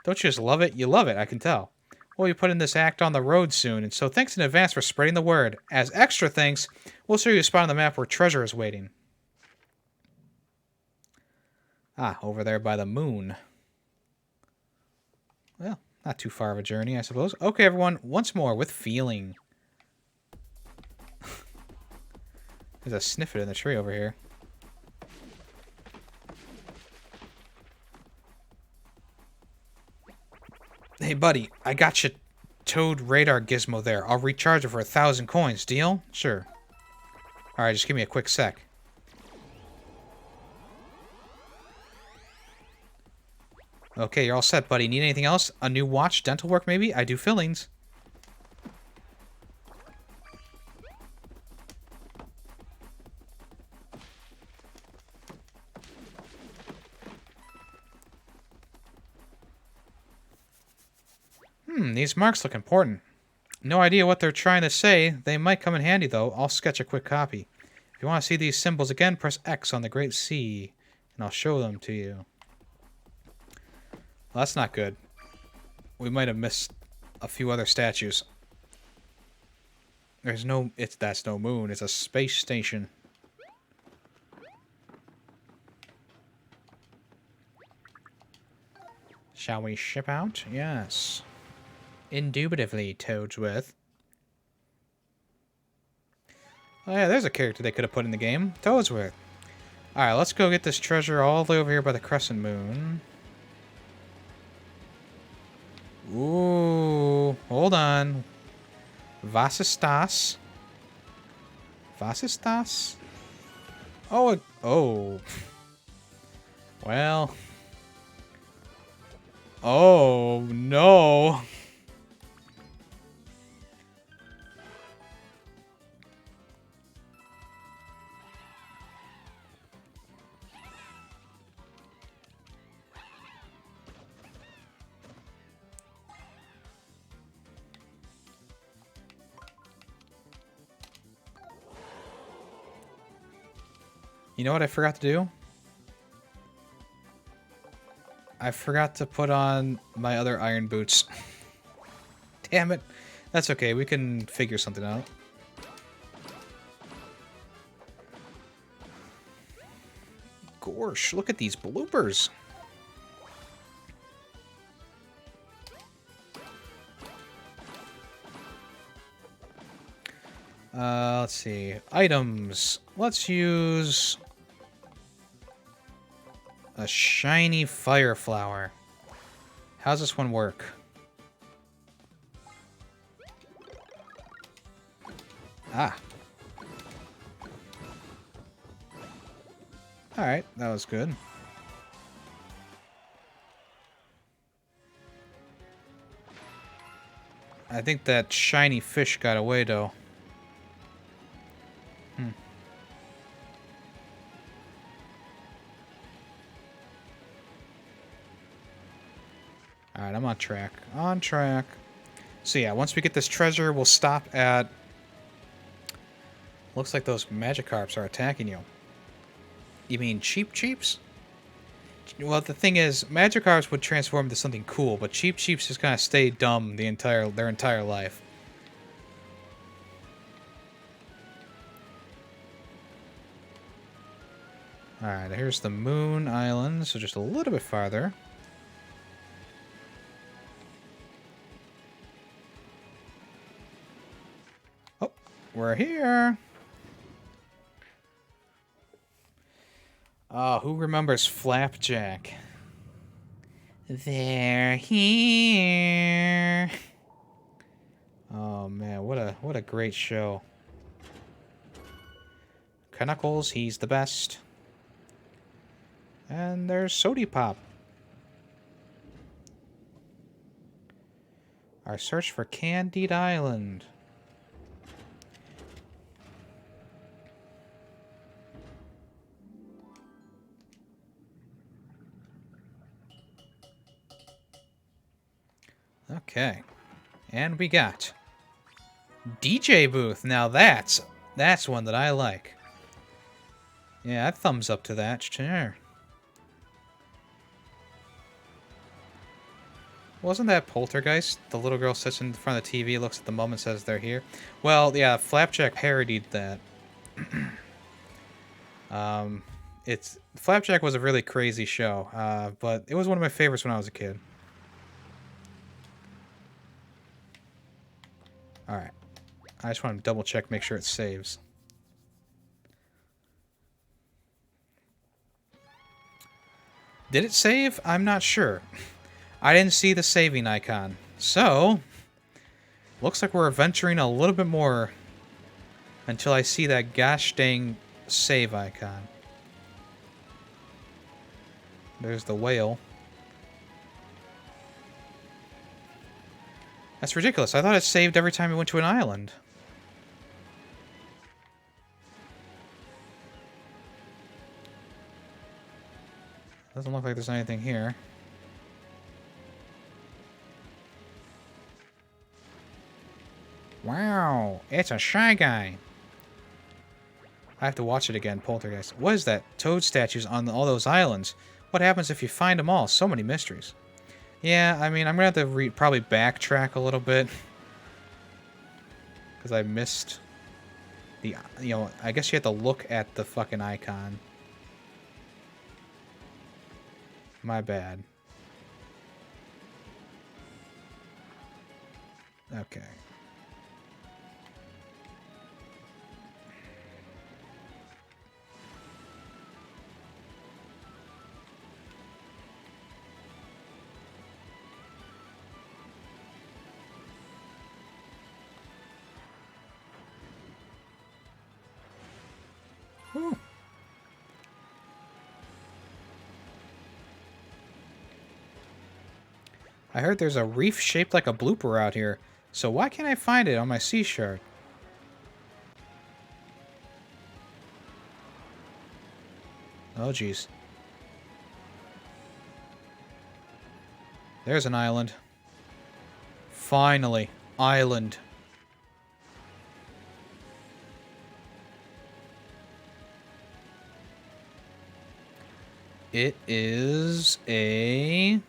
S1: Don't you just love it? You love it, I can tell. We'll be putting this act on the road soon, and so thanks in advance for spreading the word. As extra thanks, we'll show you a spot on the map where treasure is waiting. Ah, over there by the moon. Well, not too far of a journey, I suppose. Okay, everyone, once more with feeling. There's a sniffet in the tree over here. Hey, buddy, I got you Toad radar gizmo there. I'll recharge it for 1,000 coins. Deal? Sure. Alright, just give me a quick sec. Okay, you're all set, buddy. Need anything else? A new watch? Dental work, maybe? I do fillings. These marks look important. No idea what they're trying to say. They might come in handy, though. I'll sketch a quick copy. If you want to see these symbols again, press X on the Great Sea, and I'll show them to you. Well, that's not good. We might have missed a few other statues. There's no... That's no moon. It's a space station. Shall we ship out? Yes. Indubitably, Toadsworth. Oh yeah, there's a character they could have put in the game. Toadsworth. Alright, let's go get this treasure all the way over here by the crescent moon. Ooh, hold on. Was ist das? Was ist das? Oh, oh. Well. Oh, no. You know what I forgot to do? I forgot to put on my other iron boots. Damn it. That's okay. We can figure something out. Gosh, look at these bloopers. Let's see. Items. Let's use a shiny fire flower. How's this one work? Ah. Alright, that was good. I think that shiny fish got away, though. Alright, I'm on track. On track. So yeah, once we get this treasure, we'll stop at Looks like those Magikarps are attacking you. You mean Cheep Cheeps? Well, the thing is, Magikarps would transform into something cool, but Cheep Cheeps just kind of stay dumb their entire life. Alright, here's the Moon Island, so just a little bit farther. Oh, we're here! Who remembers Flapjack? They're here! Oh man, what a great show. Knuckles, he's the best. And there's Sody Pop. Our search for Candied Island. Okay. And we got DJ booth. Now that's one that I like. Yeah, I'd thumbs up to that. Sure. Wasn't that Poltergeist? The little girl sits in front of the TV, looks at the mom and says they're here. Well, yeah, Flapjack parodied that. Flapjack was a really crazy show, but it was one of my favorites when I was a kid. Alright. I just want to double check, make sure it saves. Did it save? I'm not sure. I didn't see the saving icon. So, looks like we're venturing a little bit more until I see that gosh dang save icon. There's the whale. That's ridiculous. I thought it saved every time we went to an island. Doesn't look like there's anything here. Wow, it's a Shy Guy. I have to watch it again, Poltergeist. What is that? Toad statues on all those islands. What happens if you find them all? So many mysteries. Yeah, I mean, I'm going to have to probably backtrack a little bit. Because I missed the... You know, I guess you have to look at the fucking icon. My bad. Okay. Whew. I heard there's a reef shaped like a blooper out here, so why can't I find it on my sea shard? Oh, jeez. There's an island. Finally, island. It is a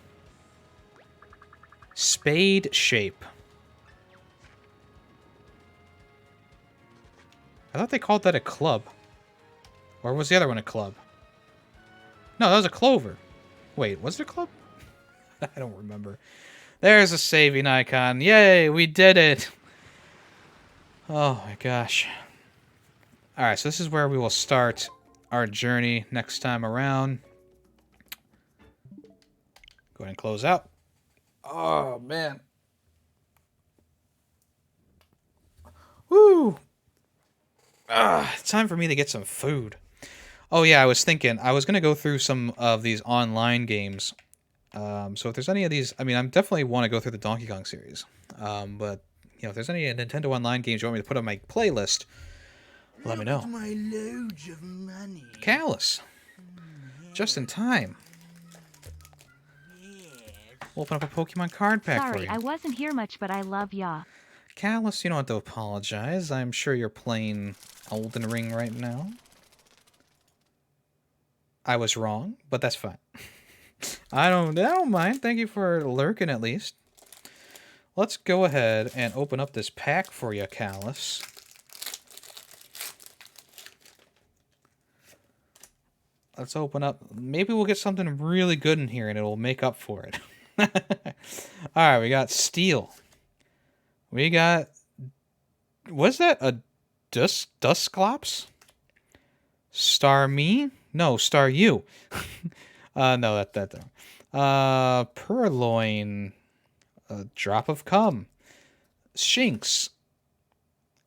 S1: spade shape. I thought they called that a club. Or was the other one a club? No, that was a clover. Wait, was it a club? I don't remember. There's a saving icon. Yay, we did it. Oh my gosh. Alright, so this is where we will start our journey next time around. Go ahead and close out. Oh, man. Woo! It's time for me to get some food. Oh, yeah, I was thinking. I was going to go through some of these online games. So if there's any of these... I mean, I definitely want to go through the Donkey Kong series. But, you know, if there's any Nintendo Online games you want me to put on my playlist, let me know.
S3: My loads of money.
S1: Callus. Just in time. We'll open up a Pokemon card pack for
S8: Sorry,
S1: you.
S8: I wasn't here much, but I love ya.
S1: Callus, you don't have to apologize. I'm sure you're playing Elden Ring right now. I was wrong, but that's fine. I don't mind. Thank you for lurking at least. Let's go ahead and open up this pack for you, Callus. Let's open up. Maybe we'll get something really good in here and it'll make up for it. Alright, we got Steel. We got... Was that a Dusclops? Star Me? No, Star You. No, that. Purloin. A Drop of Cum. Shinx.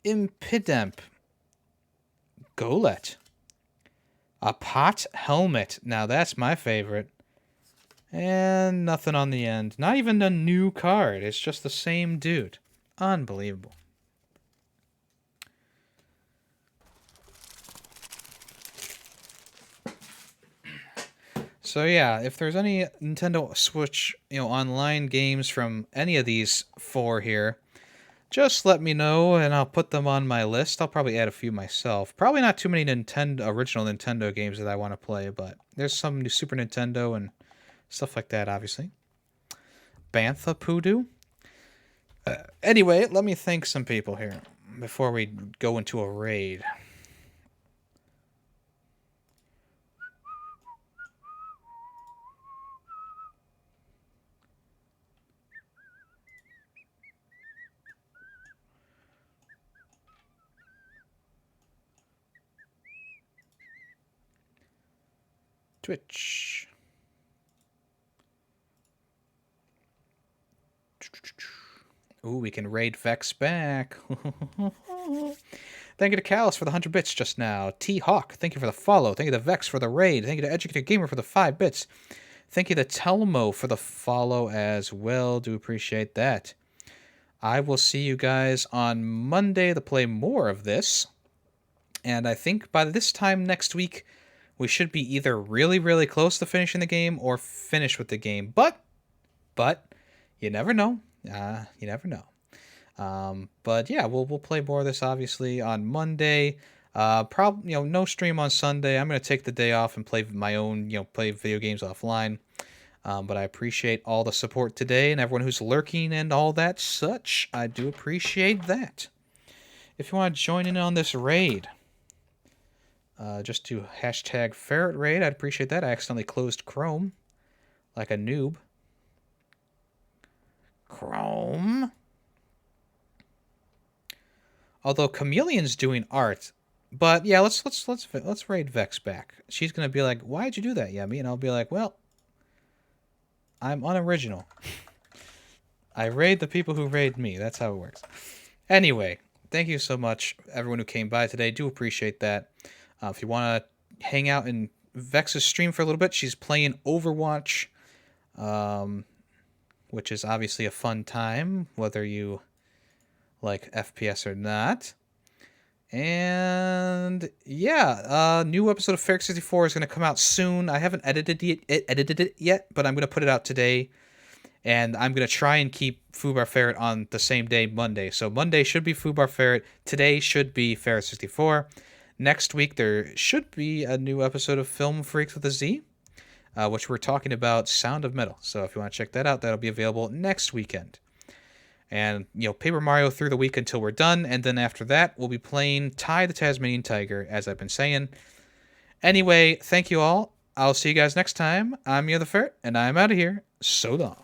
S1: Impidimp. Golett. A Pot Helmet. Now that's my favorite. And nothing on the end. Not even a new card. It's just the same dude. Unbelievable. So yeah, if there's any Nintendo Switch, online games from any of these four here, just let me know and I'll put them on my list. I'll probably add a few myself. Probably not too many original Nintendo games that I want to play, but there's some new Super Nintendo and stuff like that, obviously. Bantha Poodoo. Anyway, let me thank some people here before we go into a raid. Twitch. Ooh, we can raid Vex back. Thank you to Callus for the 100 bits just now. T-Hawk, thank you for the follow. Thank you to Vex for the raid. Thank you to Educated Gamer for the 5 bits. Thank you to Telmo for the follow as well. Do appreciate that. I will see you guys on Monday to play more of this. And I think by this time next week, we should be either really, really close to finishing the game or finish with the game. But you never know. You never know. But yeah, we'll play more of this obviously on Monday. Probably no stream on Sunday. I'm gonna take the day off and play my own play video games offline. But I appreciate all the support today and everyone who's lurking and all that such. I do appreciate that. If you want to join in on this raid. Just do #ferret raid. I'd appreciate that. I accidentally closed Chrome. Like a noob. Chrome. Although Chameleon's doing art. But yeah, let's raid Vex back. She's gonna be like, why'd you do that, Yummy? And I'll be like, well, I'm unoriginal. I raid the people who raid me. That's how it works. Anyway, thank you so much, everyone who came by today. Do appreciate that. If you want to hang out in Vex's stream for a little bit, she's playing Overwatch, which is obviously a fun time, whether you like FPS or not. And yeah, new episode of Ferret 64 is going to come out soon. I haven't edited it yet, but I'm going to put it out today. And I'm going to try and keep Fubar Ferret on the same day, Monday. So Monday should be Fubar Ferret. Today should be Ferret 64. Next week, there should be a new episode of Film Freaks with a Z, which we're talking about Sound of Metal. So if you want to check that out, that'll be available next weekend. And, Paper Mario through the week until we're done. And then after that, we'll be playing Ty the Tasmanian Tiger, as I've been saying. Anyway, thank you all. I'll see you guys next time. I'm YemmytheFerret, and I'm out of here. So long.